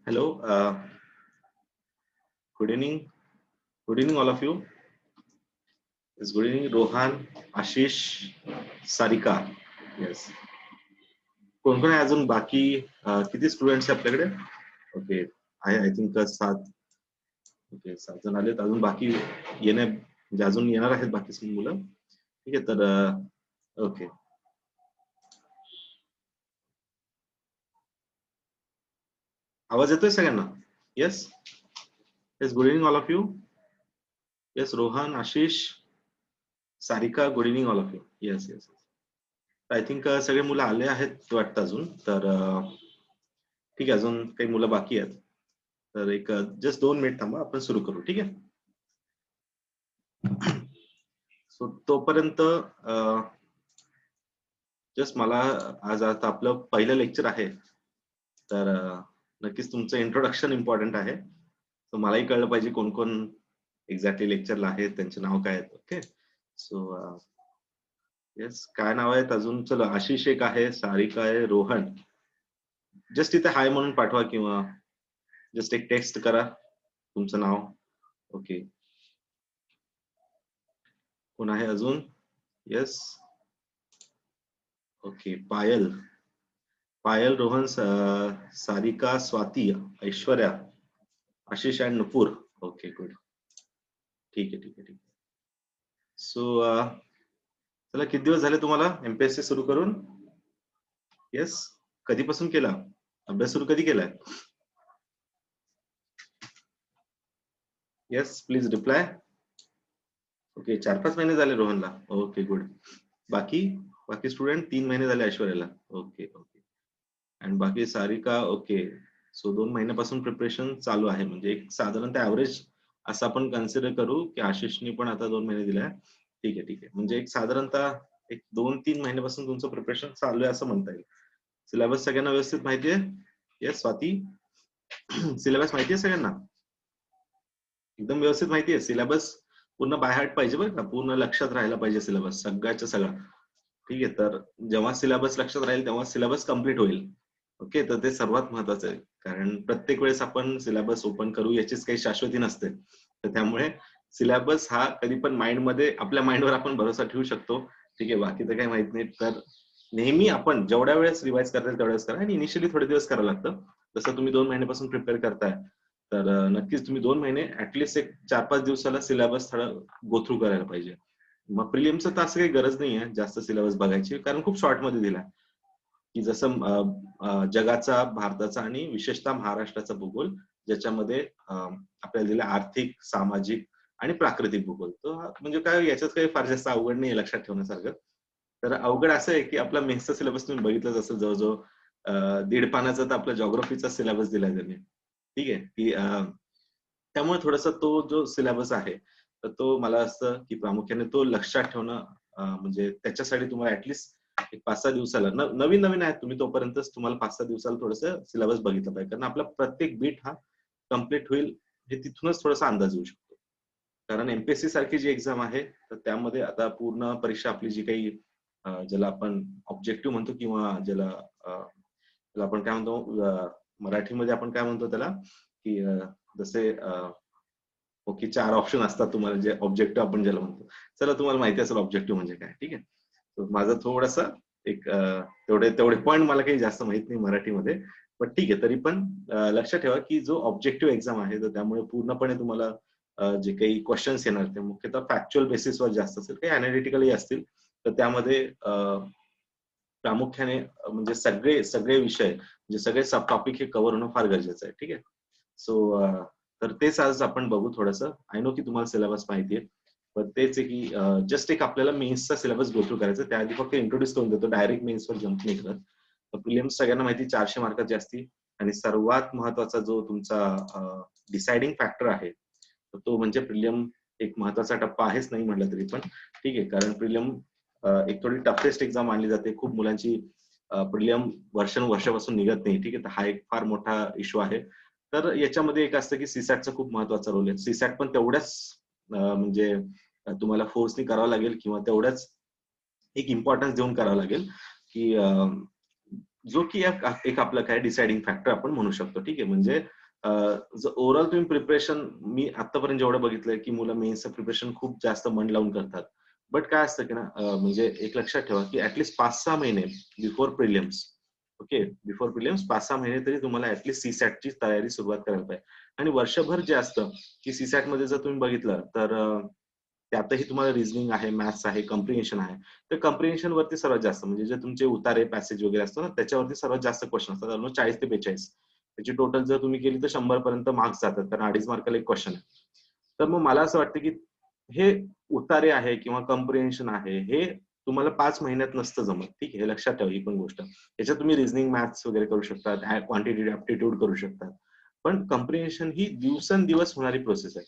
Hello, good evening. Good evening, all of you. It's good evening, Rohan, Ashish, Sarika. Yes. कोण कोण आहे अजून बाकी किती स्टुडंट्स आहे आपल्याकडे? ओके, आहे आय थिंक 7. ओके, 7 जण आलेत. अजून बाकी येणे म्हणजे अजून येणार आहेत बाकी मुलं. ठीक आहे, तर ओके. आवाज येतोय सगळ्यांना? Yes yes. Good evening all of you. Yes, Rohan, Ashish, Sarika, good evening all of you. Yes yes. I think सगळे मुलं आले आहेत वाटतं अजून. तर ठीक आहे, अजून काही मुलं बाकी आहेत. तर एक जस्ट 2 मिनिट थांबा, आपण सुरू करू. ठीक आहे. सो तोपर्यंत जस्ट मला आज आता आपलं पहिलं लेक्चर आहे. तर नक्कीच तुमचं इंट्रोडक्शन इम्पॉर्टंट आहे. तर मलाही कळलं पाहिजे कोण कोण एक्झॅक्टली लेक्चरला आहेत, त्यांचे नाव काय आहेत. ओके, सो येस, काय नाव आहेत अजून? चला, आशिष एक आहे, सारिका आहे, रोहन. जस्ट इथे हाय म्हणून पाठवा किंवा जस्ट एक टेक्स्ट करा तुमचं नाव. ओके, कोण आहे अजून? Yes, okay. Payal, Payal, Rohan, Sarika, Swati, Aishwarya, Ashish and Nupur. Okay, good. ठीक आहे ठीक आहे ठीक आहे. सो चला, किती दिवस झाले तुम्हाला एमपीएससी सुरू करून? येस, कधीपासून केला अभ्यास? सुरू कधी केलाय? Yes, please reply. ओके, 4-5 महिने झाले रोहनला. Okay, good. बाकी बाकी स्टुडंट 3 महिने झाले ऐश्वर्याला. Okay okay. आणि बाकी सारिका. ओके, सो 2 महिन्यापासून प्रिपरेशन चालू आहे. म्हणजे एक साधारणतः ऍव्हरेज असं आपण कन्सिडर करू की आशिषनी पण आता 2 महिने दिलाय. ठीक आहे ठीक आहे. म्हणजे एक साधारणतः एक 2-3 महिन्यापासून तुमचं प्रिपरेशन चालू आहे असं म्हणता येईल. सिलेबस सगळ्यांना व्यवस्थित माहिती आहे? येस, स्वाती, सिलेबस माहिती आहे सगळ्यांना? एकदम व्यवस्थित माहिती आहे? सिलेबस पूर्ण बाय हार्ट पाहिजे बरं का, पूर्ण लक्षात राहायला पाहिजे सिलेबस सगळ्याच्या सगळा. ठीक आहे, तर जेव्हा सिलेबस लक्षात राहील तेव्हा सिलेबस कम्प्लीट होईल. ओके, तर ते सर्वात महत्वाचं आहे. कारण प्रत्येक वेळेस आपण सिलेबस ओपन करू याचीच काही शाश्वती नसते. तर त्यामुळे सिलेबस हा कधी पण माइंडमध्ये, आपल्या माइंडवर आपण भरोसा ठेवू शकतो. ठीक आहे, बाकी तर काही माहित नाही. तर नेहमी आपण जेवढ्या वेळेस रिवाइज करता तेवढ्या वेळेस करा. आणि इनिशियली थोडे दिवस करावं लागतं. जसं तुम्ही 2 महिन्यापासून प्रिपेअर करताय, तर नक्कीच तुम्ही 2 महिने ऍटलिस्ट एक 4-5 दिवसाला सिलेबस थोडं गो थ्रू करायला पाहिजे. मग प्रिलियमचं तर असं काही गरज नाही आहे जास्त सिलेबस बघायची, कारण खूप शॉर्ट मध्ये दिला. की जसं जगाचा, भारताचा आणि विशेषतः महाराष्ट्राचा भूगोल, ज्याच्यामध्ये आपल्याला दिला आर्थिक, सामाजिक आणि प्राकृतिक भूगोल. तो म्हणजे काय, याच्यात काही फार जास्त अवघड नाही लक्षात ठेवण्यासारखं. तर अवघड असं आहे की आपला मेन्सचा सिलेबस तुम्ही बघितलंच असेल, जवळजवळ 1.5 पानाचा तर आपला जॉग्रफीचा सिलेबस दिलाय त्यांनी. ठीक आहे, की त्यामुळे थोडासा तो जो सिलेबस आहे, तर तो मला असं की प्रामुख्याने तो लक्षात ठेवणं, म्हणजे त्याच्यासाठी तुम्हाला ऍटलिस्ट एक 5-6 दिवसाला, नवीन नवीन आहेत तुम्ही तोपर्यंतच तुम्हाला 5-6 दिवसाला थोडंसं सिलेबस बघितलं पाहिजे. कारण आपला प्रत्येक बीट हा कम्प्लीट होईल हे तिथूनच थोडासा अंदाज येऊ शकतो. कारण एमपीएससी सारखी जी एक्झाम आहे, तर त्यामध्ये आता पूर्ण परीक्षा आपली जी काही ज्याला आपण ऑब्जेक्टिव्ह म्हणतो, किंवा ज्याला आपण काय म्हणतो मराठीमध्ये, आपण काय म्हणतो त्याला, की जसे ओके 4 ऑप्शन असतात तुम्हाला, जे ऑब्जेक्टिव्ह आपण ज्याला म्हणतो. चला, तुम्हाला माहिती असेल ऑब्जेक्टिव्ह म्हणजे काय. ठीक आहे, माझं थोडंसं एक तेवढे तेवढे पॉईंट मला काही जास्त माहित नाही मराठीमध्ये, पण ठीक आहे. तरी पण लक्षात ठेवा की जो ऑब्जेक्टिव्ह एक्झाम आहे, तर त्यामुळे पूर्णपणे तुम्हाला जे काही क्वेश्चन्स येणार ते मुख्यतः फॅक्च्युअल बेसिसवर जास्त असेल, काही अनालिटिकली असतील. तर त्यामध्ये प्रामुख्याने म्हणजे सगळे सगळे विषय, म्हणजे सगळे सब टॉपिक हे कव्हर होणं फार गरजेचं आहे. ठीक आहे, सो तर तेच आज आपण बघू थोडंसं. आय नो की तुम्हाला सिलेबस माहिती आहे, पण तेच आहे की जस्ट एक आपल्याला मेन्सचा सिलेबस गो थ्रू करायचा. त्याआधी फक्त इंट्रोड्यूस करून देतो, डायरेक्ट मेन्सवर जम्प नाही करत. प्रिलिम्स सगळ्यांना माहिती 400 मार्काची असती. आणि सर्वात महत्वाचा जो तुमचा डिसाइडिंग फॅक्टर आहे, तर तो म्हणजे प्रिलियम. एक महत्वाचा टप्पा आहेच नाही म्हटलं तरी पण. ठीक आहे, कारण प्रिलियम एक थोडी टफेस्ट एक्झाम मानली जाते. खूप मुलांची प्रिलियम वर्षानुवर्षापासून निघत नाही. ठीक आहे, तर हा एक फार मोठा इश्यू आहे. तर याच्यामध्ये एक असतं की सीसॅटचा खूप महत्वाचा रोल आहे. सीसॅट पण तेवढ्याच म्हणजे तुम्हाला फोर्सनी करावं लागेल, किंवा तेवढ्याच एक इम्पॉर्टन्स देऊन करावं लागेल. की जो की एक आपलं काय डिसाइडिंग फॅक्टर आपण म्हणू शकतो. ठीक आहे. म्हणजे ओव्हरऑल तुम्ही प्रिपरेशन, मी आतापर्यंत जेवढं बघितलंय की मुलं मेन्सचं प्रिपरेशन खूप जास्त मन लावून करतात. बट काय असतं की ना, म्हणजे एक लक्षात ठेवा की ऍटलीस्ट 5-6 महिने before prelims, okay, before prelims 5-6 महिने तरी तुम्हाला ऍटलीस्ट सीसॅटची तयारी सुरुवात करायला पाहिजे. आणि वर्षभर जे असतं की सीसॅट मध्ये जर तुम्ही बघितलं तर त्यातही तुम्हाला रिझनिंग आहे, मॅथ्स आहे, कम्प्रिहेन्शन आहे. तर कम्प्रिहेन्शन वरती सर्वात जास्त, म्हणजे जे तुमचे उतारे पॅसेज वगैरे असतं ना, त्याच्यावरती सर्वात जास्त क्वेश्चन असतात. ऑलमोस्ट 40 ते 42. त्याची टोटल जर तुम्ही केली तर 100 पर्यंत मार्क्स जातात, कारण 2.5 मार्काला एक क्वेश्चन आहे. तर मग मला असं वाटतं की हे उतारे आहे किंवा कम्प्रिहेन्शन आहे, हे तुम्हाला 5 महिन्यात नसतं जमत. ठीक आहे, हे लक्षात ठेवा ही पण गोष्ट. याच्यात तुम्ही रिझनिंग, मॅथ्स वगैरे करू शकता, क्वांटिटेटिव्ह ॲप्टिट्यूड करू शकता. पण कम्प्रिहेन्शन ही दिवसेंदिवस होणारी प्रोसेस आहे.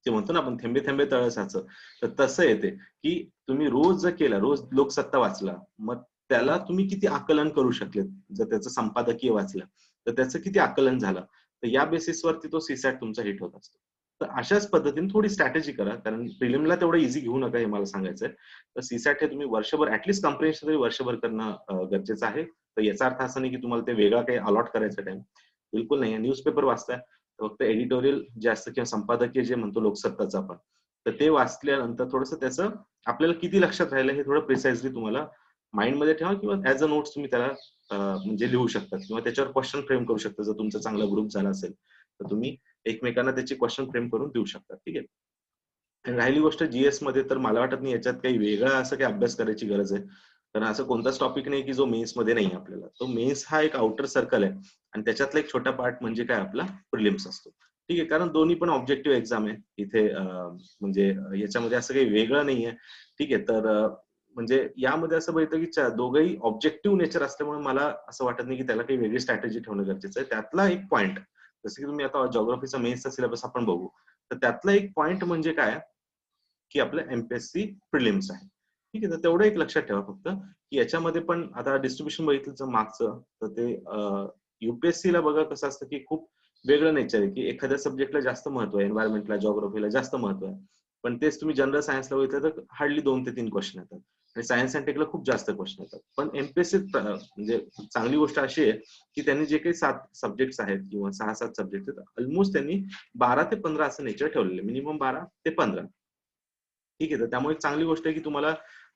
ते म्हणतो ना आपण, थेंबे थेंबे तळ साचं. तर तसं येते की तुम्ही रोज जर केलं, रोज लोकसत्ता वाचला, मग त्याला तुम्ही किती आकलन करू शकलेत. जर त्याचं संपादकीय वाचलं तर त्याचं किती आकलन झालं, तर या बेसिसवरती तो सीसॅट तुमचा हिट होत असतो. तर अशाच पद्धतीने थोडी स्ट्रॅटेजी करा, कारण प्रिलिमला तेवढं इझी घेऊ नका, हे मला सांगायचंय. तर सीसॅट हे तुम्ही वर्षभर ऍटलीस्ट कम्प्रिहेन्शन तरी वर्षभर करणं गरजेचं आहे. तर याचा अर्थ असा नाही की तुम्हाला ते वेगळा काही अलॉट करायचा टाइम, बिलकुल नाही. न्यूजपेपर वाचताय, फक्त एडिटोरियल जे असतं किंवा संपादकीय जे म्हणतो लोकसत्ताचं आपण, तर ते वाचल्यानंतर थोडंसं त्याचं आपल्याला किती लक्षात राहिलं हे थोडं प्रिसाइजली तुम्हाला माइंडमध्ये ठेवा, किंवा ऍज अ नोट्स तुम्ही त्याला म्हणजे लिहू शकता, किंवा त्याच्यावर क्वेश्चन फ्रेम करू शकता. जर तुमचा चांगला ग्रुप झाला असेल तर तुम्ही एकमेकांना त्याची क्वेश्चन फ्रेम करून देऊ शकता. ठीक आहे. आणि राहिली गोष्ट जीएस मध्ये, तर मला वाटत नाही याच्यात काही वेगळा असं काही अभ्यास करायची गरज आहे. कारण असं कोणताच टॉपिक नाही की जो मेन्स मध्ये नाही आपल्याला. तो मेन्स हा एक आउटर सर्कल आहे, आणि त्याच्यातला एक छोटा पार्ट म्हणजे काय, आपला प्रिलिम्स असतो. ठीक आहे, कारण दोन्ही पण ऑब्जेक्टिव्ह एक्झाम आहे इथे. म्हणजे याच्यामध्ये असं काही वेगळं नाहीये. ठीक आहे, तर म्हणजे यामध्ये असं बघितलं की दोघंही ऑब्जेक्टिव्ह नेचर असल्यामुळे मला असं वाटत नाही की त्याला काही वेगळी स्ट्रॅटेजी ठेवणं गरजेचं आहे. त्यातला एक पॉईंट, जसं की तुम्ही आता जिओग्राफीचा मेन्सचा सिलेबस आपण बघू, तर त्यातला एक पॉइंट म्हणजे काय, की आपलं एमपीएससी प्रिलिम्स आहे. ठीक आहे, तर तेवढं एक लक्षात ठेवा फक्त, की याच्यामध्ये पण आता डिस्ट्रीब्युशन बघितलं मार्क्सचं, तर ते युपीएससी ला बघा कसं असतं की खूप वेगळं नेचर आहे, की एखाद्या सब्जेक्टला जास्त महत्व आहे, एन्व्हायरमेंटला, जिओग्राफीला जास्त महत्व आहे. पण तेच तुम्ही जनरल सायन्सला बघितलं तर हार्डली 2 ते 3 क्वेश्चन येतात, आणि सायन्स अँड टेकला खूप जास्त क्वेश्चन येतात. पण एमपीएससी म्हणजे चांगली गोष्ट अशी आहे की त्यांनी जे काही 7 सब्जेक्ट्स आहेत किंवा 6-7 सब्जेक्ट आहेत, ऑलमोस्ट त्यांनी 12 ते 15 असं नेचर ठेवलेलं आहे, मिनिमम 12 ते 15. ठीक आहे, तर त्यामुळे एक चांगली गोष्ट आहे की तुम्हाला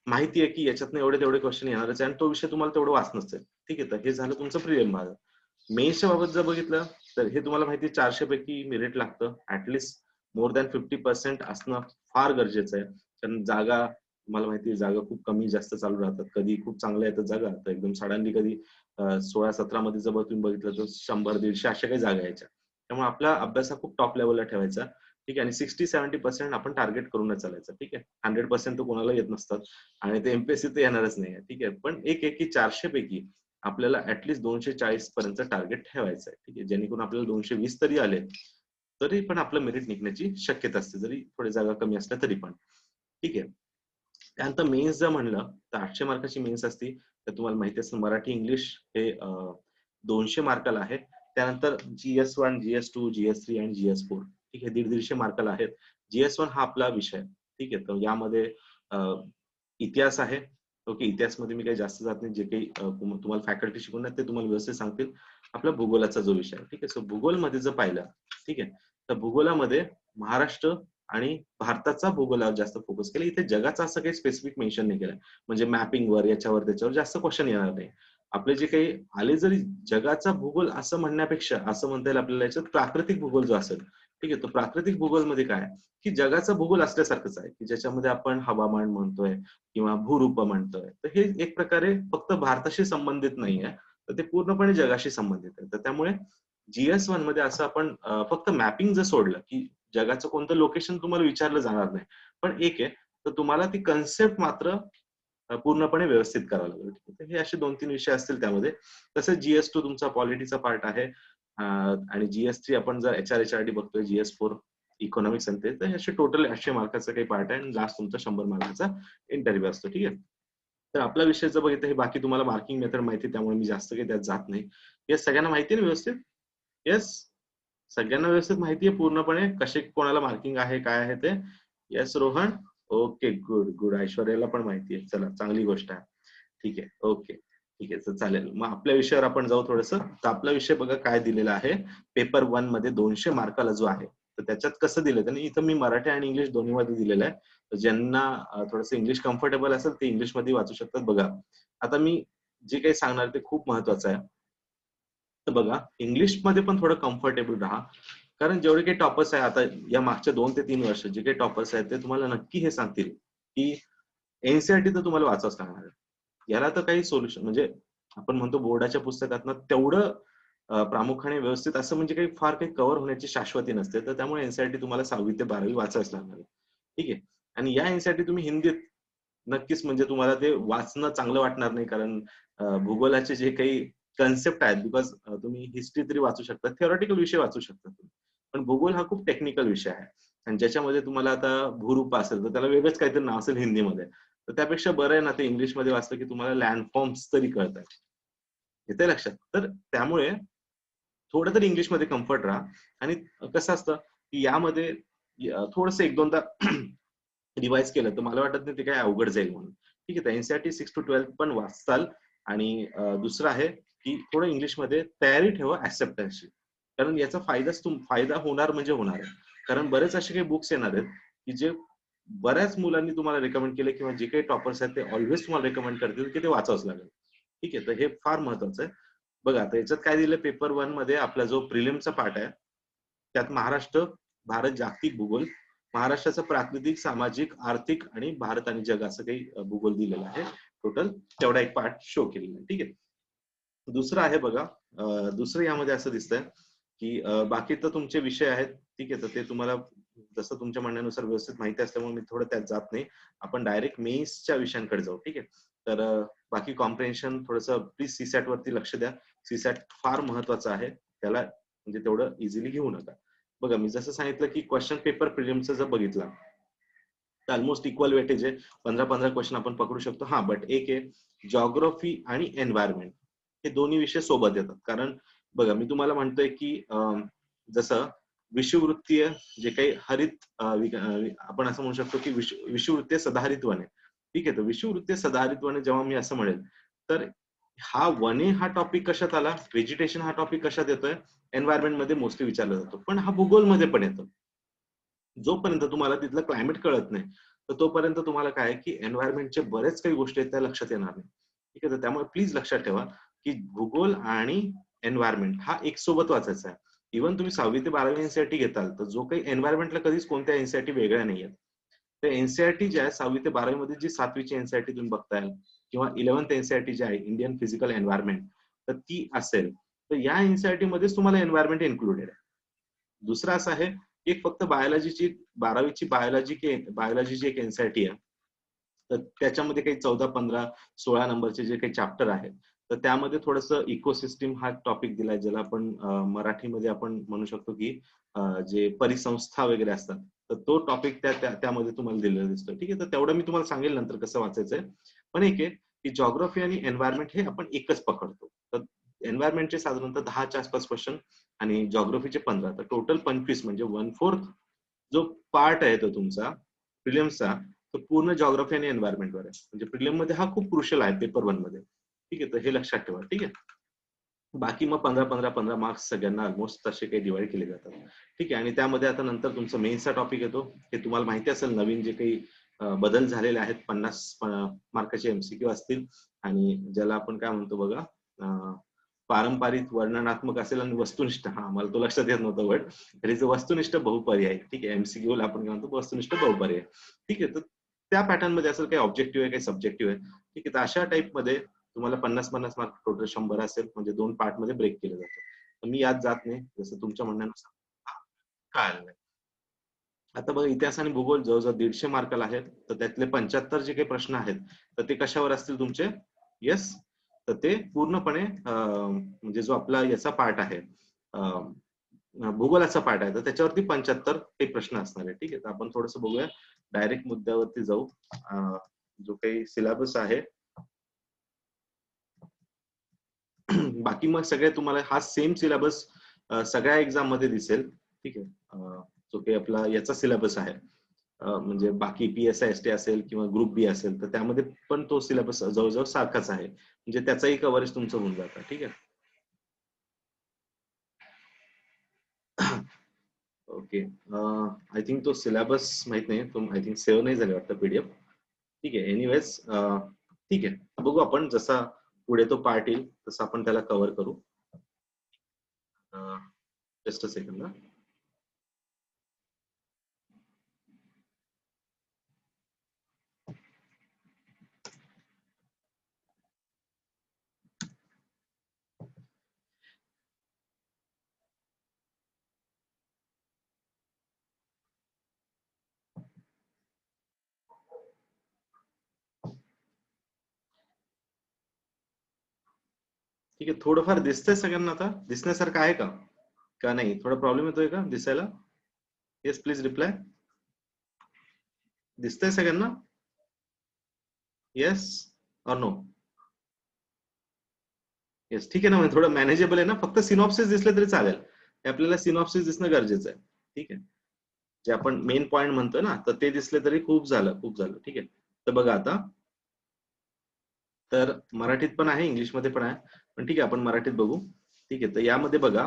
माहिती आहे की याच्यातनं एवढे तेवढे क्वेश्चन येणारच आहे, आणि तो विषय तुम्हाला तेवढं वाचणंच आहे. ठीक आहे, तर हे झालं तुमचं प्रिलिम भाग. मेन्सच्या बाबत जर बघितलं तर हे तुम्हाला माहिती आहे 400 पैकी मेरिट लागतं. ऍटलीस्ट मोर दॅन 50% असणं फार गरजेचं आहे. कारण जागा तुम्हाला माहिती आहे, जागा खूप कमी जास्त चालू राहतात. कधी खूप चांगल्या येतात जागा, तर एकदम सडनली कधी 16-17 मध्ये जर तुम्ही बघितलं तर 100-150 अशा काही जागा यायच्या. त्यामुळे आपला अभ्यास हा खूप टॉप लेवलला ठेवायचा. ठीक आहे, आणि 60-70% आपण टार्गेट करूनच चालायचं. ठीक आहे, 100% तर कोणाला येत नसतात, आणि ते एमपीएससी तर येणारच नाही. ठीक आहे, पण एक आहे की 400 पैकी आपल्याला ऍटलीस्ट 240 पर्यंत टार्गेट ठेवायचं आहे. ठीक आहे, जेणेकरून आपल्याला 220 तरी आले तरी पण आपलं मेरिट निघण्याची शक्यता असते, जरी थोडी जागा कमी असल्या तरी पण. ठीक आहे. त्यानंतर मेन्स जर म्हणलं तर 800 मार्काची मेन्स असते. तर तुम्हाला माहिती असेल मराठी इंग्लिश हे 200 मार्काला आहे. त्यानंतर GS1, GS2, GS3 आणि GS4. ठीक आहे, 150 मार्काला आहेत. GS1 हा आपला विषय. ठीक आहे, तर यामध्ये इतिहास आहे. ओके, इतिहासमध्ये मी काही जास्त जात नाही. जे काही तुम्हाला फॅकल्टी शिकवणार ते तुम्हाला व्यवस्थित सांगतील. आपला भूगोलाचा जो विषय आहे. ठीक आहे, सो भूगोलमध्ये जर पाहिलं, ठीक आहे, तर भूगोलामध्ये महाराष्ट्र आणि भारताचा भूगोलावर जास्त फोकस केला. इथे जगाचा असं काही स्पेसिफिक मेन्शन नाही केलं. म्हणजे मॅपिंगवर, याच्यावर त्याच्यावर जास्त क्वेश्चन येणार नाही. आपले जे काही आले, जरी जगाचा भूगोल असं म्हणण्यापेक्षा असं म्हणता येईल आपल्याला याच्यात प्राकृतिक भूगोल जो असेल, ठीक आहे, तो प्राकृतिक भूगोलमध्ये काय, की जगाचा भूगोल असल्यासारखंच आहे, की ज्याच्यामध्ये आपण हवामान म्हणतोय किंवा भूरूप म्हणतोय. तर हे एक प्रकारे फक्त भारताशी संबंधित नाही आहे, तर ते पूर्णपणे जगाशी संबंधित आहे. तर त्यामुळे GS1 मध्ये असं आपण फक्त मॅपिंग जर सोडलं, की जगाचं कोणतं लोकेशन तुम्हाला विचारलं जाणार नाही. पण एक आहे, तर तुम्हाला ती कन्सेप्ट मात्र पूर्णपणे व्यवस्थित करावं लागेल. तर हे असे 2-3 विषय असतील त्यामध्ये. तसंच GS2 तुमचा पॉलिटीचा पार्ट आहे, आणि GS3 आपण जर HRHRD बघतोय, GS4 इकॉनॉमिक्स आणि ते, तर हे असे टोटल 800 मार्काचा काही पार्ट आहे, आणि लास्ट तुमचा 100 मार्काचा इंटरव्ह्यू असतो. ठीक आहे. तर आपला विषय जर बघितलं, हे बाकी तुम्हाला मार्किंग मेथड माहिती आहे, त्यामुळे मी जास्त काही त्यात जात नाही. हे सगळ्यांना माहिती आहे ना व्यवस्थित? येस, सगळ्यांना व्यवस्थित माहिती आहे पूर्णपणे कसे कोणाला मार्किंग आहे, काय आहे ते? Yes Rohan. Okay, good good. ऐश्वर्याला पण माहिती आहे. चला, चांगली गोष्ट आहे. ठीक आहे, ओके. ठीक आहे, तर चालेल. मग आपल्या विषयावर आपण जाऊ थोडंसं. तर आपला विषय बघा काय दिलेला आहे. पेपर 1 मध्ये 200 मार्काला जो आहे. तर त्याच्यात कसं दिलंय त्यांनी, इथं मी मराठी आणि इंग्लिश दोन्हीमध्ये दिलेलं आहे. तर ज्यांना थोडंसं इंग्लिश कम्फर्टेबल असेल ते इंग्लिशमध्ये वाचू शकतात. बघा, आता मी जे काही सांगणार ते खूप महत्वाचं आहे. तर बघा, इंग्लिशमध्ये पण थोडं कम्फर्टेबल राहा. कारण जेवढे काही टॉपर्स आहे आता या मागच्या 2 ते 3 वर्ष जे काही टॉपर्स आहेत ते तुम्हाला नक्की हे सांगतील, की एनसीईआरटी तर तुम्हाला वाचावंच लागणार आहे. याला तर काही सोल्युशन म्हणजे आपण म्हणतो बोर्डाच्या पुस्तकातनं तेवढं प्रामुख्याने व्यवस्थित असं म्हणजे काही फार काही कव्हर होण्याची शाश्वती नसते. तर त्यामुळे एनसीईआरटी तुम्हाला 6वी ते 12वी वाचावंच लागणार आहे. ठीक आहे. आणि या एनसीईआरटी तुम्ही हिंदीत नक्कीच म्हणजे तुम्हाला ते वाचणं चांगलं वाटणार नाही कारण भूगोलाचे जे काही कन्सेप्ट आहेत बिकॉज तुम्ही हिस्ट्री तरी वाचू शकता, थिओरिटिकल विषय वाचू शकता तुम्ही. पण भूगोल हा खूप टेक्निकल विषय आहे आणि ज्याच्यामध्ये तुम्हाला आता भूरूप असेल तर त्याला वेगळंच काहीतरी नाव असेल हिंदीमध्ये. तर त्यापेक्षा बरं आहे ना ते इंग्लिशमध्ये वाचलं की तुम्हाला लँडफॉर्म्स तरी कळतात. येतंय लक्षात? तर त्यामुळे थोडं तरी इंग्लिशमध्ये कम्फर्ट राहा आणि कसं असतं की यामध्ये थोडंसं 1-2दा रिवाइज केलं तर मला वाटत नाही ते काही अवघड जाईल म्हणून. ठीक आहे. तर एनसीईआरटी 6 to 12 पण वाचाल आणि दुसरं आहे की थोडं इंग्लिशमध्ये तयारी ठेवा ऍक्सेप्टन्सची. कारण याचा फायदा होणार म्हणजे होणार आहे. कारण बरेच असे काही बुक्स येणार आहेत की जे बऱ्याच मुलांनी तुम्हाला रेकमेंड केले किंवा जे काही टॉपर्स आहेत ते ऑलवेज तुम्हाला रेकमेंड करतील की ते वाचावंच लागेल. ठीक आहे. तर हे फार महत्वाचं आहे. बघा आता याच्यात काय दिलं पेपर 1 मध्ये आपला जो प्रिलिमचा पार्ट आहे, त्यात महाराष्ट्र, भारत जागतिक भूगोल, महाराष्ट्राचा प्राकृतिक, सामाजिक, आर्थिक आणि भारत आणि जग असं काही भूगोल दिलेलं आहे. टोटल तेवढा एक पार्ट शो केलेला आहे. ठीक आहे. दुसरं आहे बघा, दुसरं यामध्ये असं दिसतंय की बाकी तर तुमचे विषय आहेत. ठीक आहे. तर ते तुम्हाला जसं तुमच्या म्हणण्यानुसार व्यवस्थित माहिती असल्यामुळे मी थोडं त्यात जात नाही. आपण डायरेक्ट मेन्सच्या विषयांकडे जाऊ. ठीक आहे. तर बाकी कॉम्प्रिहेन्शन थोडंसं प्लीज सीसॅट वरती लक्ष द्या. सीसॅट फार महत्वाचं आहे. त्याला म्हणजे तेवढं इझिली घेऊ नका. बघा मी जसं सांगितलं की क्वेश्चन पेपर प्रिलिमचा जर बघितला तर ऑलमोस्ट इक्वल वेटेज आहे. 15-15 क्वेश्चन आपण पकडू शकतो. हा बट एक आहे जॉग्राफी आणि एन्व्हायरमेंट हे दोन्ही विषय सोबत येतात. कारण बघा मी तुम्हाला म्हणतोय की जसं विषुववृत्तीय जे काही हरित आपण असं म्हणू शकतो की विषुववृत्तीय सदाहरित वने. ठीक आहे. तर विषुववृत्तीय सदाहरित वने जेव्हा मी असं म्हणेल तर हा वने हा टॉपिक कशात आला, व्हेजिटेशन हा टॉपिक कशात येतोय, एन्व्हायरमेंट मध्ये मोस्टली विचारला जातो. पण हा भूगोलमध्ये पण येतो. जोपर्यंत तुम्हाला तिथलं क्लायमेट कळत नाही तर तोपर्यंत तुम्हाला काय की एन्व्हायरमेंटचे बरेच काही गोष्टी आहेत त्या लक्षात येणार नाही. ठीक आहे. तर त्यामुळे प्लीज लक्षात ठेवा की भूगोल आणि एन्व्हायरमेंट हा एक सोबत वाचायचा आहे. इव्हन तुम्ही 6वी ते 12वी एनसीईआरटी घेताल तर जो काही एन्व्हायरमेंटला कधीच कोणत्या एनसीईआरटी वेगळ्या नाहीये. तर एनसीईआरटी जी आहे 6वी ते 12वी मध्ये जी 7वीची एनसीईआरटी तुम्ही बघताय किंवा 11th एनसीईआरटी जी आहे इंडियन फिजिकल एन्व्हायरमेंट तर ती असेल तर या एनसीईआरटी मध्येच तुम्हाला एन्व्हायरमेंट इन्क्लुडेड आहे. दुसरं असं आहे की फक्त बायोलॉजीची 12वीची बायोलॉजीची एक एनसीईआरटी आहे. तर त्याच्यामध्ये काही 14, 15, 16 नंबरचे जे काही चॅप्टर आहेत तर त्यामध्ये थोडंसं इकोसिस्टीम हा टॉपिक दिलाय ज्याला आपण मराठीमध्ये आपण म्हणू शकतो की जे परिसंस्था वगैरे असतात तर तो टॉपिक त्यामध्ये तुम्हाला दिलेला दिसतो. ठीक आहे. तर तेवढं मी तुम्हाला सांगेल नंतर कसं वाचायचंय. पण एक आहे की जॉग्राफी आणि एन्व्हायरमेंट हे आपण एकच पकडतो. तर एन्व्हायरमेंटचे साधारणतः 10च्या आसपास क्वेश्चन आणि जॉग्राफीचे 15 तर टोटल 25 म्हणजे 1/4 जो पार्ट आहे तो तुमचा प्रिलिम्सचा तो पूर्ण जॉग्राफी आणि एन्व्हायरमेंट वर आहे. म्हणजे प्रिलिम मध्ये हा खूप क्रुशियल आहे पेपर 1 मध्ये. ठीक आहे. तर हे लक्षात ठेवा. ठीक आहे. बाकी मग 15-15-15 मार्क्स सगळ्यांना ऑलमोस्ट तसे काही डिवाइड केले जातात. ठीक आहे. आणि त्यामध्ये आता नंतर तुमचा मेन्सचा टॉपिक येतो. हे तुम्हाला माहिती असेल नवीन जे काही बदल झालेले आहेत 50 मार्काचे एमसीक्यू असतील आणि ज्याला आपण काय म्हणतो बघा पारंपरिक वर्णनात्मक असेल आणि वस्तुनिष्ठ हा मला तो लक्षात येत नव्हता वर्ड तरी वस्तुनिष्ठ बहुपर्याय. ठीक आहे. एमसीक्यू ला आपण काय म्हणतो वस्तुनिष्ठ बहुपर्याय. ठीक आहे. तर त्या पॅटर्न मध्ये असेल काही ऑब्जेक्टिव्ह आहे काही सब्जेक्टिव्ह आहे. ठीक आहे. तर अशा टाईप मध्ये तुम्हाला 50-50 मार्क टोटल 100 असेल म्हणजे 2 पार्ट मध्ये ब्रेक केलं जातं. तर मी यात जात नाही जसं तुमच्या म्हणण्यानुसार कळालं नाही. आता बघा इतिहास आणि भूगोल जवळजवळ 150 मार्काला आहेत तर त्यातले 75 जे काही प्रश्न आहेत तर ते कशावर असतील तुमचे येस तर ते पूर्णपणे म्हणजे जो आपला याचा पार्ट आहे भूगोलाचा पार्ट आहे तर त्याच्यावरती 75 ते प्रश्न असणार आहे. ठीक आहे. तर आपण थोडस बघूया डायरेक्ट मुद्द्यावरती जाऊ. जो काही सिलेबस आहे बाकी मग सगळे तुम्हाला हा सेम सिलेबस सगळ्या एक्झाम मध्ये दिसेल. ठीक आहे. जो काही आपला याचा सिलेबस आहे म्हणजे बाकी PSI ST असेल किंवा ग्रुप बी असेल तर त्यामध्ये पण तो सिलेबस जवळजवळ सारखाच आहे, म्हणजे त्याचाही कव्हरेज तुमचं होऊन जातं. ठीक आहे. ओके, आय थिंक तो सिलेबस माहित नाही, तो आय थिंक सेव्ह नाही झाले वाटतं PDF. ठीक आहे, एनिवेज ठीक आहे, बघू आपण जसा पुढे तो पार्ट येईल तसं आपण त्याला कव्हर करू. Just a second. ठीक आहे, थोडंफार दिसतंय सगळ्यांना आता? दिसण्यासारखं आहे का का नाही? थोडा प्रॉब्लेम येतोय का दिसायला? Yes please reply. दिसतंय सगळ्यांना? येस और नो? येस, ठीक आहे ना, म्हणजे थोडं मॅनेजेबल आहे ना, फक्त सिनॉप्सिस दिसले तरी चालेल. आपल्याला सिनॉप्सिस दिसणं गरजेचं आहे. ठीक आहे, जे आपण मेन पॉइंट म्हणतो ना, तर ते दिसले तरी खूप झालं, खूप झालं. ठीक आहे, तर बघा आता, तर मराठीत पण आहे, इंग्लिशमध्ये पण आहे, पण ठीक आहे आपण मराठीत बघू. ठीक आहे, तर यामध्ये बघा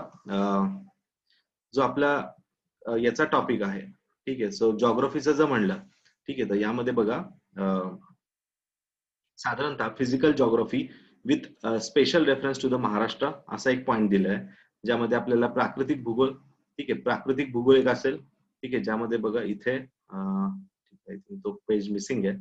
जो आपला याचा टॉपिक आहे. ठीक आहे, सो जॉग्राफीचं जर म्हणलं, ठीक आहे, तर यामध्ये बघा साधारणतः physical geography with special reference to the Maharashtra असा एक पॉइंट दिलाय, ज्यामध्ये आपल्याला प्राकृतिक भूगोल, ठीक आहे, प्राकृतिक भूगोल एक असेल. ठीक आहे, ज्यामध्ये बघा इथे तो पेज मिसिंग आहे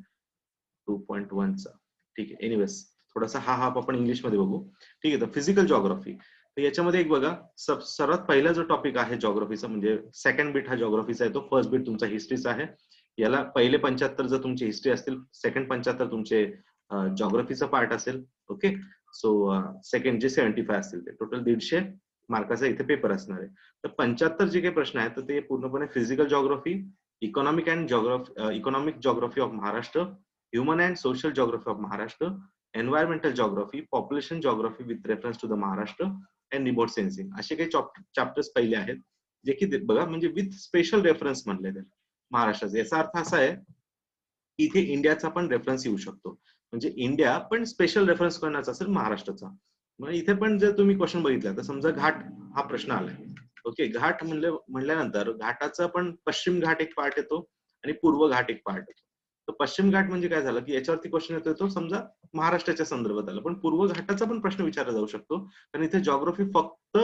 2.1 चा. ठीक आहे, एनिवेज थोडासा हा आपण इंग्लिशमध्ये बघू. ठीक आहे, तर फिजिकल जॉग्राफी, तर याच्यामध्ये एक बघा सर्वात पहिला जो टॉपिक आहे जॉग्राफीचा, म्हणजे सेकंड बीट हा जॉग्राफीचा आहे, तो फर्स्ट बीट तुमचा हिस्ट्रीचा आहे. याला पहिले 75 जर तुमची हिस्ट्री असतील, सेकंड 75 तुमचे जॉग्राफीचा पार्ट असेल. ओके, सो सेकंड जे 75 असतील ते टोटल 150 मार्काचा इथे पेपर असणार आहे. तर 75 जे काही प्रश्न आहेत तर ते पूर्णपणे physical geography, economic geography of Maharashtra, human and social geography of Maharashtra, environmental geography, population geography with reference to the Maharashtra and remote sensing, असे काही चॅप्टर्स पहिले आहेत, जे की बघा म्हणजे विथ स्पेशल रेफरन्स म्हणले जाईल महाराष्ट्राचा. याचा अर्थ असा आहे की इथे इंडियाचा पण रेफरन्स येऊ शकतो, म्हणजे इंडिया पण स्पेशल रेफरन्स करण्याचा असेल महाराष्ट्राचा. मग इथे पण जर तुम्ही क्वेश्चन बघितला तर समजा घाट हा प्रश्न आलाय. ओके, घाट म्हणल्यानंतर घाटाचा पण पश्चिम घाट एक पार्ट येतो आणि पूर्व घाट एक पार्ट येतो. तर पश्चिम घाट म्हणजे काय झालं की याच्यावरती क्वेश्चन येतो, तो समजा महाराष्ट्राच्या संदर्भात आला, पण पूर्व घाटाचा पण प्रश्न विचारला जाऊ शकतो, कारण इथे जॉग्राफी फक्त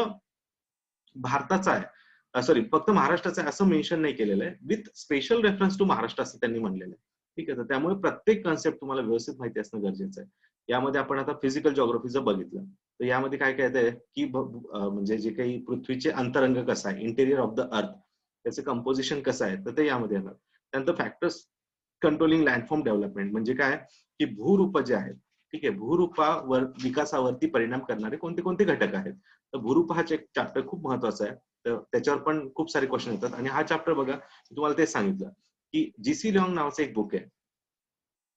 भारताचा आहे, सॉरी फक्त महाराष्ट्राचा आहे असं मेन्शन नाही केलेलं आहे, with special reference to Maharashtra असं त्यांनी म्हणलेलं आहे. ठीक आहे, तर त्यामुळे प्रत्येक कॉन्सेप्ट तुम्हाला व्यवस्थित माहिती असणं गरजेचं आहे. यामध्ये आपण आता फिजिकल जॉग्राफीचं बघितलं, तर यामध्ये काय काय आहे की म्हणजे जे काही पृथ्वीचे अंतरंग कसं आहे, इंटेरियर ऑफ द अर्थ, त्याचं कंपोजिशन कसं आहे, तर ते यामध्ये येणार. त्यानंतर फॅक्टर्स कंट्रोलिंग लँडफॉर्म डेव्हलपमेंट, म्हणजे काय की भूरूप जे आहेत, ठीक आहे, भूरूपावर विकासावरती परिणाम करणारे कोणते कोणते घटक आहेत. तर भूरूप हा चॅप्टर खूप महत्वाचा आहे, तर त्याच्यावर पण खूप सारे क्वेश्चन येतात. आणि हा चॅप्टर बघा, तुम्हाला तेच सांगितलं की GC लिऑंग नावाचं एक बुक आहे.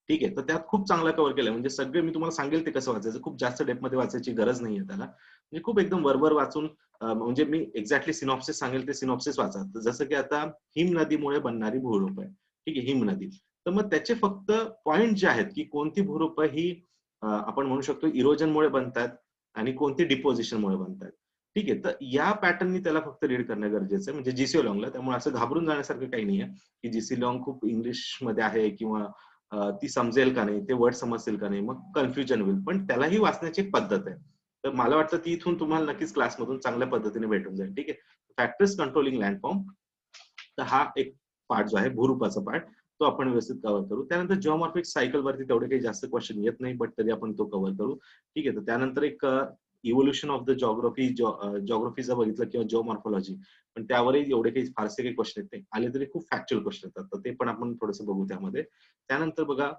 ठीक आहे, तर त्यात खूप चांगला कव्हर केलंय, म्हणजे सगळे मी तुम्हाला सांगेल ते कसं वाचायचं, खूप जास्त डेप मध्ये वाचायची गरज नाहीये त्याला, म्हणजे खूप एकदम वरवर वाचून म्हणजे मी एक्झॅक्टली सिनॉप्सिस सांगेल ते सिनॉप्सिस वाचा. जसं की आता हिम नदीमुळे बनणारी भूरूप आहे. ठीक आहे, हिम नदी, तर मग त्याचे फक्त पॉइंट जे आहेत की कोणती भूरूप ही आपण म्हणू शकतो इरोजनमुळे बनतात आणि कोणती डिपोजिशनमुळे बनतात. ठीक आहे, तर या पॅटर्ननी त्याला फक्त रीड करणं गरजेचं आहे, म्हणजे GC लिऑंगला. त्यामुळे असं घाबरून जाण्यासारखं काही नाहीये की GC लिऑंग खूप इंग्लिश मध्ये आहे किंवा ती समजेल का नाही, ते वर्ड समजतील का नाही, मग कन्फ्युजन होईल. पण त्यालाही वाचण्याची एक पद्धत आहे, तर मला वाटतं ती इथून तुम्हाला नक्कीच क्लासमधून चांगल्या पद्धतीने भेटून जाईल. ठीक आहे, फॅक्टर्स कंट्रोलिंग लँडफॉर्म, तर हा एक पार्ट जो आहे भूरूपाचा पार्ट, तो आपण व्यवस्थित कव्हर करू. त्यानंतर जिओमॉर्फिक सायकल वरती तेवढे काही जास्त क्वेश्चन येत नाही, बट तरी आपण तो कव्हर करू. ठीक आहे, तर त्यानंतर एक इव्होल्युशन ऑफ द जॉग्राफी, जॉग्राफीचं बघितलं किंवा जिओमॉर्फॉलॉजी, पण त्यावरही एवढे काही फारसे काही क्वेश्चन येत नाही, आले तरी खूप फॅक्च्युअल क्वेश्चन येतात, तर ते पण आपण थोडंसं बघू त्यामध्ये. त्यानंतर बघा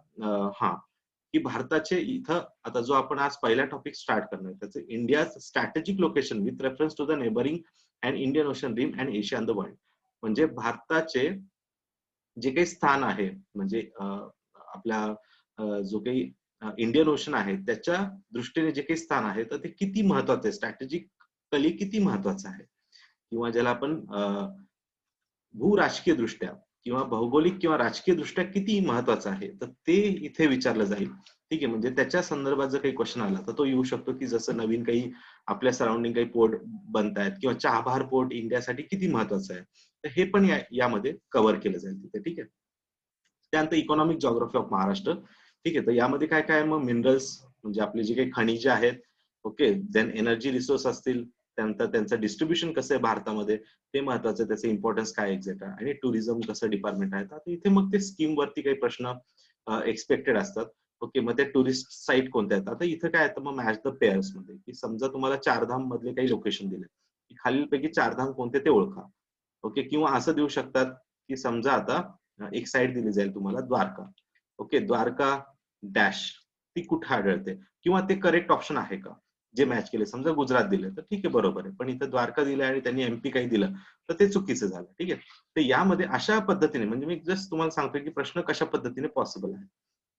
हा की भारताचे इथं आता जो आपण आज पहिला टॉपिक स्टार्ट करणार, त्याचं India strategic location with reference to the neighbouring and Indian ocean rim and Asia and the world, म्हणजे भारताचे जे काही स्थान आहे, म्हणजे आपल्या जो काही इंडियन ओशन आहे त्याच्या दृष्टीने जे काही स्थान आहे, तर ते किती महत्वाचं आहे, स्ट्रॅटेजिकली किती महत्वाचं आहे, किंवा ज्याला आपण भूराजकीय दृष्ट्या किंवा भौगोलिक किंवा राजकीय दृष्ट्या किती महत्वाचं आहे, तर ते इथे विचारलं जाईल. ठीक आहे, म्हणजे त्याच्या संदर्भात जर काही क्वेश्चन आला तर तो येऊ शकतो की जसं नवीन काही आपल्या सराउंडिंग काही पोर्ट बनतायत किंवा चाबहार पोर्ट इंडियासाठी किती महत्वाचं आहे, तर हे पण यामध्ये कव्हर केलं जाईल तिथे. ठीक आहे. त्यानंतर इकॉनॉमिक जॉग्राफी ऑफ महाराष्ट्र. ठीक आहे, तर यामध्ये काय काय मग मिनरल्स म्हणजे आपले जे काही खनिजे आहेत, ओके, देन एनर्जी रिसोर्स असतील, त्यानंतर त्यांचं डिस्ट्रीब्युशन कसं आहे भारतामध्ये ते महत्वाचं, त्याचं इम्पॉर्टन्स काय एक्झॅक्ट आहे, आणि टुरिझम कसं डिपार्टमेंट आहे. आता इथे मग ते स्कीम वरती काही प्रश्न एक्सपेक्टेड असतात. ओके, मग ते टुरिस्ट साईट कोणत्या आहेत. आता इथं काय येतं मग मॅच द पेअर्स मध्ये, की समजा तुम्हाला चारधाम मधले काही लोकेशन दिले, की खालीलपैकी चारधाम कोणते ते ओळखा. ओके, किंवा असं देऊ शकतात की समजा आता एक साईड दिली जाईल तुम्हाला द्वारका. ओके, द्वारका डॅश ती कुठे आढळते, किंवा ते करेक्ट ऑप्शन आहे का जे मॅच केले. समजा गुजरात दिले तर ठीक आहे, बरोबर आहे, पण इथं द्वारका दिलं आणि त्यांनी एमपी काही दिलं तर ते चुकीचं झालं. ठीक आहे, तर यामध्ये अशा पद्धतीने म्हणजे मी जस्ट तुम्हाला सांगतोय की प्रश्न कशा पद्धतीने पॉसिबल आहे.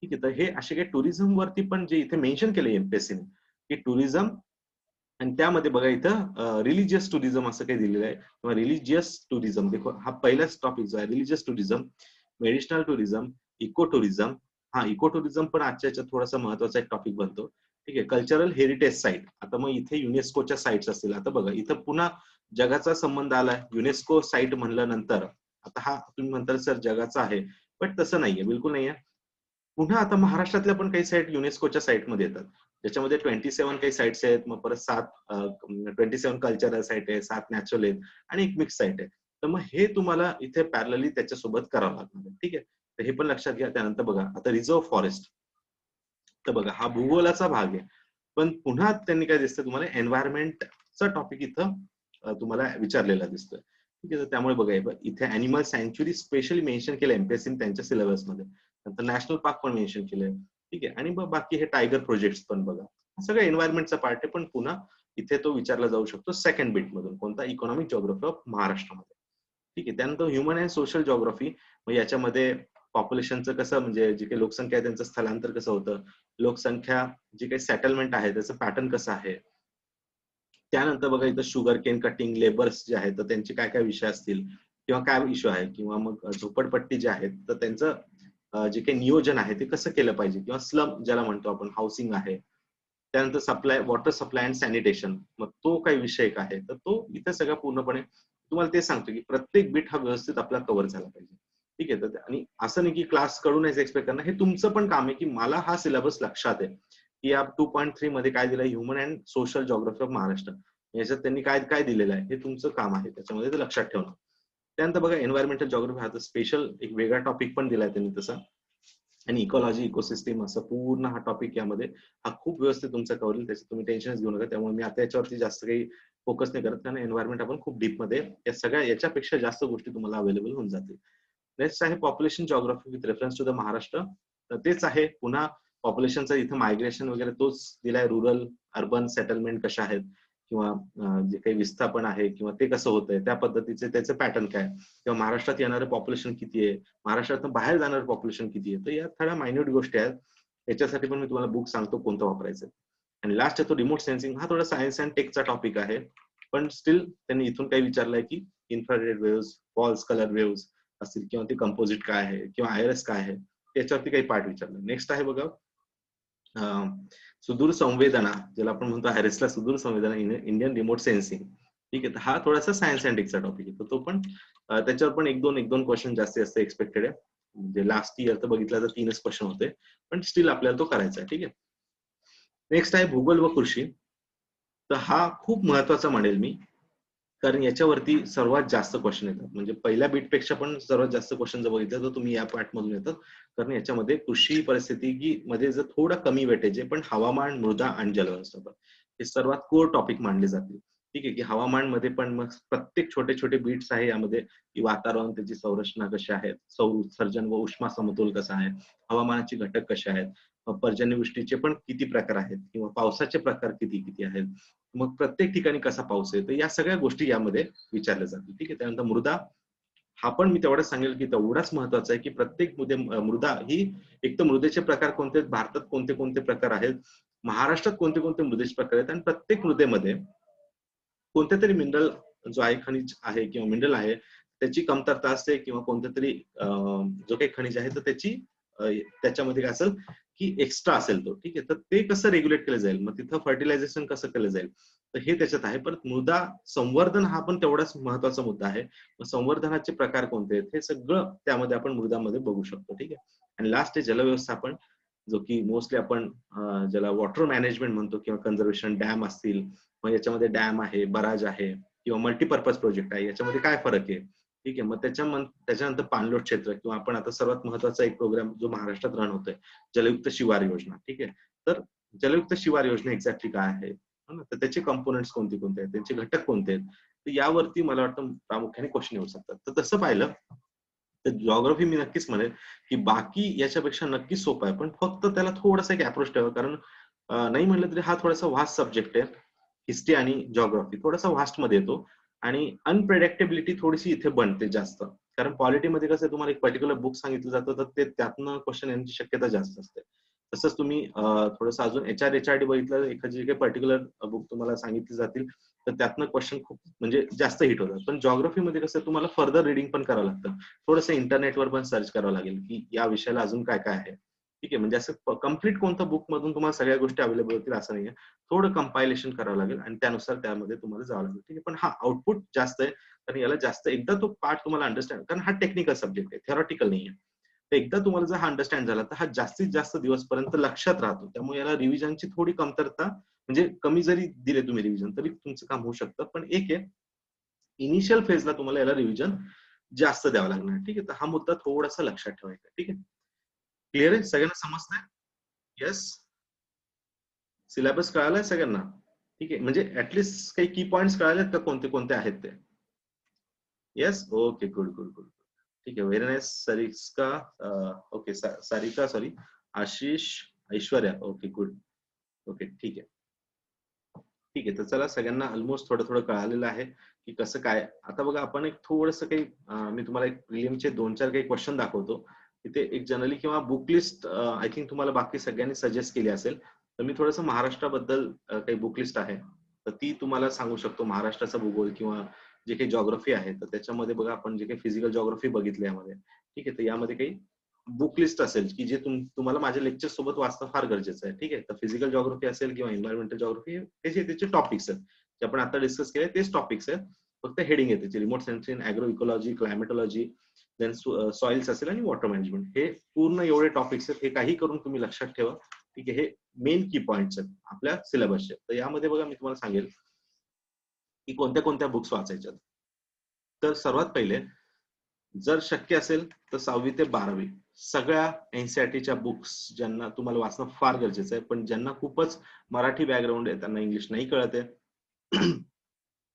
ठीक आहे, तर हे असे काही टुरिझम वरती पण जे इथे मेन्शन केलं एमपीएससीने की टुरिझम, आणि त्यामध्ये बघा इथं रिलिजियस टुरिझम असं काही दिलेलं आहे, किंवा रिलिजियस टुरिझम. देखो हा पहिलाच टॉपिक जो आहे religious tourism, medicinal tourism, eco tourism. हा, इको टुरिझम पण आजच्या याच्यात थोडासा महत्वाचा एक टॉपिक बनतो. ठीक आहे, कल्चरल हेरिटेज साईट. आता मग इथे युनेस्कोच्या साईट्स असतील. आता बघा इथं पुन्हा जगाचा संबंध आलाय युनेस्को साईट म्हणलं नंतर. आता हा तुम्ही म्हणताल सर जगाचा आहे, पण तसं नाहीये, बिलकुल नाहीये. पुन्हा आता महाराष्ट्रातल्या पण काही साईट युनेस्कोच्या साईटमध्ये येतात. त्याच्यामध्ये 27 काही साईट्स आहेत, मग परत 27 कल्चरल साईट आहे, 7 नॅचरल आहेत, आणि एक मिक्स साईट आहे. तर मग हे तुम्हाला इथे पॅरलली त्याच्यासोबत करावं लागणार आहे. ठीक आहे, तर हे पण लक्षात घ्या. त्यानंतर बघा आता रिझर्व्ह फॉरेस्ट. तर बघा हा भूगोलाचा भाग आहे, पण पुन्हा त्यांनी काय दिसतं तुम्हाला एन्व्हायरमेंटचा टॉपिक इथं तुम्हाला विचारलेला दिसतोय. ठीक आहे, तर त्यामुळे बघा इथे अॅनिमल सँच्युरी स्पेशली मेन्शन केलं एमपीएससी त्यांच्या सिलेबसमध्ये. नंतर नॅशनल पार्क पण मेन्शन केलंय. ठीक आहे, आणि मग बाकी हे टायगर प्रोजेक्ट पण बघा, हा सगळं एन्व्हायरमेंटचा पार्ट आहे, पण पुन्हा इथे तो विचारला जाऊ शकतो सेकंड बिट मधून, कोणता, इकॉनॉमिक जॉग्राफी ऑफ महाराष्ट्रामध्ये. ठीक आहे, त्यानंतर ह्युमन अँड सोशल जॉग्राफी. मग याच्यामध्ये पॉप्युलेशनचं कसं म्हणजे जी काही लोकसंख्या आहे त्यांचं स्थलांतर कसं होतं, लोकसंख्या जी काही सेटलमेंट आहे त्याचं पॅटर्न कसं आहे. त्यानंतर बघा इथं शुगर केन कटिंग लेबर्स जे आहेत तर त्यांचे काय काय विषय असतील, किंवा काय इश्यू आहे, किंवा मग झोपडपट्टी जे आहेत तर त्यांचं जे काही नियोजन आहे ते कसं केलं पाहिजे, किंवा स्लम ज्याला म्हणतो आपण हाऊसिंग आहे. त्यानंतर supply, water supply and sanitation, मग तो काही विषय काय आहे, तर तो इथे सगळं पूर्णपणे तुम्हाला ते सांगतो की प्रत्येक बीट हा व्यवस्थित आपला कव्हर झाला पाहिजे. ठीक आहे, तर आणि असं नाही की क्लास कडूनच एक्सपेक्ट करणं, हे तुमचं पण काम आहे की मला हा सिलेबस लक्षात आहे की या 2.3 मध्ये काय दिलं, human and social geography of Maharashtra, याच्यात त्यांनी काय काय दिलेलं आहे हे तुमचं काम आहे त्याच्यामध्ये ते लक्षात ठेवणं. त्यानंतर बघा एन्व्हायरमेंटल जॉग्राफी हा स्पेशल एक वेगळा टॉपिक पण दिलाय त्यांनी तसा, आणि इकॉलॉजी इकोसिस्टीम असं पूर्ण हा टॉपिक यामध्ये हा खूप व्यवस्थित तुमचा कव्हर होईल, त्याचं तुम्ही टेन्शनच घेऊ नका. त्यामुळे मी आता याच्यावरती जास्त काही फोकस नाही करत, कारण एन्व्हायरमेंट आपण खूप डीप मध्ये या सगळ्या याच्यापेक्षा जास्त गोष्टी तुम्हाला अवेलेबल होऊन जातील. नेक्स्ट आहे population geography with reference to the Maharashtra. तर तेच आहे पुन्हा पॉप्युलेशनचं इथं मायग्रेशन वगैरे तोच दिलाय, रुरल अर्बन सेटलमेंट कशा आहेत, किंवा जे काही विस्थापन आहे किंवा ते कसं होतंय त्या पद्धतीचे त्याचं पॅटर्न काय, किंवा महाराष्ट्रात येणारं पॉप्युलेशन किती आहे, महाराष्ट्रातून बाहेर जाणारं पॉप्युलेशन किती आहे. तर या थोड्या मायन्यूट गोष्टी आहेत, याच्यासाठी पण मी तुम्हाला बुक सांगतो कोणतं वापरायचं. आणि लास्ट आहे तो रिमोट सेन्सिंग. हा थोडा सायन्स अँड टेकचा टॉपिक आहे, पण स्टील त्यांनी इथून काही विचारलंय की infrared waves, false colour waves असतील, किंवा ते कंपोजिट काय आहे, किंवा आयरस काय आहे, त्याच्यावरती काही पार्ट विचारलं. नेक्स्ट आहे बघा सुदूर संवेदना, ज्याला आपण म्हणतो आयरसला सुदूर संवेदना, इंडियन रिमोट सेन्सिंग. ठीक आहे, तर हा थोडासा सायन्स अँड टेकचा टॉपिक आहे, तो पण त्याच्यावर पण एक दोन क्वेश्चन जास्तीत जास्त एक्सपेक्टेड आहे. म्हणजे लास्ट इयर तर बघितलं तर 3च क्वेश्चन होते, पण स्टील आपल्याला तो करायचा आहे. ठीक आहे, नेक्स्ट आहे भूगोल व कृषी. तर हा खूप महत्वाचा म्हणेल मी, कारण याच्यावरती सर्वात जास्त क्वेश्चन येतात. म्हणजे पहिल्या बीट पेक्षा पण सर्वात जास्त क्वेश्चन जर बघितलं तर तुम्ही या पार्ट मधून येतात, कारण याच्यामध्ये कृषी परिस्थिती मध्ये जर थोडा कमी वेटेज आहे, पण हवामान, मृदा आणि जलव्यवस्थापन हे सर्वात कोर टॉपिक मानले जातील. ठीक आहे, की हवामान मध्ये पण मग प्रत्येक छोटे छोटे बीट्स आहे यामध्ये, की वातावरण, त्याची संरचना कशी आहे, सौर उत्सर्जन व उष्मा समतोल कसा आहे, हवामानाचे घटक कसे आहेत, पर्जन्यवृष्टीचे पण किती प्रकार आहेत, किंवा पावसाचे प्रकार किती किती आहेत, मग प्रत्येक ठिकाणी कसा पाऊस आहे, तर या सगळ्या गोष्टी यामध्ये विचारल्या जातील. ठीक आहे, त्यानंतर मृदा, हा पण मी तेवढंच सांगेल की तेवढाच महत्वाचा आहे की प्रत्येक मृदा ही, एक तर मृदेचे प्रकार कोणते आहेत, भारतात कोणते कोणते प्रकार आहेत, महाराष्ट्रात कोणते कोणते मृदेचे प्रकार आहेत, आणि प्रत्येक मृदेमध्ये कोणते तरी मिनरल जो आहे, खनिज आहे किंवा मिनरल आहे, त्याची कमतरता असते किंवा कोणतं तरी जो काही खनिज आहे तर त्याची त्याच्यामध्ये काय असेल की एक्स्ट्रा असेल तो, ठीक आहे. तर ते कसं रेग्युलेट केलं जाईल, मग तिथं फर्टिलायझेशन कसं केलं जाईल, तर हे त्याच्यात आहे. परत मृदा संवर्धन हा पण तेवढाच महत्वाचा मुद्दा आहे. मग संवर्धनाचे प्रकार कोणते आहेत हे सगळं त्यामध्ये आपण मृदामध्ये बघू शकतो, ठीक आहे. आणि लास्ट आहे जलव्यवस्थापन, जो की मोस्टली आपण ज्याला वॉटर मॅनेजमेंट म्हणतो किंवा कन्झर्वेशन, डॅम असतील, मग याच्यामध्ये डॅम आहे, बराज आहे किंवा मल्टीपर्पज प्रोजेक्ट आहे, याच्यामध्ये काय फरक आहे, ठीक आहे. मग त्याच्यानंतर पाणलोट क्षेत्र किंवा आपण आता सर्वात महत्वाचा एक प्रोग्राम जो महाराष्ट्रात रन होतोय, जलयुक्त शिवार योजना, ठीक आहे. तर जलयुक्त शिवार योजना एक्झॅक्टली काय आहे, तर त्याचे कंपोनेंट्स कोणते कोणते आहेत, त्यांचे घटक कोणते आहेत, तर यावरती मला वाटतं प्रामुख्याने क्वेश्चन येऊ शकतात. तर तसं पाहिलं तर जॉग्राफी मी नक्कीच म्हणेल की बाकी याच्यापेक्षा नक्कीच सोपं आहे, पण फक्त त्याला थोडासा एक अप्रोच ठेवा. कारण नाही म्हणलं तरी हा थोडासा व्हास्ट सब्जेक्ट आहे. हिस्ट्री आणि जॉग्राफी थोडासा व्हास्ट मध्ये येतो आणि अनप्रेडिक्टेबिलिटी थोडीशी इथे बनते जास्त. कारण पॉलिटीमध्ये कसं तुम्हाला एक पर्टिक्युलर बुक सांगितलं जातं तर ते त्यातनं क्वेश्चन येण्याची शक्यता जास्त असते. तसंच तुम्ही थोडंसं अजून HRD बघितलं, एखादी काही पर्टिक्युलर बुक तुम्हाला सांगितली जातील तर त्यातनं क्वेश्चन खूप म्हणजे जास्त हिट होतात. पण जॉग्राफीमध्ये कसं तुम्हाला फर्दर रिडिंग पण करावं लागतं, थोडंसं इंटरनेटवर पण सर्च करावं लागेल की या विषयाला अजून काय काय आहे, ठीक आहे. म्हणजे असं कम्प्लीट कोणतं बुक मधून तुम्हाला सगळ्या गोष्टी अवेलेबल होतील असं नाहीये. थोडं कंपायलेशन करावं लागेल आणि त्यानुसार त्यामध्ये तुम्हाला जावं लागेल, ठीक आहे. पण हा आउटपुट जास्त आहे, कारण याला जास्त एकदा तो पार्ट तुम्हाला अंडरस्टँड, कारण हा टेक्निकल सब्जेक्ट आहे, थेरॉटिकल नाहीये. तर एकदा तुम्हाला जर हा अंडरस्टँड झाला तर हा जास्तीत जास्त दिवसपर्यंत लक्षात राहतो. त्यामुळे याला रिव्हिजनची थोडी कमतरता, म्हणजे कमी जरी दिले तुम्ही रिव्हिजन तरी तुमचं काम होऊ शकतं. पण एक आहे, इनिशियल फेजला तुम्हाला याला रिव्हिजन जास्त द्यावं लागणार, ठीक आहे. तर हा मुद्दा थोडासा लक्षात ठेवायचा, ठीक आहे. क्लिअर आहे, सगळ्यांना समजतंय? येस, सिलेबस कळालाय सगळ्यांना, ठीक आहे. म्हणजे ऍटलिस्ट काही की पॉइंट्स कळालेत का कोणते कोणते आहेत ते? Yes, okay, good good good, ठीक आहे. Very nice. Sariska, okay, Sarika, sorry, Ashish, Aishwarya, okay, good, okay, ठीक आहे. ठीक आहे, तर चला, सगळ्यांना ऑलमोस्ट थोडं थोडं कळालेलं आहे की कसं काय. आता बघा, आपण एक थोडंसं काही मी तुम्हाला एक प्रिलिमचे 2-4 काही क्वेश्चन दाखवतो. तिथे एक जनरली किंवा बुक लिस्ट आय थिंक तुम्हाला बाकी सगळ्यांनी सजेस्ट केली असेल. तर मी थोडंसं महाराष्ट्राबद्दल काही बुक लिस्ट आहे तर ती तुम्हाला सांगू शकतो. महाराष्ट्राचा भूगोल किंवा जे काही जॉग्राफी आहे तर त्याच्यामध्ये बघा, आपण जे काही फिजिकल जॉग्राफी बघितली यामध्ये, ठीक आहे. तर यामध्ये काही बुक लिस्ट असेल की जे तुम्हाला माझ्या लेक्चर सोबत वाचणं फार गरजेचं आहे, ठीक आहे. तर फिजिकल जॉग्राफी असेल किंवा एन्व्हायरमेंटल जॉग्राफी, हे जे त्याचे टॉपिक्स आहेत जे आपण आता डिस्कस केले तेच टॉपिक्स आहेत. फक्त हेडिंग आहे त्याची, remote sensing, agro ecology, climatology, then soils असेल आणि वॉटर मॅनेजमेंट. हे पूर्ण एवढे टॉपिक्स आहेत, हे काही करून तुम्ही लक्षात ठेवा, ठीक आहे. हे मेन की पॉइंट्स आहेत आपल्या सिलेबसचे. तर यामध्ये बघा, मी तुम्हाला सांगेल की कोणत्या कोणत्या बुक्स वाचायच्यात. तर सर्वात पहिले, जर शक्य असेल तर 6वी ते 12वी सगळ्या एनसीईआरटीच्या बुक्स ज्यांना तुम्हाला वाचणं फार गरजेचं आहे, पण ज्यांना खूपच मराठी बॅकग्राऊंड आहे, त्यांना इंग्लिश नाही कळत आहे,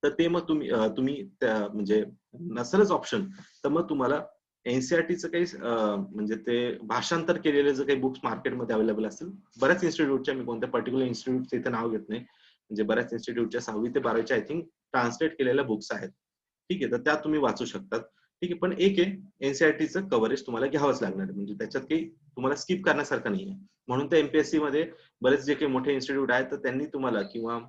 तर ते मग तुम्ही म्हणजे नसेलच ऑप्शन, तर मग तुम्हाला एनसीईआरटीचं काही म्हणजे ते भाषांतर केलेले जे काही बुक्स मार्केटमध्ये अवेलेबल असतील, बऱ्याच इन्स्टिट्यूटच्या, मी कोणत्या पर्टिक्युलर इन्स्टिट्यूटचं इथे नाव घेत नाही, म्हणजे बऱ्याच इन्स्टिट्यूटच्या 6वी ते 12वीच्या आय थिंक ट्रान्सलेट केलेल्या बुक्स आहेत, ठीक आहे. तर त्या तुम्ही वाचू शकतात, ठीक आहे. पण एक आहे, एनसीईआरटीचं कव्हरेज तुम्हाला घ्यावंच लागणार आहे, म्हणजे त्याच्यात काही तुम्हाला स्किप करण्यासारखं नाहीये. म्हणून तर एमपीएससी मध्ये बरेच जे काही मोठे इन्स्टिट्यूट आहेत तर त्यांनी तुम्हाला, किंवा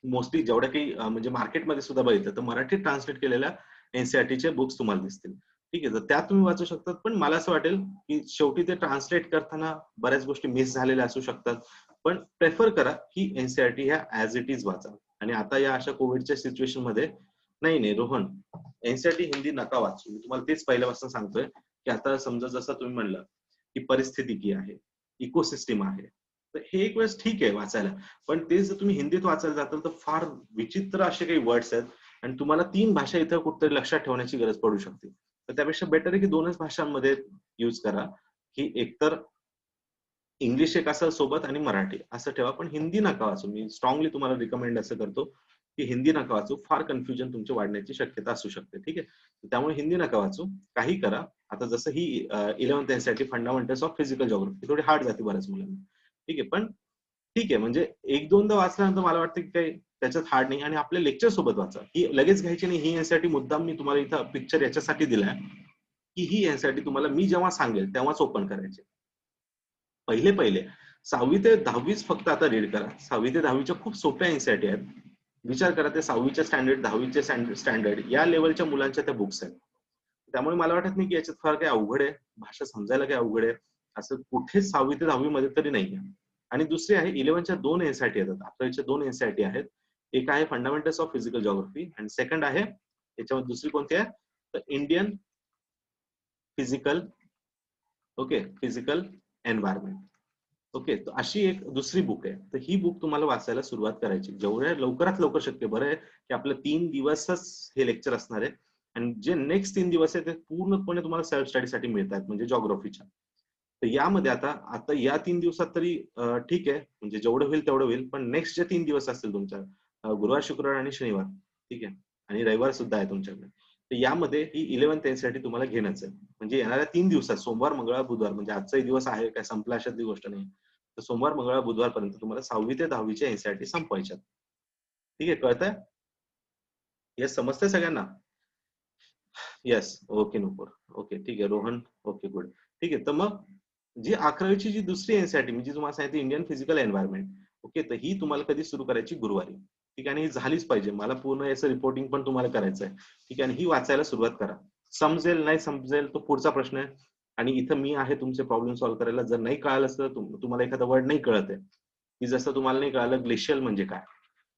मोस्टली जेवढ्या काही म्हणजे मार्केटमध्ये सुद्धा बघितलं तर मराठी ट्रान्सलेट केलेल्या एनसीईआरटीचे बुक्स तुम्हाला दिसतील, ठीक आहे. तर त्या तुम्ही वाचू शकतात. पण मला असं वाटेल की शेवटी ते ट्रान्सलेट करताना बऱ्याच गोष्टी मिस झालेल्या असू शकतात. पण प्रेफर करा की एनसीईआरटी ह्या ऍज इट इज वाचा. आणि आता या अशा कोविडच्या सिच्युएशन मध्ये, नाही नाही रोहन, एनसीईआरटी हिंदी नका वाचू. मी तुम्हाला तेच पहिल्यापासून सांगतोय की आता समजा जसं तुम्ही म्हणलं की परिस्थितिकी आहे, इकोसिस्टीम आहे, तर हे एक वेळेस ठीक आहे वाचायला. पण ते जर तुम्ही हिंदीत वाचायला जाताल तर फार विचित्र असे काही वर्ड्स आहेत आणि तुम्हाला 3 भाषा इथं कुठेतरी लक्षात ठेवण्याची गरज पडू शकते. तर त्यापेक्षा बेटर आहे की 2च भाषांमध्ये यूज करा, की एकतर इंग्लिश एक असं सोबत आणि मराठी असं ठेवा. पण हिंदी नका वाचू. मी स्ट्रॉंगली तुम्हाला रिकमेंड असं करतो की हिंदी नका वाचू. फार कन्फ्युजन तुमची वाढण्याची शक्यता असू शकते, ठीक आहे. त्यामुळे हिंदी नका वाचू, काही करा. आता जसं ही 11th NCERT fundamentals of physical geography थोडी हार्ड जाते बऱ्याच मुलांना, ठीक आहे. पण ठीक आहे, म्हणजे एक दोनदा वाचल्यानंतर मला वाटतं की काही त्याच्यात हार्ड नाही. आणि आपल्या लेक्चर सोबत वाचा, ही लगेच घ्यायची नाही. ही एनसीईआरटी मुद्दाम मी तुम्हाला इथं पिक्चर याच्यासाठी दिलाय की ही एनसीईआरटी तुम्हाला मी जेव्हा सांगेल तेव्हाच ओपन करायची. पहिले 6वी ते 10वीच फक्त आता रीड करा. 6वी ते 10वीच्या खूप सोप्या एनसीईआरटी आहेत, विचार करा ते 6वीचे स्टँडर्ड 10वीचे स्टँडर्ड या लेवलच्या मुलांच्या त्या बुक्स आहेत. त्यामुळे मला वाटत नाही की याच्यात फार काही अवघड आहे, भाषा समजायला काही अवघड आहे असं कुठेच 6वी ते 10वी मध्ये तरी नाहीये. आणि दुसरी आहे 11च्या 2 एनसीईआरटी येतात, 11च्या 2 एनसीईआरटी आहेत. एक आहे फंडामेंटल्स ऑफ फिजिकल जिओग्राफी आणि सेकंड आहे याच्यामध्ये दुसरी कोणती आहे तर Indian physical okay physical environment. Okay तर अशी एक दुसरी बुक आहे. तर ही बुक तुम्हाला वाचायला सुरुवात करायची जेवढ्या लवकरात लवकर शक्य. बरं आहे की आपलं 3 दिवसच हे लेक्चर असणार आहे आणि जे नेक्स्ट 3 दिवस आहे ते पूर्णपणे तुम्हाला सेल्फ स्टडीसाठी मिळतात म्हणजे जॉग्राफीच्या. तर यामध्ये आता आता या 3 दिवसात तरी ठीक आहे म्हणजे जेवढं होईल तेवढं होईल. पण नेक्स्ट जे 3 दिवस असतील तुमच्या गुरुवार शुक्रवार आणि शनिवार ठीक आहे आणि रविवार सुद्धा आहे तुमच्याकडे. तर यामध्ये ही 11th एनसीईआरटी तुम्हाला घेणंच आहे. म्हणजे येणाऱ्या 3 दिवसात सोमवार मंगळवार बुधवार म्हणजे आजचाही दिवस आहे काय संपला अशातली गोष्ट नाही. तर सोमवार मंगळवार बुधवारपर्यंत तुम्हाला 6वी ते 10वीच्या एनसीईआरटी संपवायच्यात. ठीक आहे कळतंय? येस समजतंय सगळ्यांना? येस ओके नुपूर ओके ठीक आहे रोहन ओके गुड ठीक आहे. तर मग जी 11वीची जी दुसरी एनसीईआरटी मी जी तुम्हाला सांगितली इंडियन फिजिकल एन्व्हायरमेंट ओके तर ही तुम्हाला कधी सुरू करायची गुरुवारी. ठीक आहे आणि ही झालीच पाहिजे. मला पूर्ण याचं रिपोर्टिंग पण तुम्हाला करायचं आहे. ठीक आहे आणि ही वाचायला सुरुवात करा. समजेल नाही समजेल तो पुढचा प्रश्न आहे. आणि इथं मी आहे तुमचे प्रॉब्लेम सॉल्व्ह करायला. जर नाही कळालं असतं तुम्हाला एखादा वर्ड नाही कळत आहे की जसं तुम्हाला नाही कळालं ग्लेशियल म्हणजे काय.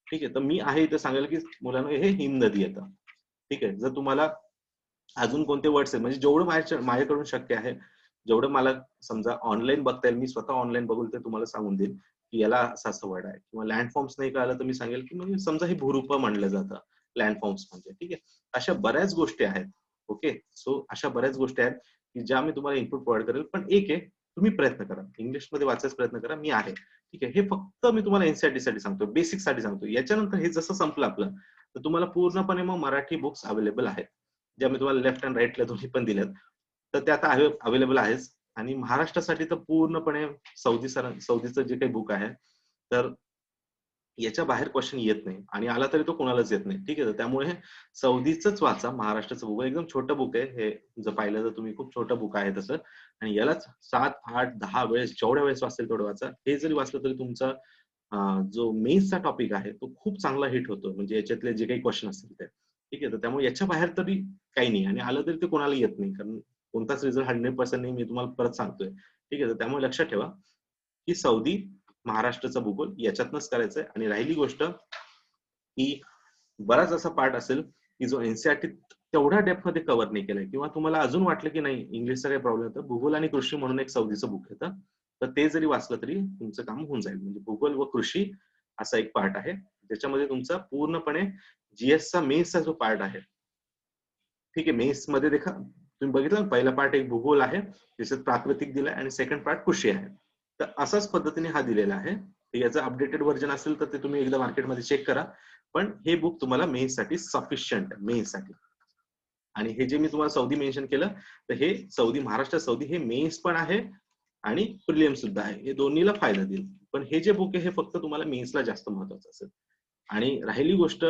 ठीक आहे तर मी आहे इथं सांगायला की मुलांना हे हिम नदी येतं. ठीक आहे जर तुम्हाला अजून कोणते वर्ड्स आहेत म्हणजे जेवढं माझ्याकडून शक्य आहे जेवढं मला समजा ऑनलाईन बघता येईल मी स्वतः ऑनलाईन बघून ते तुम्हाला सांगून देईल की याला असं असं वर्ड आहे किंवा लँडफॉर्म्स नाही कळालं तर मी सांगेल की म्हणजे समजा हे भूरूप म्हणलं जातं लँडफॉर्म्स म्हणजे. ठीक आहे अशा बऱ्याच गोष्टी आहेत. ओके सो अशा बऱ्याच गोष्टी आहेत की ज्या मी तुम्हाला इनपुट प्रोव्हाइड करेल. पण एक आहे तुम्ही प्रयत्न करा इंग्लिश मध्ये वाचायचा प्रयत्न करा. मी आहे ठीक आहे हे फक्त मी तुम्हाला एनसीईआरटी साठी सांगतो बेसिक साठी सांगतो. याच्यानंतर हे जसं संपलं आपलं तर तुम्हाला पूर्णपणे मग मराठी बुक्स अवेलेबल आहेत ज्या मी तुम्हाला लेफ्ट अँड राईटला दोन्ही पण दिल्यात. तर त्या आता अवेलेबल आहेच. आणि महाराष्ट्रासाठी तर पूर्णपणे सौदीचं जे काही बुक आहे तर याच्या बाहेर क्वेश्चन येत नाही आणि आला तरी तो कोणालाच येत नाही. ठीक आहे त्यामुळे सौदीचंच वाचा. महाराष्ट्राचं बुक एकदम छोटं बुक आहे हे. जर पाहिलं तर तुम्ही खूप छोटं बुक आहे तसं आणि यालाच 7, 8, 10 वेळेस जेवढ्या वेळेस वाचेल तेवढं वाचा. हे जरी वाचलं तरी तुमचा जो मेन्सचा टॉपिक आहे तो खूप चांगला हिट होतो म्हणजे याच्यातले जे काही क्वेश्चन असतील ते. ठीक आहे तर त्यामुळे याच्या बाहेर तरी काही नाही आणि आलं तरी ते कोणाला येत नाही कारण कोणताच रिझल्ट 100% नाही मी तुम्हाला परत सांगतोय. ठीक आहे तर त्यामुळे लक्षात ठेवा की सौदी महाराष्ट्राचा भूगोल याच्यातनच करायचंय. आणि राहिली गोष्ट की बराच असा पार्ट असेल की जो एनसीईआरटी तेवढ्या डेप्थ मध्ये कव्हर नाही केलाय किंवा तुम्हाला अजून वाटलं की नाही इंग्लिशचा काही प्रॉब्लेम येतो भूगोल आणि कृषी म्हणून एक सौदीचं बुक येतं. तर ते जरी वाचलं तरी तुमचं काम होऊन जाईल. म्हणजे भूगोल व कृषी असा एक पार्ट आहे ज्याच्यामध्ये तुमचा पूर्णपणे जीएसचा मेन्सचा जो पार्ट आहे. ठीक आहे मेन्स मध्ये देखा तुम्ही बघितलं पहिला पार्ट एक भूगोल आहे ज्याच्यात प्राकृतिक दिलाय आणि सेकंड पार्ट कृषी आहे. तर असाच पद्धतीने हा दिलेला आहे. याचं अपडेटेड व्हर्जन असेल तर ते तुम्ही एकदा मार्केटमध्ये चेक करा. पण हे बुक तुम्हाला मेन्स साठी सफिशियंट आहे मेन्स साठी. आणि हे जे मी तुम्हाला सौदी मेन्शन केलं तर हे सौदी महाराष्ट्र सौदी हे मेन्स पण आहे आणि प्रिलियम सुद्धा आहे. हे दोन्हीला फायदा देईल. पण हे जे बुक आहे हे फक्त तुम्हाला मेन्सला जास्त महत्वाचं असेल. आणि राहिली गोष्ट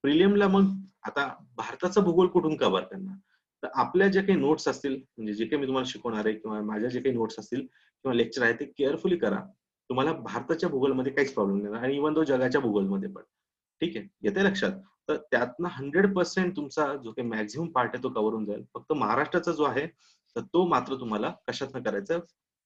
प्रिलियमला मग आता भारताचा भूगोल कुठून कव्हर करणार. तर आपल्या जे काही नोट्स असतील म्हणजे जे काही मी तुम्हाला शिकवणार आहे किंवा माझ्या जे काही नोट्स असतील किंवा लेक्चर आहे ते केअरफुली करा. तुम्हाला भारताच्या भूगोलमध्ये काहीच प्रॉब्लेम नाही आणि इव्हन तो जगाच्या भूगोलमध्ये पण. ठीक आहे येते लक्षात. तर त्यातनं 100% तुमचा जो काही मॅक्झिमम पार्ट आहे तो कव्हर होऊन जाईल. फक्त महाराष्ट्राचा जो आहे तर तो मात्र तुम्हाला कशातनं करायचा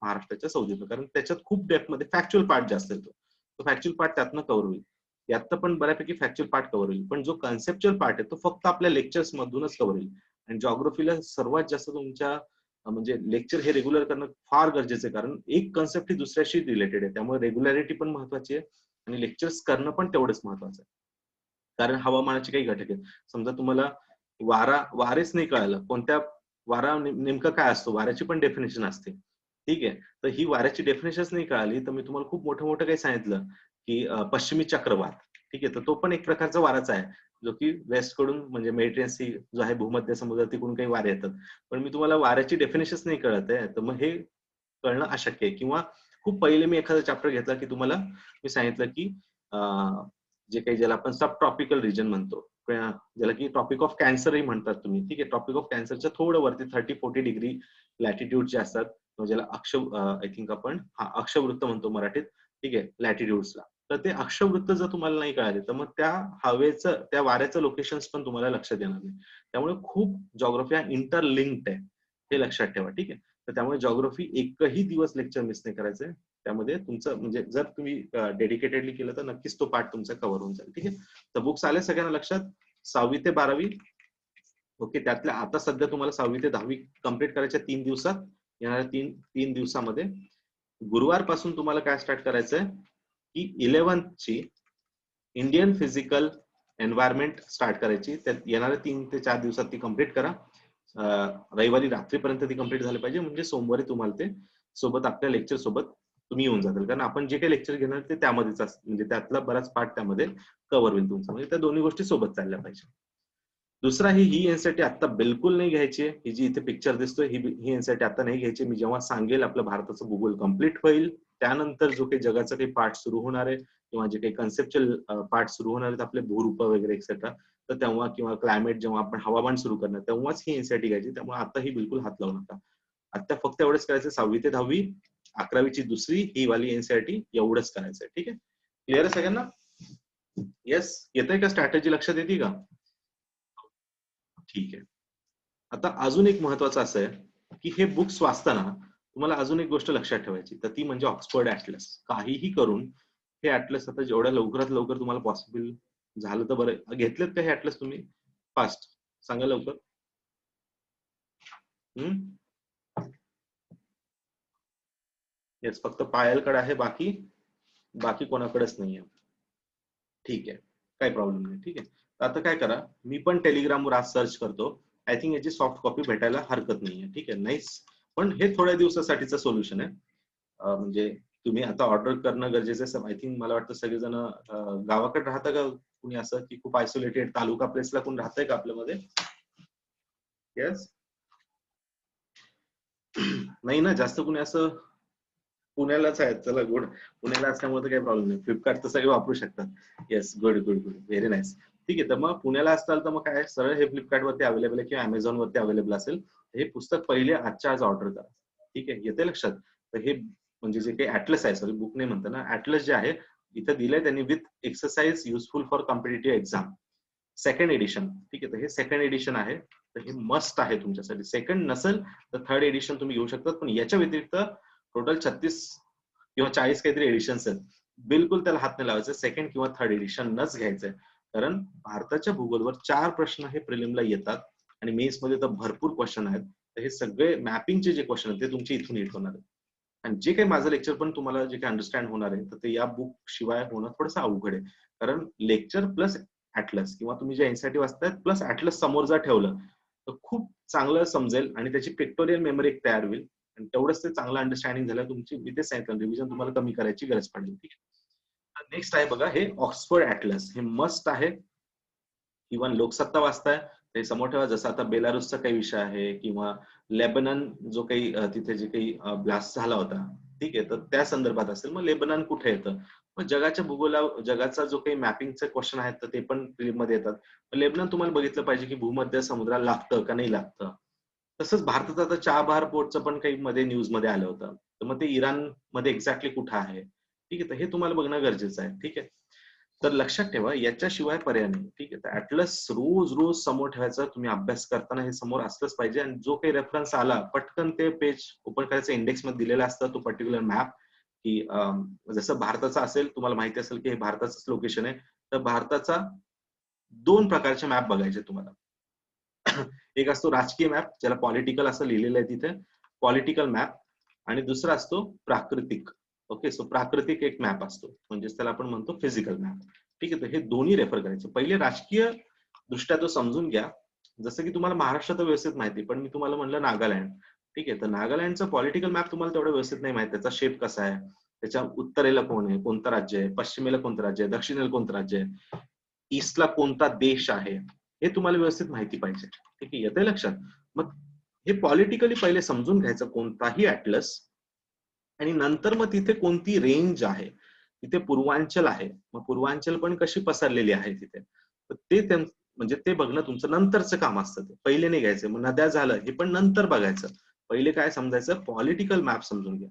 महाराष्ट्राच्या सौदीतनं कारण त्याच्यात खूप डेप्थ मध्ये फॅक्च्युअल पार्ट जास्त येतो. तो फॅक्च्युअल पार्ट त्यातनं कव्हर होईल. यात पण बऱ्यापैकी फॅक्च्युअल पार्ट कव्हर होईल. पण जो कन्सेप्च्युअल पार्ट आहे तो फक्त आपल्या लेक्चर्स मधूनच कव्हर होईल. आणि जॉग्राफीला सर्वात जास्त तुमच्या म्हणजे लेक्चर हे रेग्युलर करणं फार गरजेचं आहे कारण एक कन्सेप्ट ही दुसऱ्याशी रिलेटेड आहे. त्यामुळे रेग्युलॅरिटी पण महत्वाची आहे आणि लेक्चर्स करणं पण तेवढंच महत्वाचं आहे. कारण हवामानाचे काही घटक आहेत. समजा तुम्हाला वारेच नाही कळालं कोणत्या वारा नेमकं काय असतो वाऱ्याची पण डेफिनेशन असते. ठीक आहे तर ही वाऱ्याची डेफिनेशन नाही कळाली तर मी तुम्हाला खूप मोठं मोठं काही सांगितलं की पश्चिमी चक्रवात. ठीक आहे तर तो पण एक प्रकारचा वाराचा आहे जो की वेस्ट कडून म्हणजे मेडिटेरियन सी जो आहे भूमध्य समुद्र तिकडून काही वारे येतात. पण मी तुम्हाला वाऱ्याची डेफिनेशन नाही कळत आहे तर मग हे कळणं अशक्य आहे. किंवा खूप पहिले मी एखादा चॅप्टर घेतला की तुम्हाला मी सांगितलं की जे काही ज्याला आपण सब ट्रॉपिकल रिजन म्हणतो ज्याला की टॉपिक ऑफ कॅन्सरही म्हणतात तुम्ही. ठीक आहे टॉपिक ऑफ कॅन्सरच्या थोडं वरती 30-40 डिग्री लॅटिट्यूड जे असतात ज्याला आय थिंक आपण अक्षवृत्त म्हणतो मराठीत. ठीक आहे लॅटिट्यूड्सला. तर ते अक्षवृत्त जर तुम्हाला नाही कळाले तर मग त्या हवेचं त्या वाऱ्याचं लोकेशन्स पण तुम्हाला लक्षात येणार नाही. त्यामुळे खूप जॉग्राफी हा इंटरलिंक्ड आहे, हे लक्षात ठेवा. ठीक आहे. तर त्यामुळे जॉग्राफी एकही दिवस लेक्चर मिस नाही करायचंय. त्यामध्ये तुमचं म्हणजे जर तुम्ही डेडिकेटेडली केलं तर नक्कीच तो पार्ट तुमचा कव्हर होऊन जाईल. ठीक आहे. तर बुक्स आले सगळ्यांना लक्षात? 6वी ते 12वी. ओके. त्यातल्या आता सध्या तुम्हाला 6वी ते 10वी कंप्लीट करायच्या 3 दिवसात. येणाऱ्या 3 दिवसामध्ये गुरुवारपासून तुम्हाला काय स्टार्ट करायचंय की 11th ची इंडियन फिजिकल एन्व्हायरमेंट स्टार्ट करायची. त्यात येणाऱ्या 3 ते 4 दिवसात ती कंप्लीट करा. रविवारी रात्रीपर्यंत ती कंप्लीट झाली पाहिजे, म्हणजे सोमवारी तुम्हाला ते सोबत आपल्या लेक्चर सोबत तुम्ही येऊन जातील. कारण आपण जे काही लेक्चर घेणार ते त्यामध्येच म्हणजे त्यातला बराच पार्ट त्यामध्ये कव्हर होईल तुमचा. म्हणजे त्या दोन्ही गोष्टी सोबत चालल्या पाहिजे. दुसरा ही एनसीईआरटी आता बिलकुल नाही घ्यायची आहे. ही जी इथे पिक्चर दिसतोय ही एनसीईआरटी आता नाही घ्यायची. मी जेव्हा सांगेल आपलं भारताचं भूगोल कम्प्लीट होईल त्यानंतर जो काही जगाचा काही पार्ट सुरू होणार आहे किंवा जे काही कन्सेप्च्युअल पार्ट सुरू होणार आहेत आपले भूरूप वगैरे एक्सेट्रा, तर तेव्हा किंवा क्लायमेट जेव्हा आपण हवामान सुरू करणार तेव्हाच ही एनसीईआरटी घ्यायची. त्यामुळे आता ही बिलकुल हात लावू नका. आता फक्त एवढंच करायचं 6वी ते 10वी, 11वीची दुसरी ही वाली एनसीईआरटी एवढंच करायचंय. ठीक आहे. क्लिअर आहे सगळ्यांना? येस. येतंय का? स्ट्रॅटेजी लक्षात येते का? ठीक आहे. आता अजून एक महत्वाचं असं आहे की हे बुक्स वाचताना तुम्हाला अजून एक गोष्ट लक्षात ठेवायची, तर ती म्हणजे ऑक्सफर्ड ॲटलस. काहीही करून हे ॲटलस आता जेवढ्या लवकरात लवकर तुम्हाला पॉसिबल झालं तर बरं. घेतलेत का हे ॲटलस तुम्ही? फास्ट सांगा लवकर. येस, फक्त पायलकडे आहे, बाकी बाकी कोणाकडेच नाहीये. ठीक आहे, काही प्रॉब्लेम नाही. ठीक आहे. आता काय करा, मी पण टेलिग्रामवर आज सर्च करतो. आय थिंक याची सॉफ्ट कॉपी भेटायला हरकत नाहीये. ठीक आहे. नाईस. पण हे थोड्या दिवसासाठीचं सोल्युशन आहे. म्हणजे तुम्ही आता ऑर्डर करणं गरजेचं आहे. आय थिंक मला वाटतं सगळेजण गावाकडे राहतं का कुणी असं की खूप आयसोलेटेड तालुका प्लेसला कोण राहतंय का आपल्यामध्ये? येस. नाही ना, जास्त कुणी असं पुण्यालाच आहेत. चला गुड. पुण्याला असल्यामुळे तर काही प्रॉब्लेम नाही. फ्लिपकार्ट तर सगळे वापरू शकतात. Yes, good good good, very nice. ठीक आहे. तर मग पुण्याला असताल तर मग काय सरळ हे फ्लिपकार्ट वरती अवेलेबल आहे किंवा अमेझॉन वरती अवेलेबल असेल. हे पुस्तक पहिले आजच्या आज ऑर्डर करा. ठीक आहे. येते लक्षात? तर हे म्हणजे जे काही ॲटलस आहे, सॉरी बुक नाही म्हणता ना, ॲटलस जे आहे इथं दिलंय त्यांनी with exercise useful for competitive exam, second edition. ठीक आहे. तर हे सेकंड एडिशन आहे. तर हे मस्ट आहे तुमच्यासाठी. सेकंड नसेल तर थर्ड एडिशन तुम्ही घेऊ शकता. पण याच्या व्यतिरिक्त टोटल 36 किंवा 40 काहीतरी एडिशन्स आहेत. बिलकुल त्याला हात नाही लावायचा. सेकंड किंवा थर्ड एडिशन नच घ्यायचंय. कारण भारताच्या भूगोलवर 4 प्रश्न हे प्रिलिमला येतात आणि मेन्स मध्ये तर भरपूर क्वेश्चन आहेत. तर हे सगळे मॅपिंगचे जे क्वेश्चन आहेत ते तुमचे इथून हिट होणार आहेत. आणि जे काही माझं लेक्चर पण तुम्हाला जे काही अंडरस्टँड होणार आहे तर ते या बुक शिवाय होणं थोडंसं अवघड आहे. कारण लेक्चर प्लस ॲटलस किंवा तुम्ही जे एनसीईआरटी वाचतायत प्लस ॲटलस समोर जर ठेवलं तर खूप चांगलं समजेल आणि त्याची पिक्टोरियल मेमरी एक तयार होईल. आणि तेवढंच ते चांगलं अंडरस्टँडिंग झालं तुमची. मी ते सांगितलं रिव्हिजन तुम्हाला कमी करायची गरज पडेल. ठीक आहे. नेक्स्ट आहे बघा, हे ऑक्सफर्ड ॲटलस. हे मस्ट आहे. इव्हन लोकसत्ता वाचताय ते समोर ठेवा. जसं आता बेलारुसचा काही विषय आहे किंवा लेबनन जो काही तिथे जे काही ब्लास्ट झाला होता, ठीक आहे, तर त्या संदर्भात असेल. मग लेबनन कुठे येतं? मग जगाच्या भूगोला जगाचा जो काही मॅपिंगचे क्वेश्चन आहेत तर ते पण फिल्म मध्ये येतात. लेबनन तुम्हाला बघितलं पाहिजे की भूमध्य समुद्राला लागतं का नाही लागतं. तसंच भारतात आता चाबहार पोर्टचं पण काही मध्ये न्यूज मध्ये आलं होतं. तर मग ते इराण मध्ये एक्झॅक्टली कुठं आहे? ठीक आहे. तर हे तुम्हाला बघणं गरजेचं आहे. ठीक आहे. तर लक्षात ठेवा याच्याशिवाय पर्याय नाही. ठीक आहे. तर ॲटलस रोज रोज समोर ठेवायचा. तुम्ही अभ्यास करताना हे समोर असलंच पाहिजे. आणि जो काही रेफरन्स आला पटकन ते पेज ओपन करायचं. इंडेक्स मध्ये दिलेला असतं तो पर्टिक्युलर मॅप की जसं भारताचा असेल, तुम्हाला माहिती असेल की हे भारताचंच लोकेशन आहे. तर भारताचा 2 प्रकारचे मॅप बघायचे तुम्हाला. एक असतो राजकीय मॅप, ज्याला पॉलिटिकल असं लिहिलेलं आहे तिथे, पॉलिटिकल मॅप. आणि दुसरा असतो प्राकृतिक. ओके. सो प्राकृतिक एक मॅप असतो, म्हणजे त्याला आपण म्हणतो फिजिकल मॅप. ठीक आहे. तर हे दोन्ही रेफर करायचे. पहिले राजकीय दृष्ट्या तो समजून घ्या. जसं की तुम्हाला महाराष्ट्र तर व्यवस्थित माहिती, पण मी तुम्हाला म्हणलं नागालँड. ठीक आहे. तर नागालँडचा पॉलिटिकल मॅप तुम्हाला तेवढं व्यवस्थित नाही माहिती. त्याचा शेप कसा आहे, त्याच्या उत्तरेला कोण आहे, कोणतं राज्य आहे, पश्चिमेला कोणतं राज्य आहे, दक्षिणेला कोणतं राज्य आहे, ईस्टला कोणता देश आहे, हे तुम्हाला व्यवस्थित माहिती पाहिजे. ठीक आहे. येते लक्षात? मग हे पॉलिटिकली पहिले समजून घ्यायचं कोणताही ॲटलस. आणि नंतर मग तिथे कोणती रेंज आहे, तिथे पूर्वांचल आहे, मग पूर्वांचल पण कशी पसरलेली आहे तिथे, तर ते म्हणजे ते बघणं तुमचं नंतरचं काम असतं. ते पहिले नाही घ्यायचं. मग नद्या झालं हे पण नंतर बघायचं. पहिले काय समजायचं, पॉलिटिकल मॅप समजून घ्या.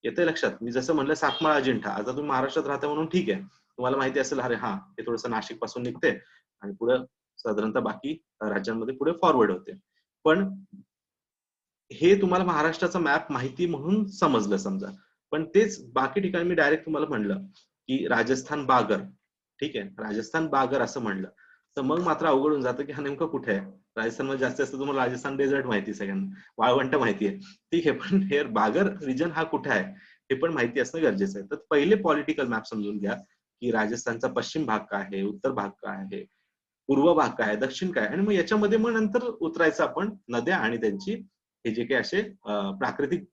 येते लक्षात? मी जसं म्हणलं सातमाळ अजिंठा, आता तुम्ही महाराष्ट्रात राहता म्हणून ठीक आहे, तुम्हाला माहिती असेल अरे हा हे थोडंसं नाशिक पासून निघते आणि पुढे साधारणतः बाकी राज्यांमध्ये पुढे फॉरवर्ड होते. पण हे तुम्हाला महाराष्ट्राचा मॅप माहिती म्हणून समजलं समजा, पण तेच बाकी ठिकाणी मी डायरेक्ट तुम्हाला म्हणलं की राजस्थान बागर, ठीक आहे, राजस्थान बागर असं म्हणलं तर मग मात्र अवघड होऊन जातं की हा नेमकं कुठे आहे. राजस्थानमध्ये जास्तीत जास्त तुम्हाला राजस्थान डेझर्ट माहिती आहे, सगळ्यांना वाळवंट माहिती आहे, ठीक आहे, पण हे बागर रिजन हा कुठे आहे हे पण माहिती असणं गरजेचं आहे. तर पहिले पॉलिटिकल मॅप समजून घ्या की राजस्थानचा पश्चिम भाग काय आहे, उत्तर भाग काय आहे, पूर्व भाग काय आहे, दक्षिण काय आहे, आणि मग याच्यामध्ये मग नंतर उतरायचं आपण नद्या आणि त्यांची हे जे काही असे प्राकृतिक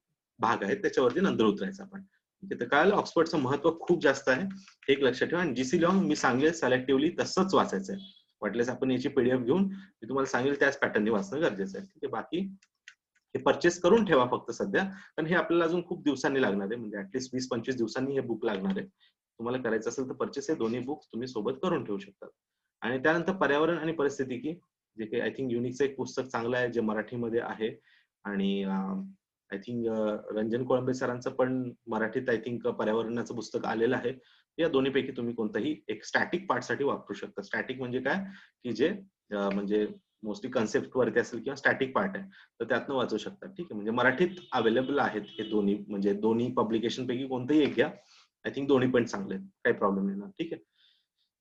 भाग आहेत त्याच्यावरती नंतर उतरायचं आपण. तर कळालं ऑक्सफर्डचं महत्व खूप जास्त आहे, हे एक लक्षात ठेवा. आणि जीसी लॉंग मी सांगेल सिलेक्टिव्हली तसंच वाचायचं आहे, वाटल्यास आपण याची पीडीएफ घेऊन मी तुम्हाला सांगेल त्याच पॅटर्नने वाचणं गरजेचं आहे. ठीक आहे, बाकी हे परचेस करून ठेवा फक्त सध्या, कारण हे आपल्याला अजून खूप दिवसांनी लागणार आहे, म्हणजे ऍटलीस्ट 20-25 दिवसांनी हे बुक लागणार आहे. तुम्हाला करायचं असेल तर परचेस हे दोन्ही बुक्स तुम्ही सोबत करून ठेवू शकता. आणि त्यानंतर पर्यावरण आणि परिस्थितिकी, जे काही आय थिंक युनिकचं एक पुस्तक चांगलं आहे जे मराठीमध्ये आहे, आणि आय थिंक रंजन कोळंबे सरांचं पण मराठीत आय थिंक पर्यावरणाचं पुस्तक आलेलं आहे. या दोन्हीपैकी तुम्ही कोणताही एक स्टॅटिक पार्ट साठी वापरू शकता. स्टॅटिक म्हणजे काय की जे म्हणजे मोस्टली कन्सेप्ट वरती असेल किंवा स्टॅटिक पार्ट आहे तर त्यातनं वाचू शकता. ठीक आहे, म्हणजे मराठीत अवेलेबल आहेत हे दोन्ही, म्हणजे दोन्ही पब्लिकेशन पैकी कोणतंही एक घ्या, आय थिंक दोन्ही पण चांगले आहेत, काही प्रॉब्लेम नाही ना. ठीक आहे,